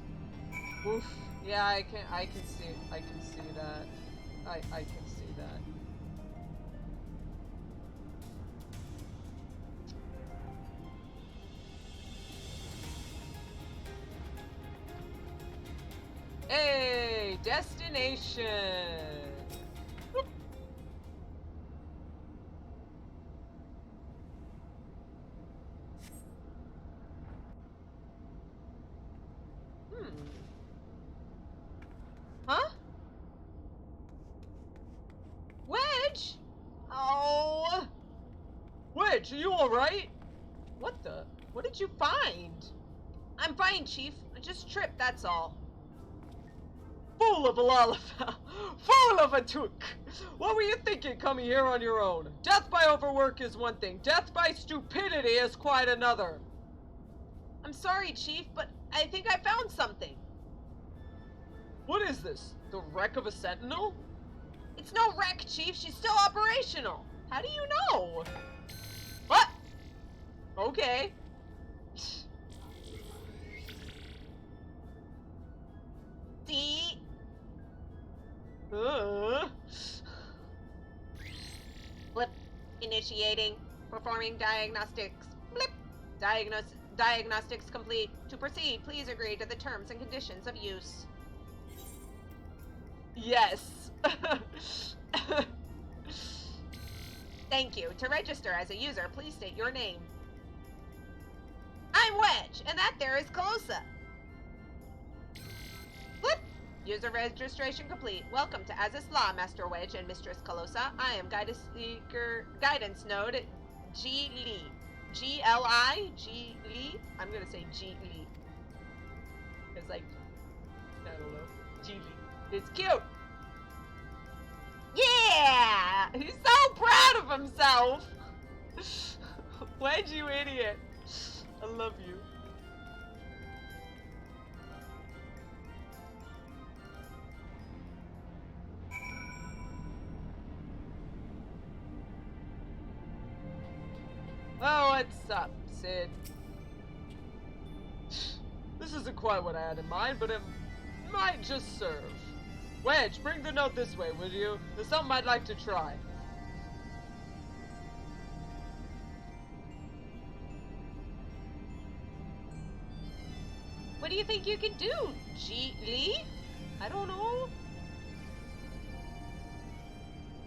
[SPEAKER 1] Oof. Yeah, I can see that. I can see that. Hey, destination. Whoop. Huh? Wedge? Oh. Wedge, are you alright? What the? What did you find? I'm fine, Chief. I just tripped, that's all. Fool of a lollipop! Fool of a took! What were you thinking coming here on your own? Death by overwork is one thing. Death by stupidity is quite another. I'm sorry, Chief, but I think I found something. What is this? The wreck of a sentinel? It's no wreck, Chief. She's still operational. How do you know? What? Okay. See? Blip. Initiating. Performing diagnostics. Blip. Diagnostics complete. To proceed, please agree to the terms and conditions of use. Yes.
[SPEAKER 3] Thank you. To register as a user, please state your name. I'm Wedge, and that there is Calosa. Flip! User registration complete. Welcome to Azys Lla, Master Wedge and Mistress Calosa. I am guidance node G Lee. G-L-I? G Lee? I'm gonna say G Lee. It's like, I don't know. G Lee. It's cute! Yeah! He's so proud of himself! Wedge, you idiot. I love you. Oh, what's up, Sid? This isn't quite what I had in mind, but it might just serve. Wedge, bring the note this way, would you? There's something I'd like to try. What do you think you can do, G. Lee? I don't know.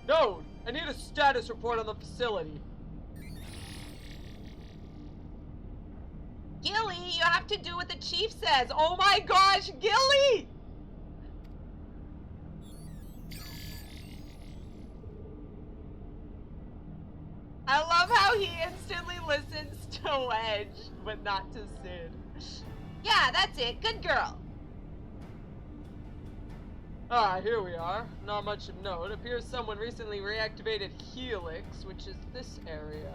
[SPEAKER 3] No, I need a status report on the facility. Gilly, you have to do what the chief says. Oh my gosh, Gilly! I love how he instantly listens to Wedge, but not to Sid. Yeah, that's it. Good girl. Ah, here we are. Not much of note. Appears someone recently reactivated Helix, which is this area.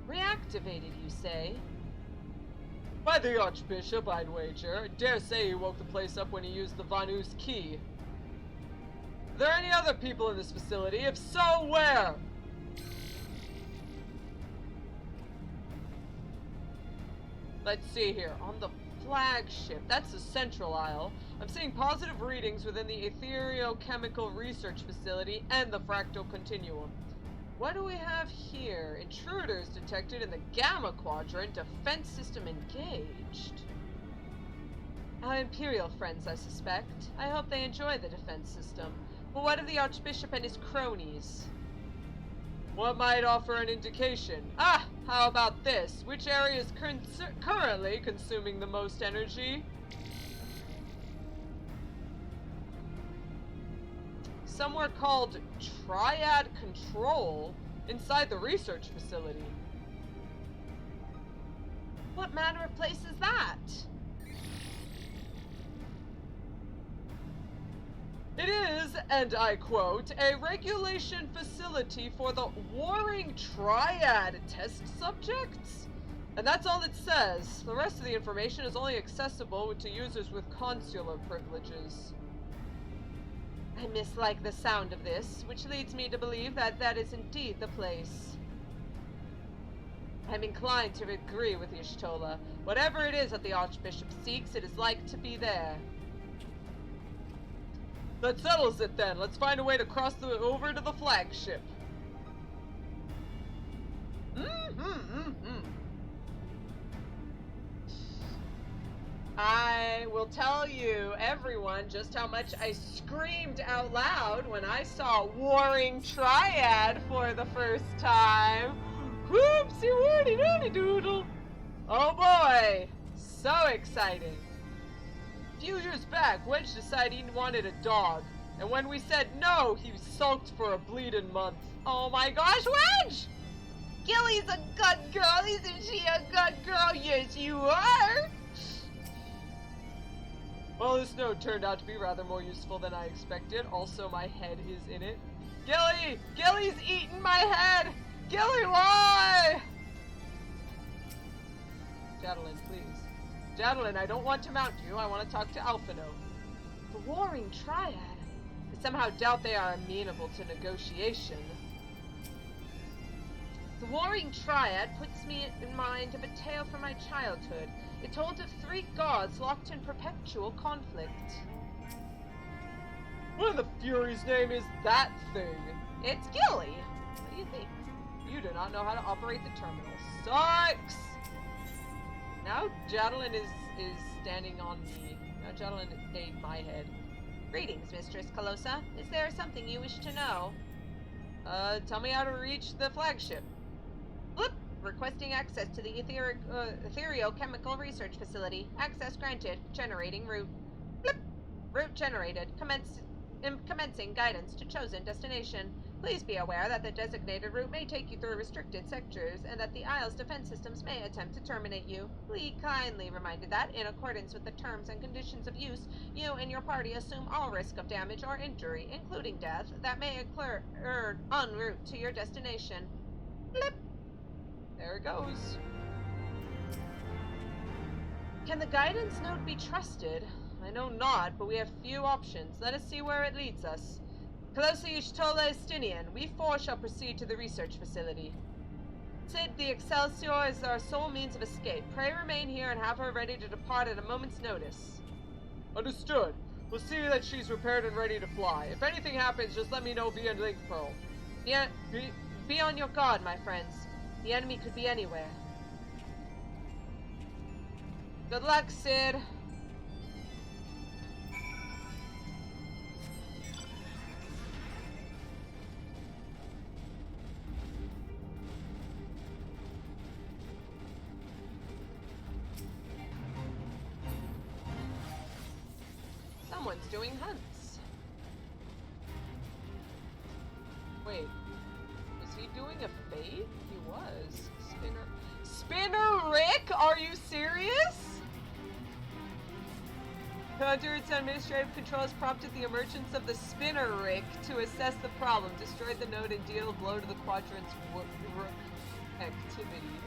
[SPEAKER 3] Reactivated, you say? By the Archbishop, I'd wager. I dare say he woke the place up when he used the Vanu's key. Are there any other people in this facility? If so, where? Let's see here. On the flagship, that's the central aisle. I'm seeing positive readings within the ethereochemical research facility and the fractal continuum. What do we have here? Intruders detected in the Gamma Quadrant. Defense system engaged. Our Imperial friends, I suspect. I hope they enjoy the defense system. But what of the Archbishop and his cronies? What might offer an indication? Ah! How about this? Which area is currently consuming the most energy? Somewhere called Triad Control inside the research facility. What manner of place is that? It is, and I quote, a regulation facility for the Warring Triad test subjects? And that's all it says. The rest of the information is only accessible to users with consular privileges. I mislike the sound of this, which leads me to believe that that is indeed the place. I'm inclined to agree with Y'shtola. Whatever it is that the Archbishop seeks, it is like to be there. That settles it then. Let's find a way to cross over to the flagship. I will tell you, everyone, just how much I screamed out loud when I saw Warring Triad for the first time. Whoopsie woody doody doodle. Oh boy, so exciting. A few years back, Wedge decided he wanted a dog, and when we said no, he sulked for a bleeding month. Oh my gosh, Wedge! Gilly's a good girl, isn't she a good girl? Yes, you are! Well, this note turned out to be rather more useful than I expected. Also, my head is in it. Gilly! Gilly's eating my head! Gilly, why? Jadalyn, please. Jadalyn, I don't want to mount you. I want to talk to Alphinaud. The Warring Triad? I somehow doubt they are amenable to negotiation. The Warring Triad puts me in mind of a tale from my childhood. It told of 3 gods locked in perpetual conflict. What in the Fury's name is that thing? It's Gilly. What do you think?
[SPEAKER 1] You do not know how to operate the terminal. Sucks! Now Jadalyn is standing on me. Now Jadalyn ate my head.
[SPEAKER 3] Greetings, Mistress Calosa. Is there something you wish to know?
[SPEAKER 1] Tell me how to reach the flagship.
[SPEAKER 3] Bloop! Requesting access to the ethereal chemical research facility. Access granted. Generating route. Bloop! Route generated. Commencing guidance to chosen destination. Please be aware that the designated route may take you through restricted sectors, and that the Isle's defense systems may attempt to terminate you. Please kindly reminded that, in accordance with the terms and conditions of use, you and your party assume all risk of damage or injury, including death, that may occur en route to your destination. Blip!
[SPEAKER 1] There it goes.
[SPEAKER 3] Can the guidance note be trusted?
[SPEAKER 1] I know not, but we have few options. Let us see where it leads us. Calosa Whispersong, we four shall proceed to the research facility. Sid, the Excelsior is our sole means of escape. Pray remain here and have her ready to depart at a moment's notice. Understood. We'll see that she's repaired and ready to fly. If anything happens, just let me know via Link Pearl.
[SPEAKER 3] Be on your guard, my friends. The enemy could be anywhere.
[SPEAKER 1] Good luck, Sid. Someone's doing hunts. Wait, was he doing a fade? He was. Spinner Rick? Are you serious? Conduits administrative controls prompted the emergence of the Spinner Rick to assess the problem, destroyed the node, and deal a blow to the quadrant's rook activity.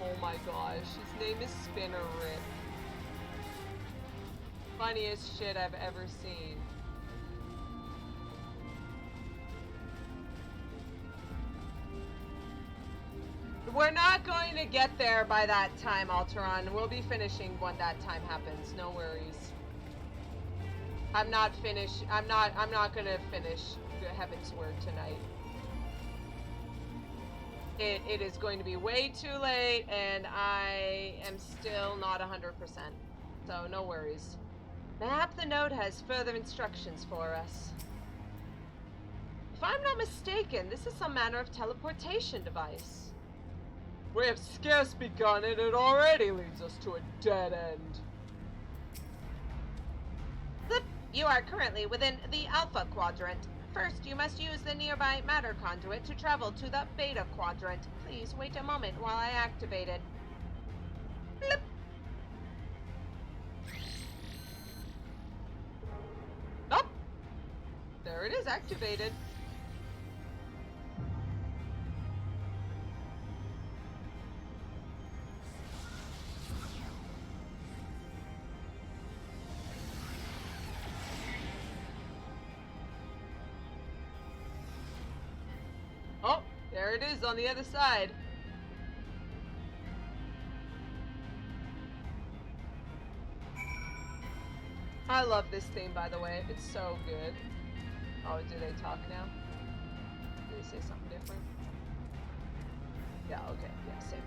[SPEAKER 1] Oh my gosh, his name is Spinner Rick. Funniest shit I've ever seen. We're not going to get there by that time, Alteron. We'll be finishing when that time happens. No worries. I'm not gonna finish the Heavensward tonight. It is going to be way too late, and I am still not 100%. So no worries. Map the note has further instructions for us. If I'm not mistaken, this is some manner of teleportation device. We have scarce begun, and it already leads us to a dead end.
[SPEAKER 3] You are currently within the Alpha Quadrant. First, you must use the nearby matter conduit to travel to the Beta Quadrant. Please wait a moment while I activate it. Blip.
[SPEAKER 1] Oh! There it is, activated. Oh, there it is on the other side. I love this theme, by the way. It's so good. Oh, do they talk now? Do they say something different? Yeah, okay. Yeah, same thing.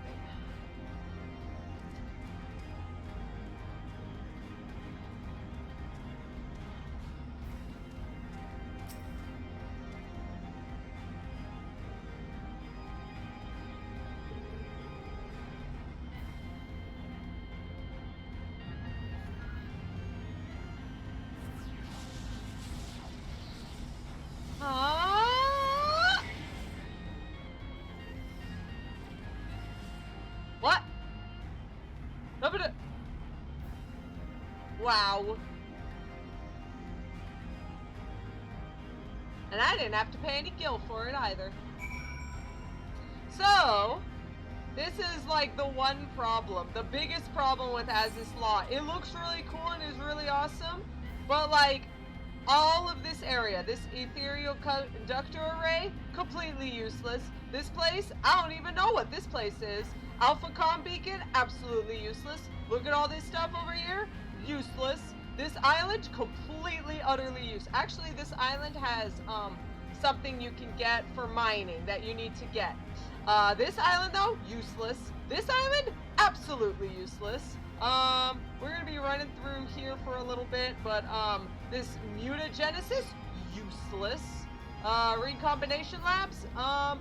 [SPEAKER 1] What? Wow. And I didn't have to pay any gil for it either. So, this is like the one problem, the biggest problem with Azys Lla. It looks really cool and is really awesome, but like, all of this area, this ethereal conductor array, completely useless. This place, I don't even know what this place is. Alpha Com Beacon, absolutely useless. Look at all this stuff over here, useless. This island, completely, utterly useless. Actually, this island has something you can get for mining that you need to get. This island, though, useless. This island, absolutely useless. We're gonna be running through here for a little bit, but, this mutagenesis, useless. Recombination labs,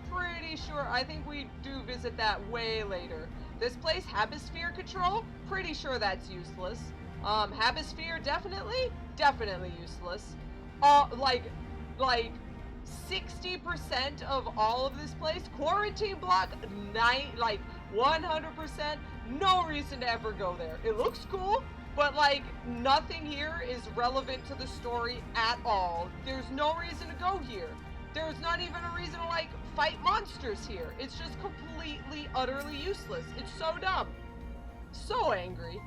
[SPEAKER 1] pretty sure, I think we do visit that way later. This place, Hemisphere Control, pretty sure that's useless. Hemisphere, definitely useless. Like 60% of all of this place, quarantine block, 100%, no reason to ever go there. It looks cool, but like nothing here is relevant to the story at all. There's no reason to go here. There's not even a reason to like fight monsters here. It's just completely, utterly useless. It's so dumb. So angry.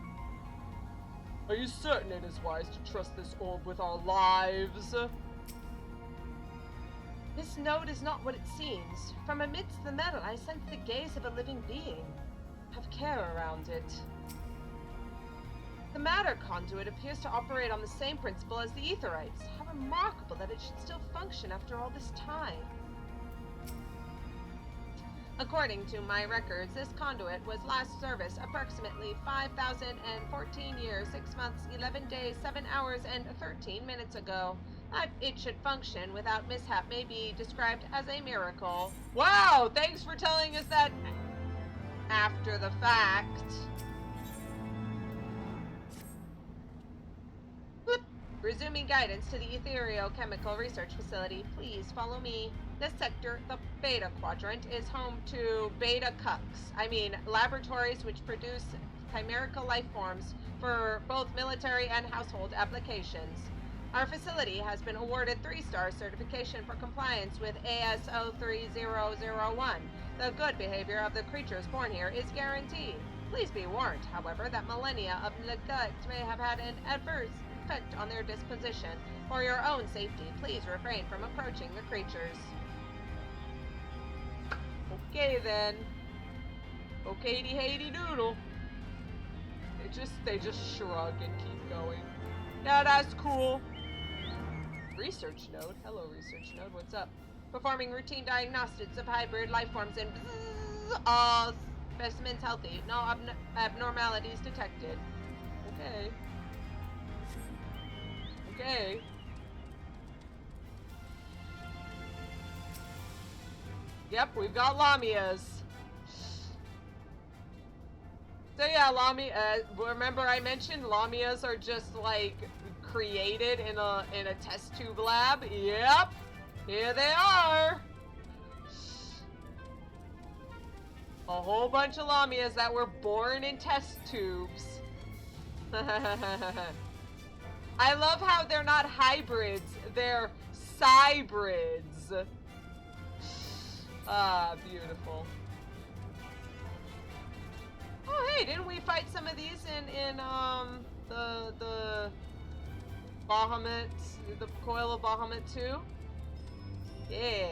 [SPEAKER 1] Are you certain it is wise to trust this orb with our lives?
[SPEAKER 3] This node is not what it seems. From amidst the metal, I sense the gaze of a living being.
[SPEAKER 1] Have care around it.
[SPEAKER 3] The matter conduit appears to operate on the same principle as the Aetherites. How remarkable that it should still function after all this time. According to my records, this conduit was last serviced approximately 5,014 years, 6 months, 11 days, 7 hours, and 13 minutes ago. That it should function without mishap may be described as a miracle.
[SPEAKER 1] Wow, thanks for telling us that after the fact.
[SPEAKER 3] Bloop. Resuming guidance to the Ethereochemical Research Facility, please follow me. This sector, the Beta Quadrant, is home to Beta Cucks. Laboratories which produce chimerical life forms for both military and household applications. Our facility has been awarded 3-star certification for compliance with ASO 3001. The good behavior of the creatures born here is guaranteed. Please be warned, however, that millennia of neglect may have had an adverse effect on their disposition. For your own safety, please refrain from approaching the creatures.
[SPEAKER 1] Okay then. Okaydy haydy doodle. They just shrug and keep going. Yeah, that's cool. Research node. Hello, research node. What's up?
[SPEAKER 3] Performing routine diagnostics of hybrid life forms and all specimens healthy. No abnormalities detected.
[SPEAKER 1] Okay. Okay. Yep, we've got Lamias. So yeah, remember I mentioned Lamias are just like created in a test tube lab? Yep. Here they are. A whole bunch of Lamias that were born in test tubes. I love how they're not hybrids, they're cybrids. Ah, beautiful. Oh hey, didn't we fight some of these in the Bahamut, the Coil of Bahamut 2? Yeah.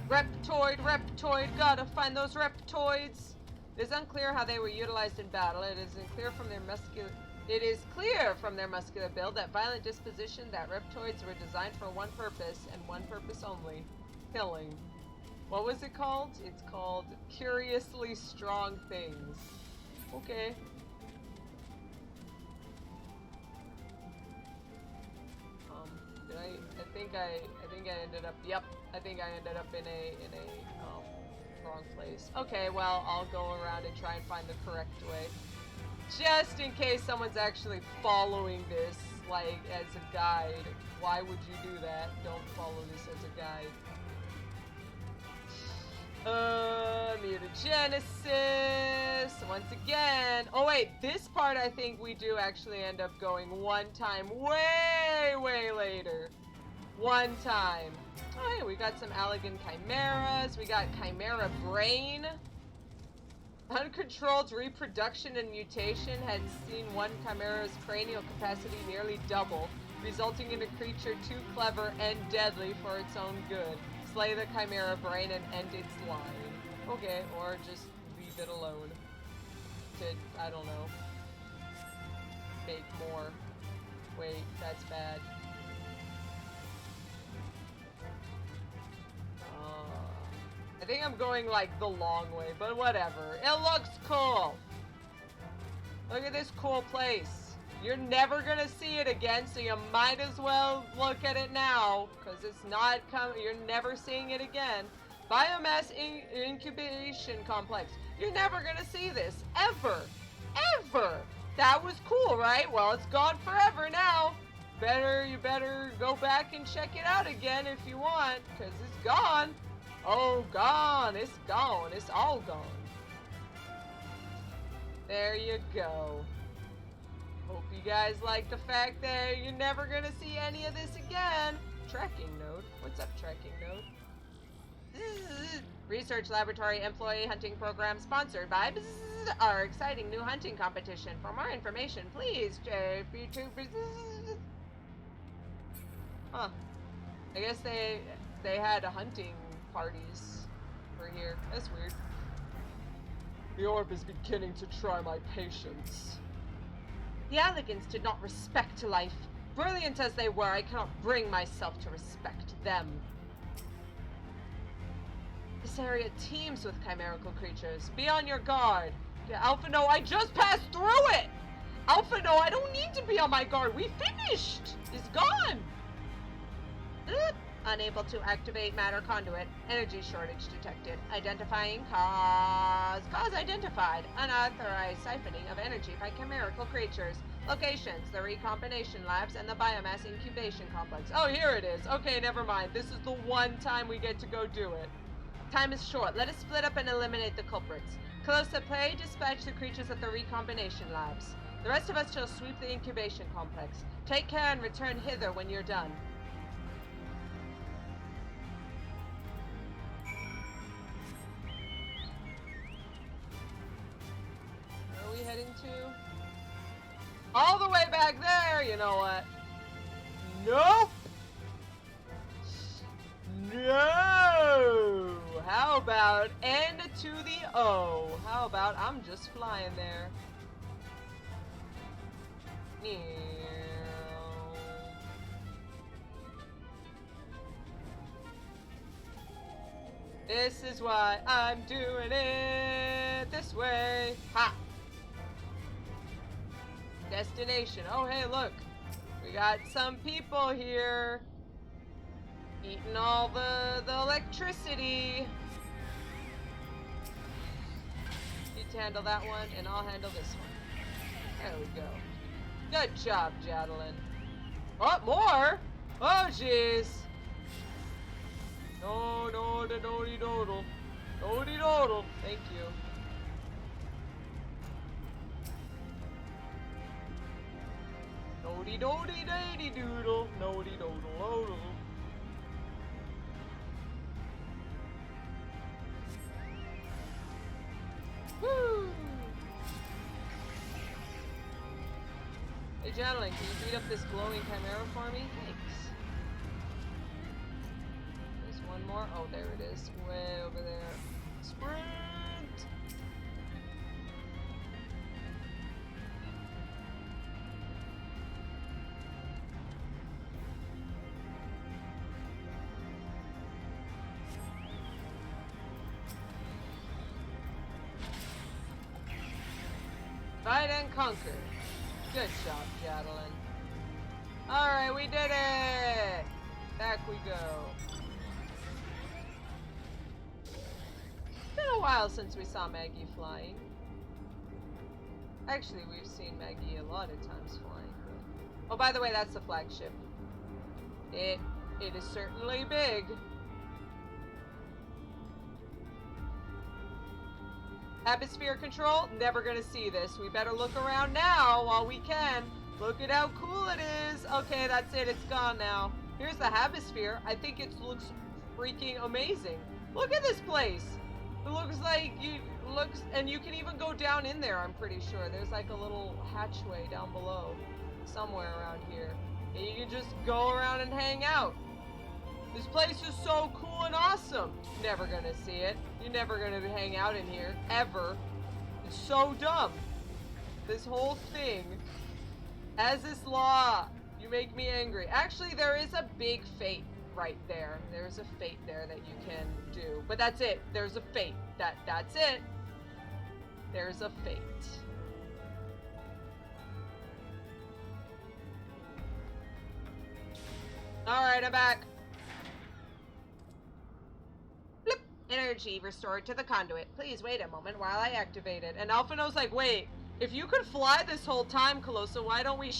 [SPEAKER 1] Reptoid, gotta find those reptoids. It is unclear how they were utilized in battle. It is clear from their muscular build that violent disposition that reptoids were designed for one purpose and one purpose only: killing. What was it called? It's called Curiously Strong Things. Okay. I think I ended up in a wrong place. Okay, well, I'll go around and try and find the correct way. Just in case someone's actually following this, like, as a guide. Why would you do that? Don't follow this as a guide. Mutagenesis, once again. Oh wait, this part I think we do actually end up going one time way later. One time. Oh hey, we got some Allagan chimeras, we got chimera brain. Uncontrolled reproduction and mutation had seen one chimera's cranial capacity nearly double, resulting in a creature too clever and deadly for its own good. Slay the chimera brain and end its line. Okay, or just leave it alone. To, I don't know, make more. Wait, that's bad. I think I'm going like the long way, but whatever. It looks cool. Look at this cool place. You're never gonna see it again, so you might as well look at it now, because it's not coming. You're never seeing it again. Biomass incubation complex. You're never gonna see this ever, ever. That was cool, right? Well, it's gone forever now. You better go back and check it out again if you want, because it's gone. Oh, gone. It's gone. It's all gone. There you go. Hope you guys like the fact that you're never gonna see any of this again. Tracking node. What's up, tracking node? Research Laboratory Employee Hunting Program sponsored by our exciting new hunting competition. For more information, please Huh. I guess they had hunting parties for here. That's weird. The orb is beginning to try my patience. The Allagans did not respect life. Brilliant as they were, I cannot bring myself to respect them. This area teems with chimerical creatures. Be on your guard. Alphinaud, I just passed through it! Alphinaud, I don't need to be on my guard. We finished! It's gone! Unable to activate matter conduit. Energy shortage detected. Identifying cause. Cause identified. Unauthorized siphoning of energy by chimerical creatures. Locations: the recombination labs and the biomass incubation complex. Oh, here it is. Okay, never mind. This is the one time we get to go do it. Time is short. Let us split up and eliminate the culprits. Calosa, play dispatch the creatures at the recombination labs. The rest of us shall sweep the incubation complex. Take care and return hither when you're done. Where are we heading to? All the way back there! You know what? Nope! No! How about N to the O? How about I'm just flying there? This is why I'm doing it this way. Ha! Destination. Oh, hey, look. We got some people here. Eating all the electricity. You handle that one, and I'll handle this one. There we go. Good job, Jadalin. Oh, more? Oh, jeez. No, no-de-do-de-doodle. Do-de-doodle. Thank you. No-de-do-de-day-de-doodle. No-de-doodle-doodle. Woo! Hey, Jadalin, can you beat up this glowing chimera for me? Thanks. There's one more. Oh, there it is. Way over there. Sprint! Fight and conquer. Good job, Jadalin. Alright, we did it! Back we go. It's been a while since we saw Maggie flying. Actually, we've seen Maggie a lot of times flying. Oh, by the way, that's the flagship. It is certainly big. Atmosphere control, never gonna see this. We better look around now while we can. Look at how cool it is. Okay, that's it. It's gone now. Here's the Heavensward. I think it looks freaking amazing. Look at this place. It looks like and you can even go down in there, I'm pretty sure. There's like a little hatchway down below, somewhere around here. And you can just go around and hang out. This place is so cool and awesome. Never gonna see it. You're never gonna hang out in here, ever. It's so dumb. This whole thing. Azys Lla. You make me angry. Actually, there is a big fate right there. There's a fate there that you can do. But that's it. There's a fate. That's it. There's a fate. Alright, I'm back. Blip. Energy restored to the conduit. Please wait a moment while I activate it. And Alphinaud's like, wait, if you could fly this whole time, Calosa, why don't we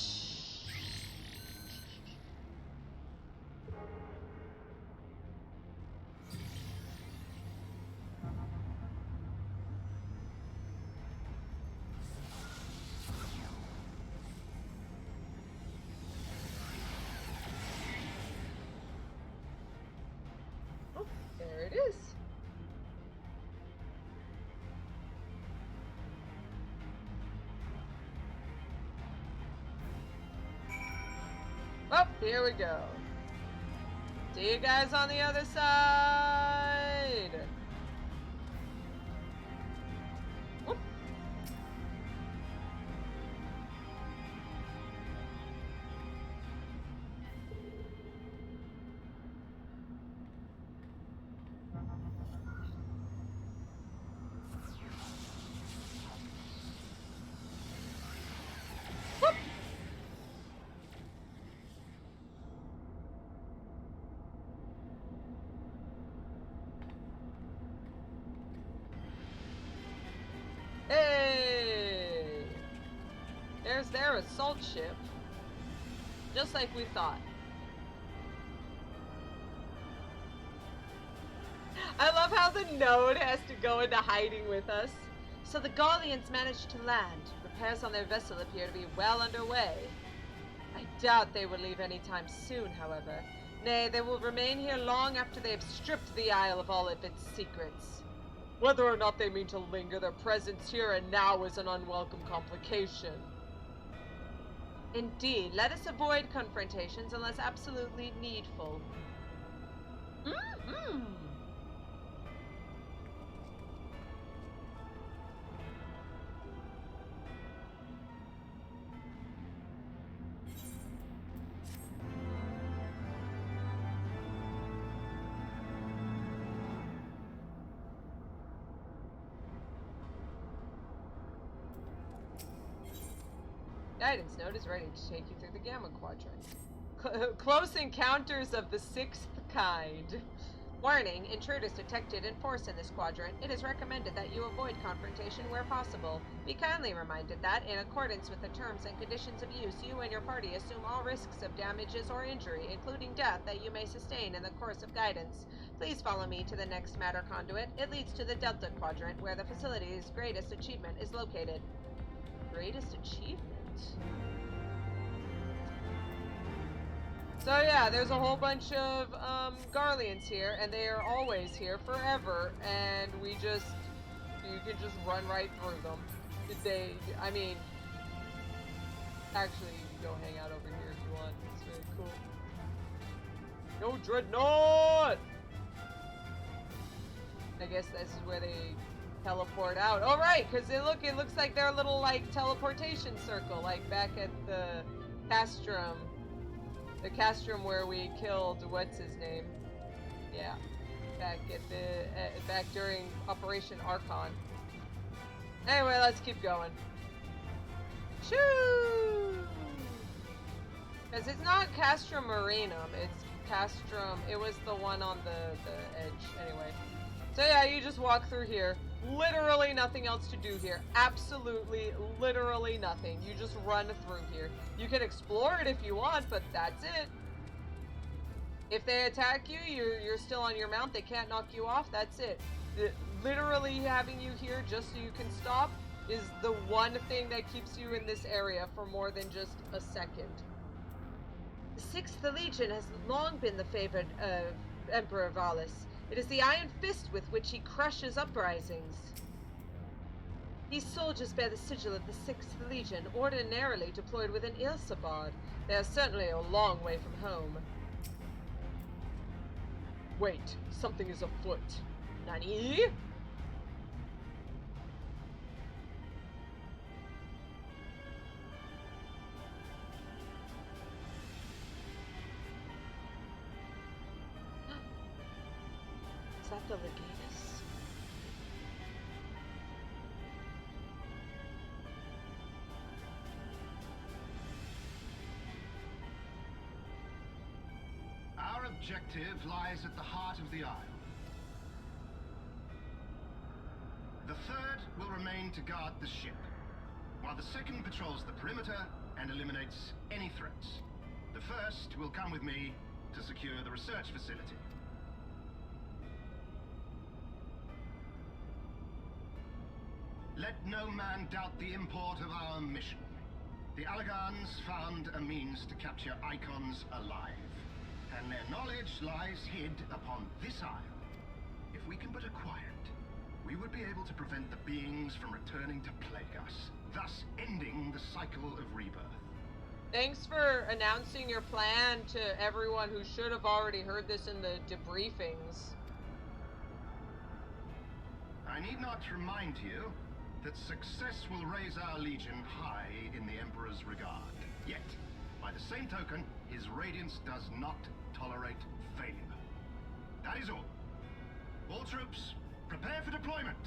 [SPEAKER 1] Oh, there it is. Oh, here we go. See you guys on the other side. Whoop. Whoop. Hey! There's their assault ship. Just like we thought. I love how the node has to go into hiding with us. So the Sharlyans managed to land. Repairs on their vessel appear to be well underway. I doubt they will leave anytime soon, however. Nay, they will remain here long after they have stripped the Isle of all of its secrets. Whether or not they mean to linger, their presence here and now is an unwelcome complication. Indeed, let us avoid confrontations unless absolutely needful. Mm-hmm. Guidance node is ready to take you through the Gamma Quadrant. Close encounters of the sixth kind. Warning, intruders detected in force in this quadrant. It is recommended that you avoid confrontation where possible. Be kindly reminded that, in accordance with the terms and conditions of use, you and your party assume all risks of damages or injury, including death, that you may sustain in the course of guidance. Please follow me to the next matter conduit. It leads to the Delta Quadrant, where the facility's greatest achievement is located. Greatest achievement? So yeah, there's a whole bunch of Sharlyans here, and they are always here forever, and you can just run right through them. I mean, actually, you can go hang out over here if you want. It's really cool. No dreadnought! I guess this is where they teleport out. Oh right, because it looks like their little like teleportation circle, like back at the Castrum. The Castrum where we killed what's his name? Yeah, back during Operation Archon. Anyway, let's keep going. Shoo! Because it's not Castrum Marinum, it's Castrum. It was the one on the edge. Anyway, so yeah, you just walk through here. Literally nothing else to do here. Absolutely, literally nothing. You just run through here. You can explore it if you want, but that's it. If they attack you, you're still on your mount. They can't knock you off. That's it. Literally having you here just so you can stop is the one thing that keeps you in this area for more than just a second. The 6th Legion has long been the favorite of Emperor Valis. It is the iron fist with which he crushes uprisings. These soldiers bear the sigil of the 6th Legion, ordinarily deployed within Ilsabad. They are certainly a long way from home. Wait, something is afoot. Nani? that the Legatus?
[SPEAKER 10] Our objective lies at the heart of the Isle. The third will remain to guard the ship, while the second patrols the perimeter and eliminates any threats. The first will come with me to secure the research facility. Let no man doubt the import of our mission. The Allagans found a means to capture icons alive, and their knowledge lies hid upon this isle. If we can but acquire it, we would be able to prevent the beings from returning to plague us, thus ending the cycle of rebirth.
[SPEAKER 1] Thanks for announcing your plan to everyone who should have already heard this in the debriefings.
[SPEAKER 10] I need not remind you that success will raise our legion high in the Emperor's regard. Yet, by the same token, his radiance does not tolerate failure. That is all. All troops, prepare for deployment!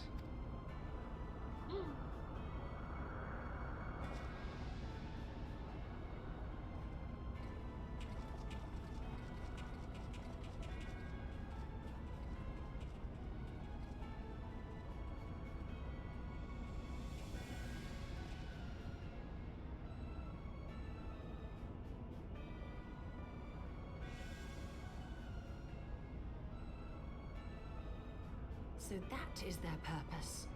[SPEAKER 5] So that is their purpose.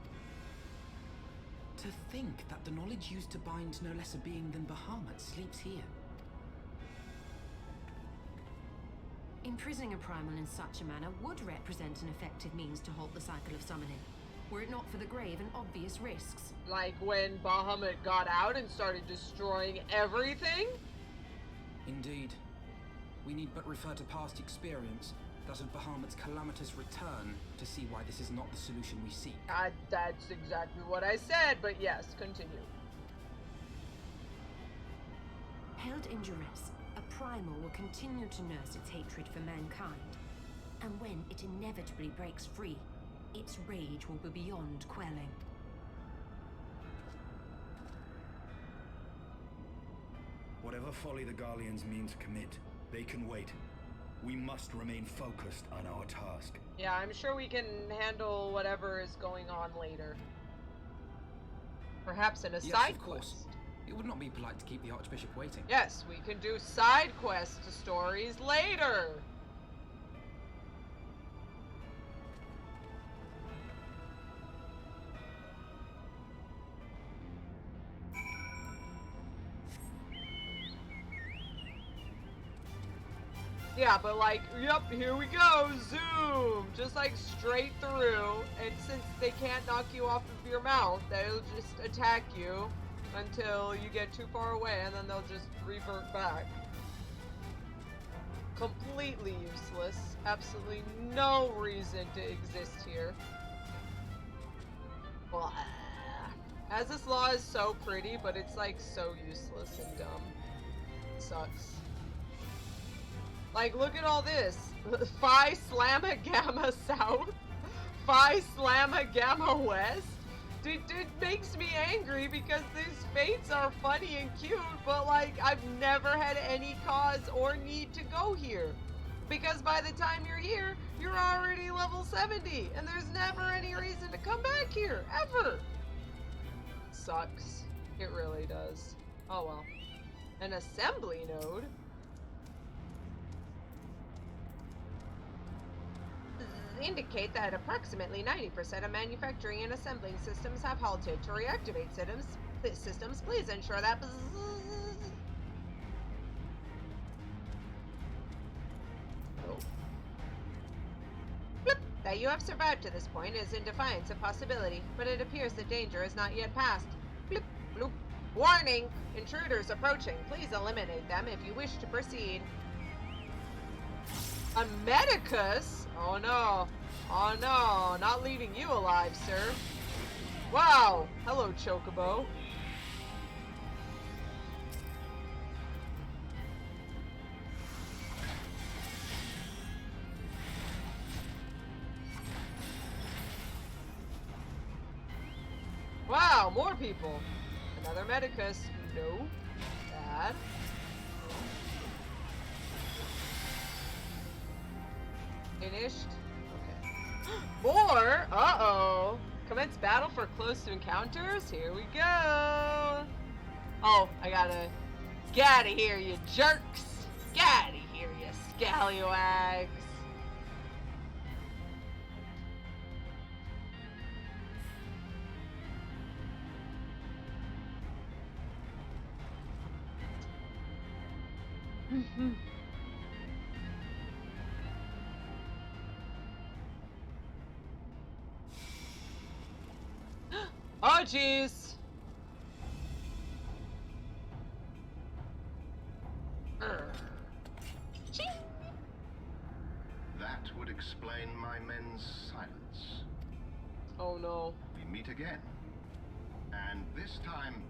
[SPEAKER 6] To think that the knowledge used to bind no less a being than Bahamut sleeps here.
[SPEAKER 5] Imprisoning a primal in such a manner would represent an effective means to halt the cycle of summoning, were it not for the grave and obvious risks.
[SPEAKER 1] Like when Bahamut got out and started destroying everything?
[SPEAKER 6] Indeed. We need but refer to past experience, that of Bahamut's calamitous return, to see why this is not the solution we seek.
[SPEAKER 1] That's exactly what I said, but yes, continue.
[SPEAKER 5] Held in duress, a primal will continue to nurse its hatred for mankind. And when it inevitably breaks free, its rage will be beyond quelling.
[SPEAKER 11] Whatever folly the Garleans mean to commit, they can wait. We must remain focused on our task.
[SPEAKER 1] Yeah, I'm sure we can handle whatever is going on later. Perhaps in a side quest.
[SPEAKER 6] It would not be polite to keep the Archbishop waiting.
[SPEAKER 1] Yes, we can do side quest stories later. Yeah, but like, yep, here we go, zoom, just like straight through, and since they can't knock you off of your mount, they'll just attack you until you get too far away, and then they'll just revert back. Completely useless, absolutely no reason to exist here. Blah. Azys Lla is so pretty, but it's like so useless and dumb. It sucks. Like, look at all this. Phi Slamma Gamma South. Phi Slamma Gamma West. Dude, it makes me angry because these fates are funny and cute, but like, I've never had any cause or need to go here. Because by the time you're here, you're already level 70, and there's never any reason to come back here, ever. Sucks. It really does. Oh well. An assembly node? Indicate that approximately 90% of manufacturing and assembling systems have halted. To reactivate systems, please ensure that... Oh. Bloop. That you have survived to this point is in defiance of possibility, but it appears the danger is not yet passed. Bloop. Bloop. Warning! Intruders approaching. Please eliminate them if you wish to proceed. A Medicus? Oh no. Oh no. Not leaving you alive, sir. Wow. Hello, Chocobo. wow, more people. Another medicus. No. Bad. Finished. Okay. More? Uh-oh. Commence battle for close encounters? Here we go. Oh, I gotta... Get out of here, you jerks. Get out of here, you scallywags. Oh, jeez.
[SPEAKER 10] That would explain my men's silence.
[SPEAKER 1] Oh, no.
[SPEAKER 10] We meet again. And this time,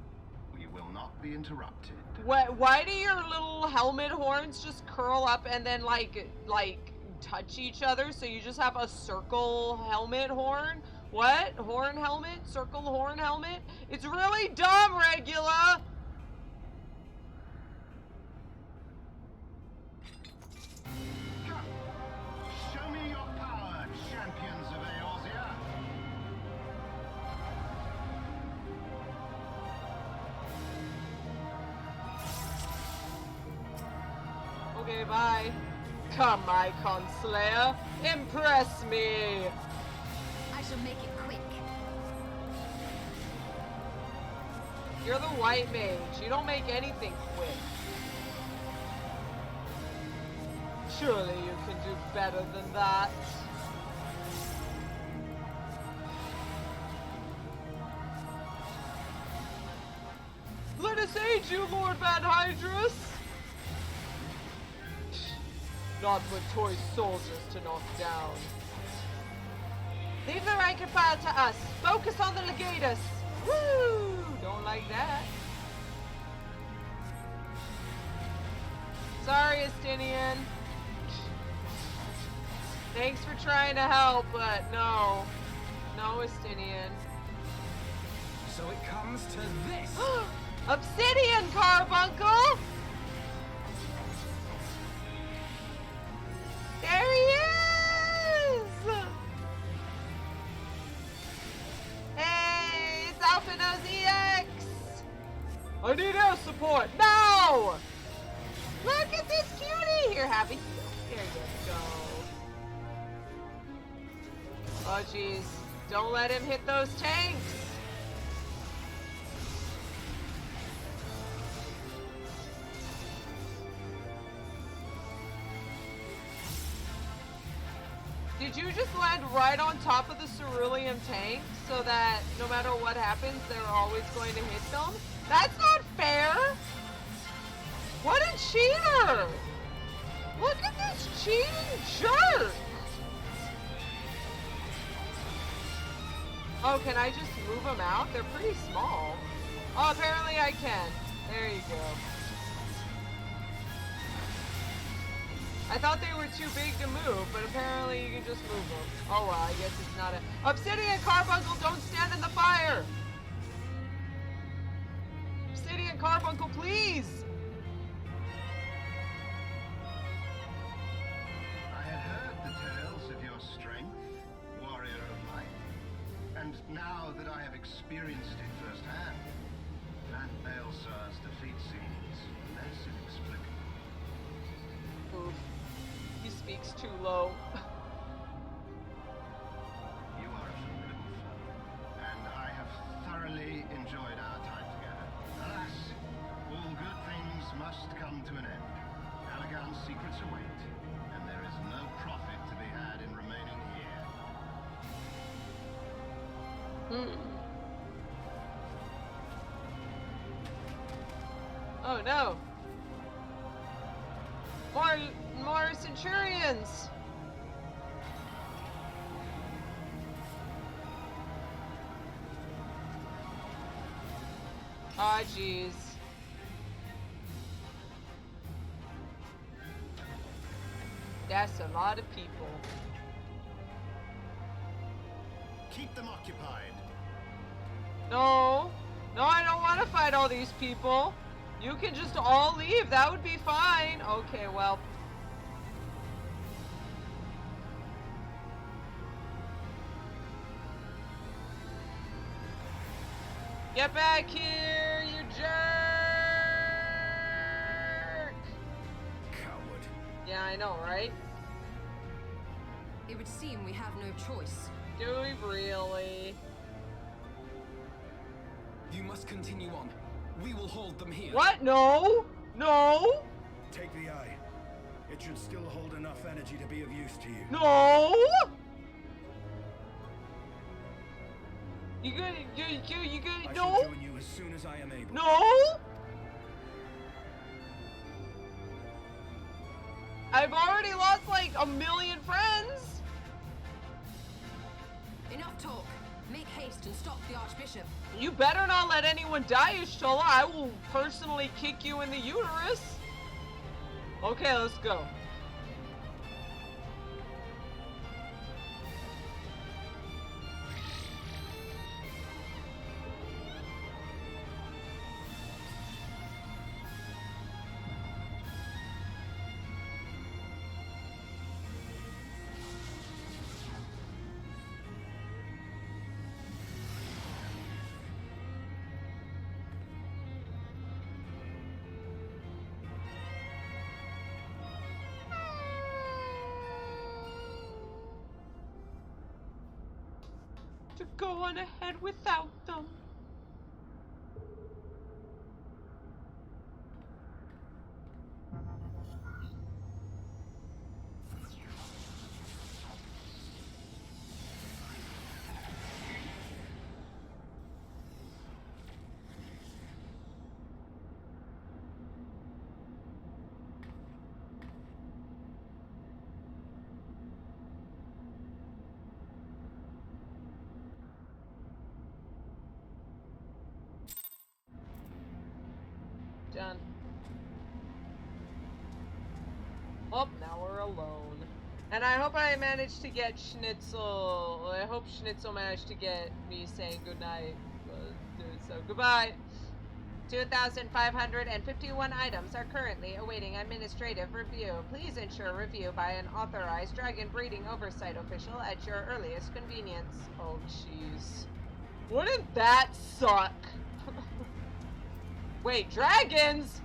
[SPEAKER 10] we will not be interrupted.
[SPEAKER 1] Why do your little helmet horns just curl up and then, like touch each other, so you just have a circle helmet horn? What? Horn helmet? Circle horn helmet? It's really dumb, Regula!
[SPEAKER 10] Come, show me your power, champions of Eorzea.
[SPEAKER 1] Okay, bye. Come, Icon Slayer. Impress me!
[SPEAKER 9] I shall make it quick.
[SPEAKER 1] You're the white mage. You don't make anything quick. Surely you can do better than that. Let us aid you, Lord Van Hydrus! Not for toy soldiers to knock down. Leave the rank and file to us. Focus on the legatus. Woo! Don't like that. Sorry, Estinian. Thanks for trying to help, but no. No, Estinian.
[SPEAKER 6] So it comes to this!
[SPEAKER 1] Obsidian Carbuncle! There he is! Hey, it's Alphinaud EX! I need air support, now! Look at this cutie! Here, have a heal. There you go. Oh, jeez. Don't let him hit those tanks! Did you just land right on top of the cerulean tank so that no matter what happens, they're always going to hit them? That's not fair! What a cheater! Look at this cheating jerk! Oh, can I just move them out? They're pretty small. Oh, apparently I can. There you go. I thought they were too big to move, but apparently you can just move them. Oh well, I guess it's not a... Obsidian Carbuncle, don't stand in the fire! Obsidian Carbuncle, please!
[SPEAKER 10] I had heard the tales of your strength, warrior of light. And now that I have experienced it firsthand, that Baelsar's defeat seems less inexplicable.
[SPEAKER 1] Oof. He speaks too low.
[SPEAKER 10] You are a formidable foe, and I have thoroughly enjoyed our time together. Alas, all good things must come to an end. Allagan's secrets await, and there is no profit to be had in remaining here.
[SPEAKER 1] Oh no! More centurions! Ah, jeez. That's a lot of people.
[SPEAKER 2] Keep them occupied.
[SPEAKER 1] No! fight all these people. You can just all leave. That would be fine. Okay, well. Get back here, you jerk!
[SPEAKER 11] Coward.
[SPEAKER 1] Yeah, I know, right?
[SPEAKER 5] It would seem we have no choice.
[SPEAKER 1] Do we really?
[SPEAKER 6] You must continue on. We will hold them here.
[SPEAKER 1] What? No! No!
[SPEAKER 11] Take the eye. It should still hold enough energy to be of use to you.
[SPEAKER 1] No! You good?
[SPEAKER 11] I
[SPEAKER 1] No!
[SPEAKER 11] shall join you as soon as I am able.
[SPEAKER 1] No! I've already lost like 1,000,000 friends!
[SPEAKER 5] Enough talk. Make haste and stop the Archbishop.
[SPEAKER 1] You better not let anyone die, Y'shtola. I will personally kick you in the uterus. Okay, let's go. To go on ahead without them. Done. Oh, now we're alone. And I hope I managed to get Schnitzel. I hope Schnitzel managed to get me saying goodnight. So, goodbye.
[SPEAKER 3] 2,551 items are currently awaiting administrative review. Please ensure review by an authorized dragon breeding oversight official at your earliest convenience.
[SPEAKER 1] Oh, jeez. Wouldn't that suck? Wait, dragons?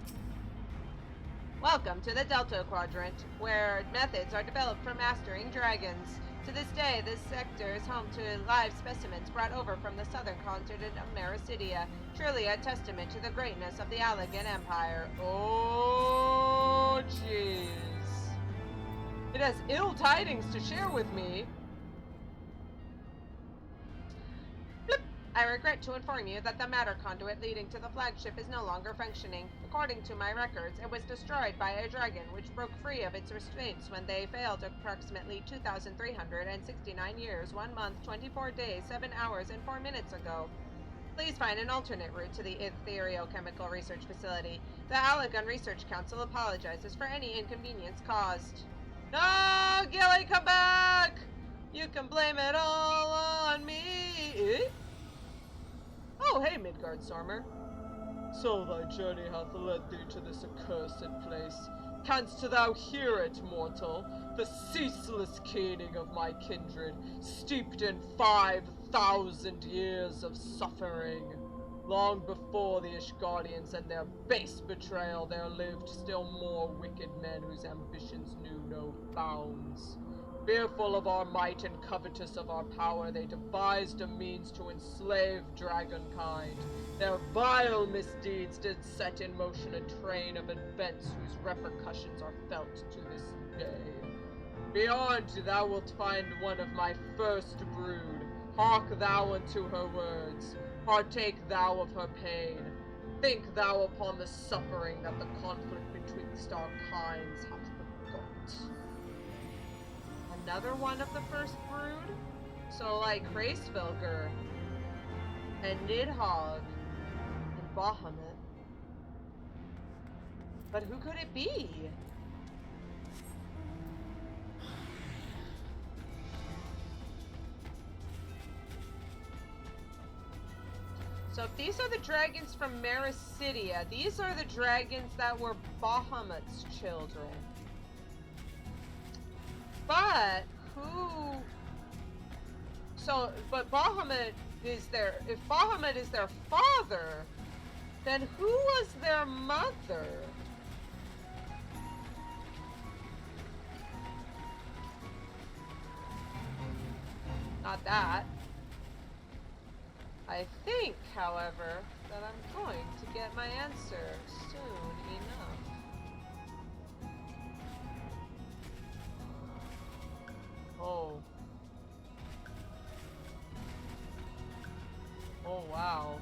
[SPEAKER 3] Welcome to the Delta Quadrant, where methods are developed for mastering dragons. To this day, this sector is home to live specimens brought over from the southern continent of Mericidia, truly a testament to the greatness of the Allagan Empire.
[SPEAKER 1] Oh, jeez. It has ill tidings to share with me.
[SPEAKER 3] I regret to inform you that the matter conduit leading to the flagship is no longer functioning. According to my records, it was destroyed by a dragon which broke free of its restraints when they failed approximately 2,369 years, 1 month, 24 days, 7 hours, and 4 minutes ago. Please find an alternate route to the Ethereochemical Research Facility. The Allagan Research Council apologizes for any inconvenience caused.
[SPEAKER 1] No, Gilly, come back! You can blame it all on me. Oh, hey, Midgardstormer. So thy journey hath led thee to this accursed place. Canst thou hear it, mortal? The ceaseless keening of my kindred, steeped in 5,000 years of suffering. Long before the Ishgardians and their base betrayal, there lived still more wicked men whose ambitions knew no bounds. Fearful of our might and covetous of our power, they devised a means to enslave dragonkind. Their vile misdeeds did set in motion a train of events whose repercussions are felt to this day. Beyond thou wilt find one of my first brood. Hark thou unto her words. Partake thou of her pain. Think thou upon the suffering that the conflict betwixt our kinds hath begot.
[SPEAKER 3] Another one of the first brood? So like Hraesvelgr and Nidhogg and Bahamut. But who could it be?
[SPEAKER 1] So if these are the dragons from Mericidia, these are the dragons that were Bahamut's children. But who? So, but Bahamut is their. If Bahamut is their father, then who was their mother? Not that. I think, however, that I'm going to get my answer soon enough. Oh. Oh, wow.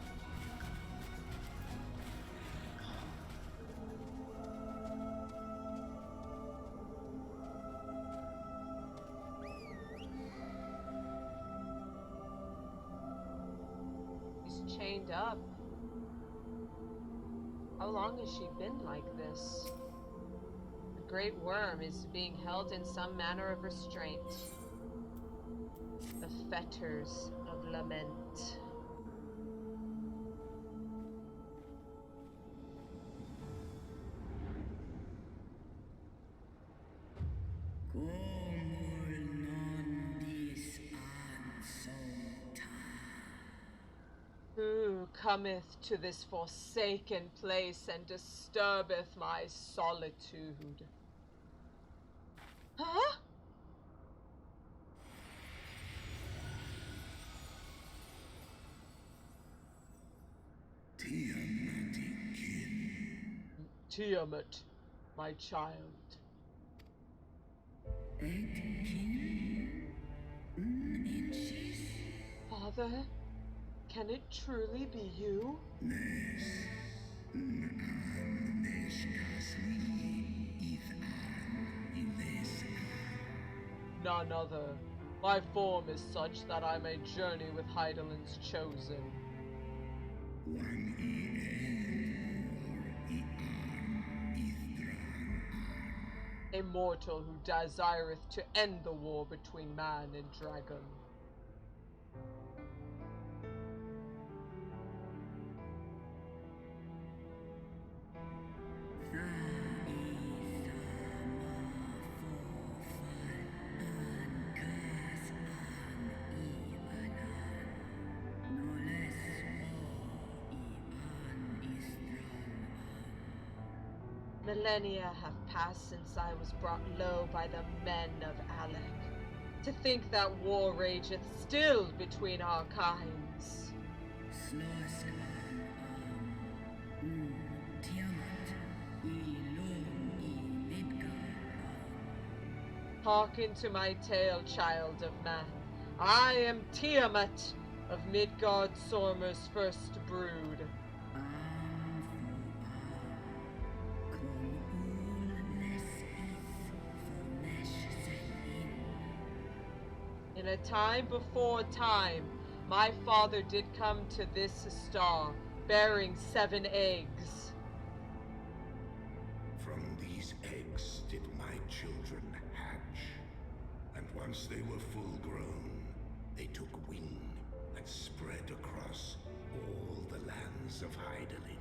[SPEAKER 1] He's chained up. How long has she been like this? The great worm is being held in some manner of restraint. The fetters of lament. Who cometh to this forsaken place and disturbeth my solitude? Huh? Tiamat, my child. Father, can it truly be you? None other. My form is such that I may journey with Heidelin's chosen. A mortal who desireth to end the war between man and dragon. Millennia have passed since I was brought low by the men of Allag. To think that war rageth still between our kinds. Hearken to my tale, child of man. I am Tiamat of Midgard Sormer's first brood. In a time before time, my father did come to this star, bearing 7 eggs.
[SPEAKER 12] From these eggs did my children hatch, and once they were full grown, they took wing and spread across all the lands of Heidelin.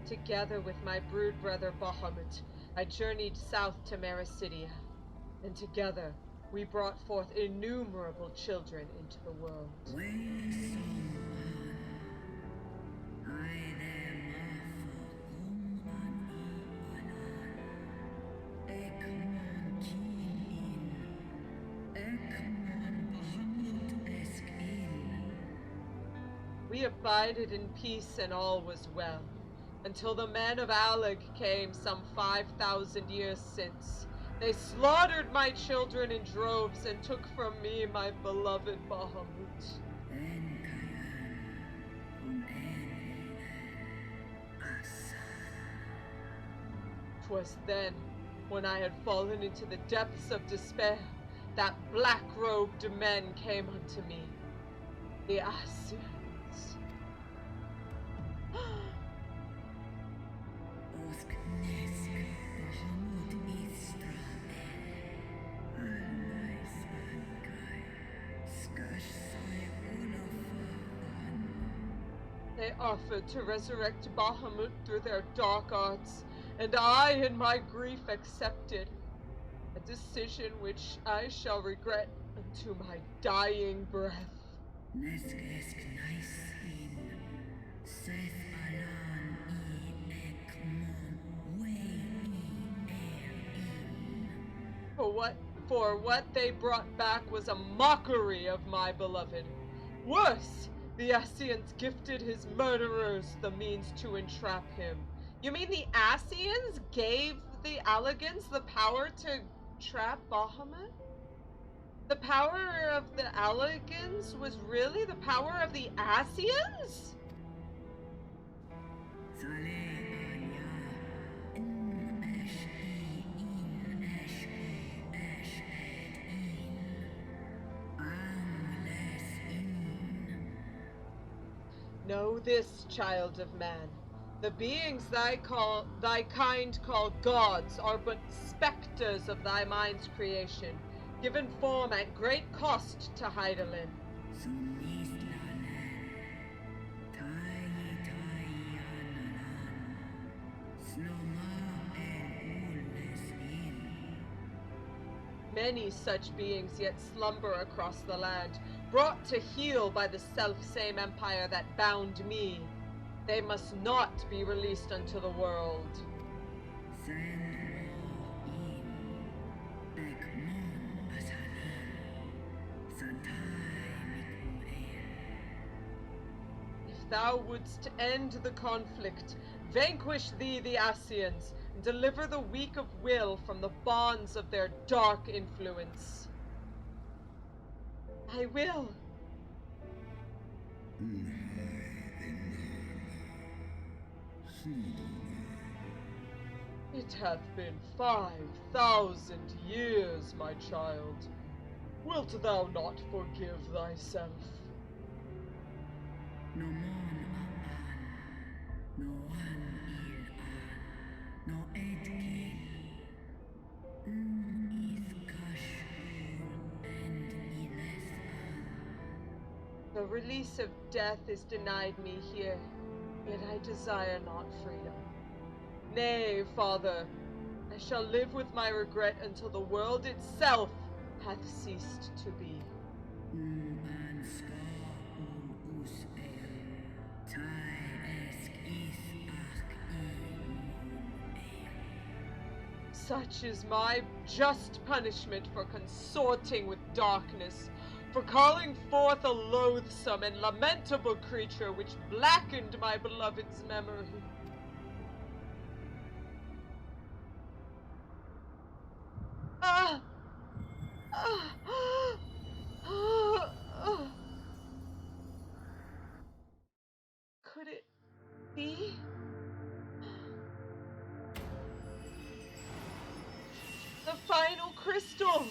[SPEAKER 1] Together with my brood brother Bahamut, I journeyed south to Mericidia, and together we brought forth innumerable children into the world. We abided in peace and all was well, until the men of Allag came some 5,000 years since. They slaughtered my children in droves and took from me my beloved Bahamut. 'Twas then, when I had fallen into the depths of despair, that black-robed men came unto me, the Asyans. offered to resurrect Bahamut through their dark arts, and I in my grief accepted. A decision which I shall regret unto my dying breath. For what they brought back was a mockery of my beloved. Worse, the Ascians gifted his murderers the means to entrap him. You mean the Ascians gave the Allagans the power to trap Bahamut? The power of the Allagans was really the power of the Ascians? Know this, child of man. The beings thy kind call gods are but specters of thy mind's creation, given form at great cost to Hydaelyn. Many such beings yet slumber across the land, brought to heel by the self-same empire that bound me. They must not be released unto the world. If thou wouldst end the conflict, vanquish thee the Ascians, and deliver the weak of will from the bonds of their dark influence. I will. It hath been 5,000 years, my child. Wilt thou not forgive thyself? No mon no one no edkin, The release of death is denied me here, yet I desire not freedom. Nay, father, I shall live with my regret until the world itself hath ceased to be. Such is my just punishment for consorting with darkness, for calling forth a loathsome and lamentable creature which blackened my beloved's memory. Could it be? The final crystal!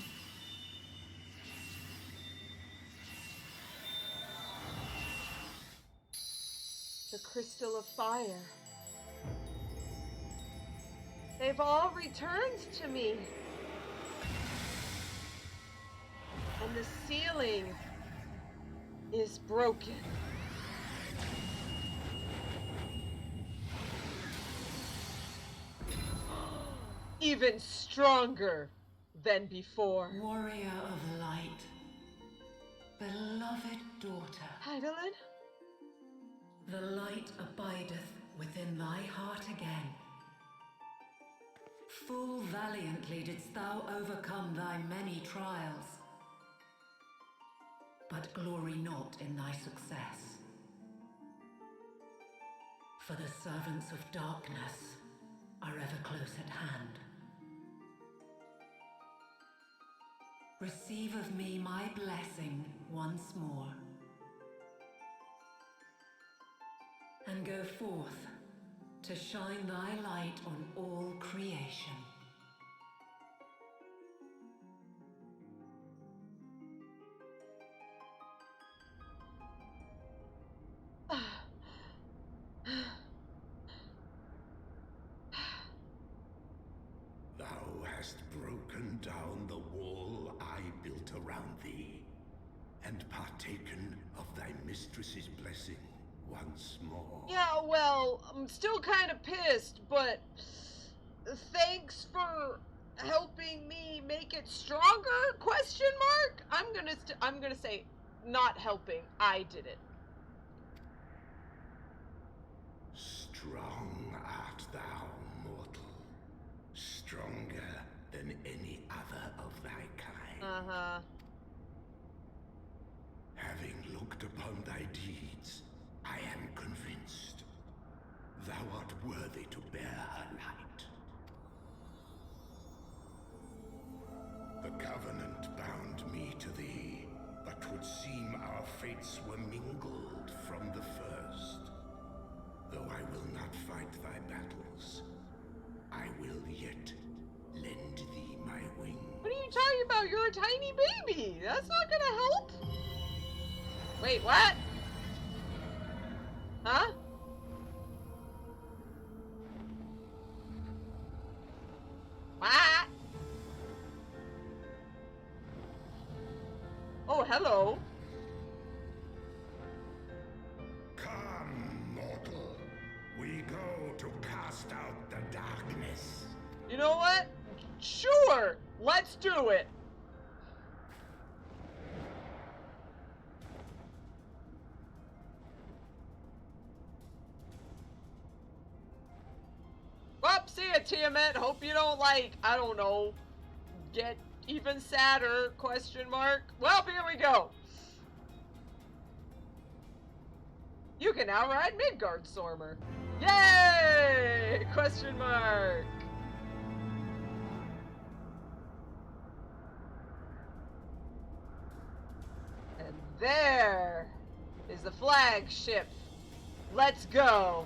[SPEAKER 1] The crystal of fire. They've all returned to me. And the ceiling is broken. Even stronger than before.
[SPEAKER 9] Warrior of light, beloved daughter.
[SPEAKER 1] Hydaelyn?
[SPEAKER 9] The light abideth within thy heart again. Full valiantly didst thou overcome thy many trials, but glory not in thy success. For the servants of darkness are ever close at hand. Receive of me my blessing once more, and go forth to shine thy light on all creation.
[SPEAKER 12] Thou hast broken down the wall I built around thee, and partaken of thy mistress's blessing once more.
[SPEAKER 1] Yeah, well, I'm still kind of pissed, but thanks for helping me make it stronger? Question mark? I'm gonna say not helping. I did it.
[SPEAKER 12] Strong art thou, mortal. Stronger than any other of thy kind.
[SPEAKER 1] Uh-huh.
[SPEAKER 12] Having looked upon thy deeds, I am convinced thou art worthy to bear her light. The Covenant bound me to thee, but 'twould seem our fates were mingled from the first. Though I will not fight thy battles, I will yet lend thee my wing.
[SPEAKER 1] What are you talking about? You're a tiny baby. That's not gonna help. Wait, what? Huh? What? Oh, hello.
[SPEAKER 12] Come, mortal. We go to cast out the darkness.
[SPEAKER 1] You know what? Sure. Let's do it. Well, see ya, Tiamat. Hope you don't, like, I don't know, get even sadder, question mark. Well, here we go. You can now ride Midgard Stormer. Yay! Question mark. And there is the flagship. Let's go.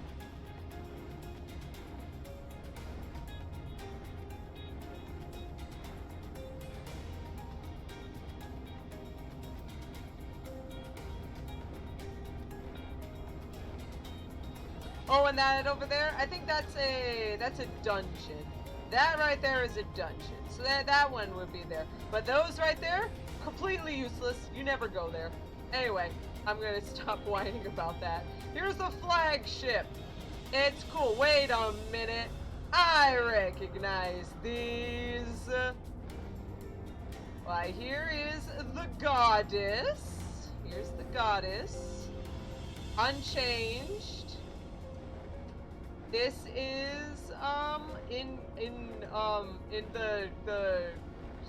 [SPEAKER 1] Oh, and that over there, I think that's a dungeon. That right there is a dungeon. So that one would be there. But those right there, completely useless. You never go there. Anyway, I'm gonna stop whining about that. Here's the flagship. It's cool. Wait a minute. I recognize these. Why, here is the goddess. Here's the goddess. Unchanged. This is in the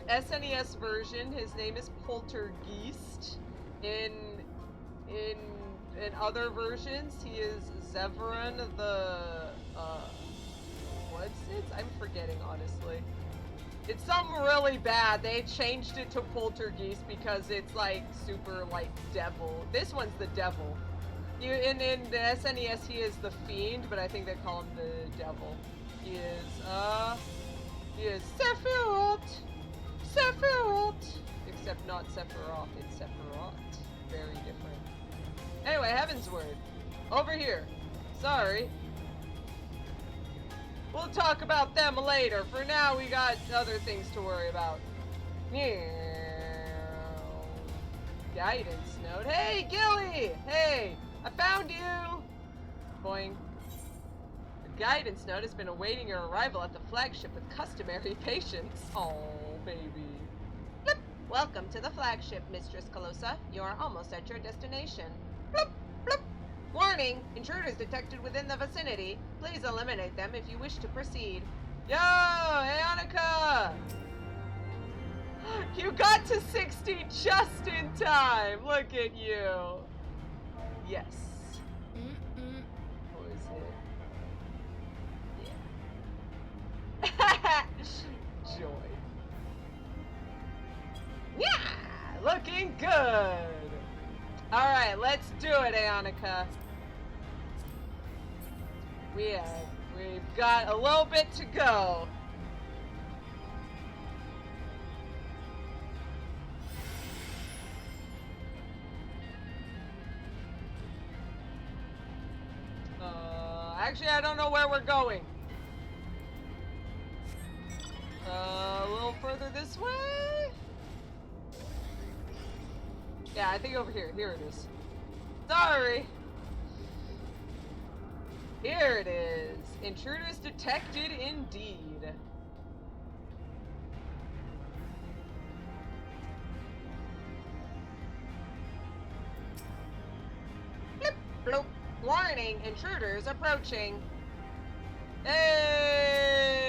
[SPEAKER 1] SNES version, his name is Poltergeist. In other versions, he is Zevran the what's it? I'm forgetting, honestly. It's something really bad. They changed it to Poltergeist because it's like super like devil. This one's the devil. In the SNES, he is the Fiend, but I think they call him the Devil. He is Sephiroth! Except not Sephiroth, it's Sephiroth. Very different. Anyway, Heavensward. Over here. Sorry. We'll talk about them later. For now, we got other things to worry about. Guidance note. Hey, Gilly! Hey! I found you! Boing. The guidance note has been awaiting your arrival at the flagship with customary patience. Oh, baby. Blip. Welcome to the flagship, Mistress Calosa. You are almost at your destination. Blip, blip. Warning! Intruders detected within the vicinity. Please eliminate them if you wish to proceed. Yo! Hey, Annika! You got to 60 just in time! Look at you! Yes. What is it? Yeah. Joy. Yeah! Looking good! Alright, let's do it, Aonica. We've got a little bit to go. Actually, I don't know where we're going. A little further this way? Yeah, I think over here. Here it is. Sorry. Here it is. Intruders detected indeed. Blip, bloop. Warning, intruders approaching. Hey!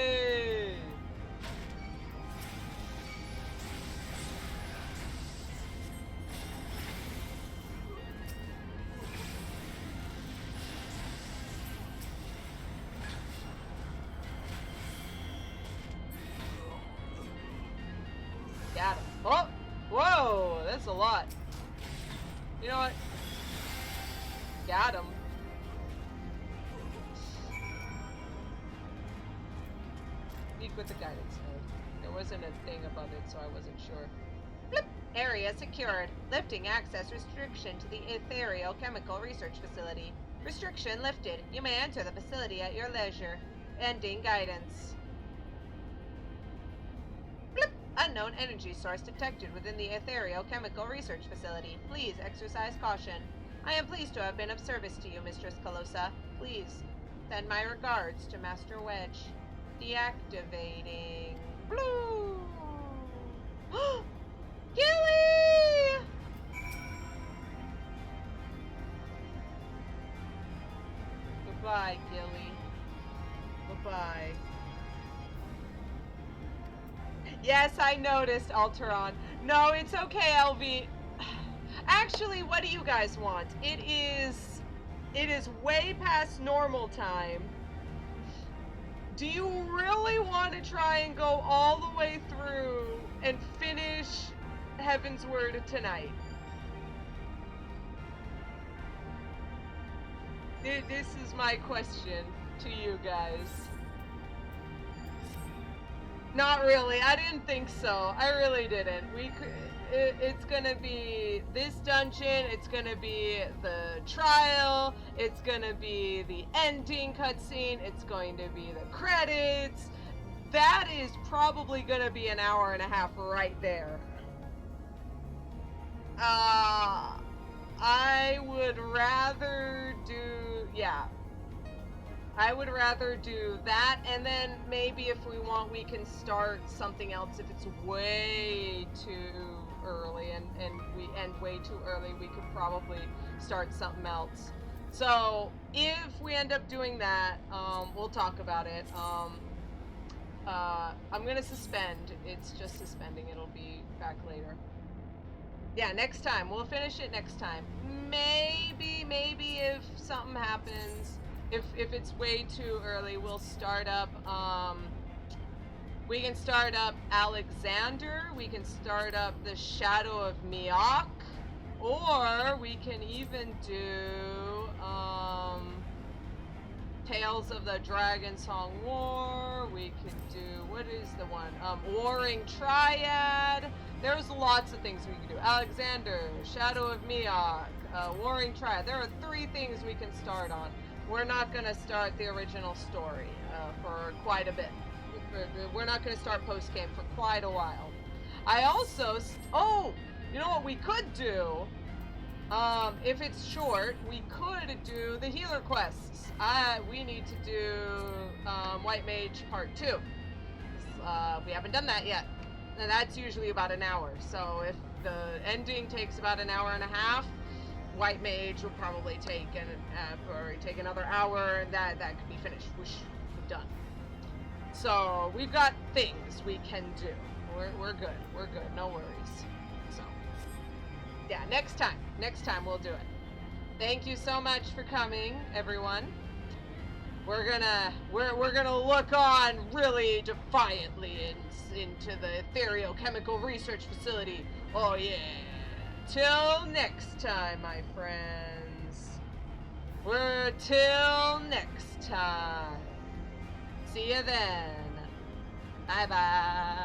[SPEAKER 1] Got him. Oh! Whoa! That's a lot. You know what? Got him. Speak with the guidance node. There wasn't a thing above it, so I wasn't sure. Blip! Area secured. Lifting access restriction to the ethereal chemical research facility. Restriction lifted. You may enter the facility at your leisure. Ending guidance. Blip! Unknown energy source detected within the ethereal chemical research facility. Please exercise caution. I am pleased to have been of service to you, Mistress Calosa. Please send my regards to Master Wedge. Deactivating. Blue! Gilly! Goodbye, Gilly. Goodbye. Yes, I noticed, Alteron. No, it's okay, LV. Actually, what do you guys want? It is way past normal time. Do you really want to try and go all the way through and finish Heavensward tonight? This is my question to you guys. Not really. I didn't think so. I really didn't. It's gonna be this dungeon, it's gonna be the trial, it's gonna be the ending cutscene, it's going to be the credits. That is probably gonna be an hour and a half right there. I would rather do, yeah. I would rather do that, and then maybe if we want, we can start something else if it's way too early, and we end way too early, we could probably start something else. So if we end up doing that, we'll talk about it. I'm gonna suspend. It's just suspending. It'll be back later. Yeah, next time. We'll finish it next time. Maybe if something happens, if it's way too early, we'll start up, we can start up Alexander, we can start up the Shadow of Miak, or we can even do, Tales of the Dragon Song War, we could do, what is the one, Warring Triad, there's lots of things we can do. Alexander, Shadow of Miak, Warring Triad, there are 3 things we can start on. We're not going to start the original story for quite a bit. We're not going to start post-game for quite a while. I also... oh! You know what we could do? If it's short, we could do the healer quests. We need to do White Mage Part 2. We haven't done that yet. And that's usually about an hour. So if the ending takes about an hour and a half, White Mage will probably take another hour, and that could be finished. We're done. So we've got things we can do. We're good. We're good. No worries. So yeah, next time we'll do it. Thank you so much for coming, everyone. We're gonna look on really defiantly into the ethereal chemical research facility. Oh yeah. Till next time, my friends. Till next time. See you then. Bye-bye.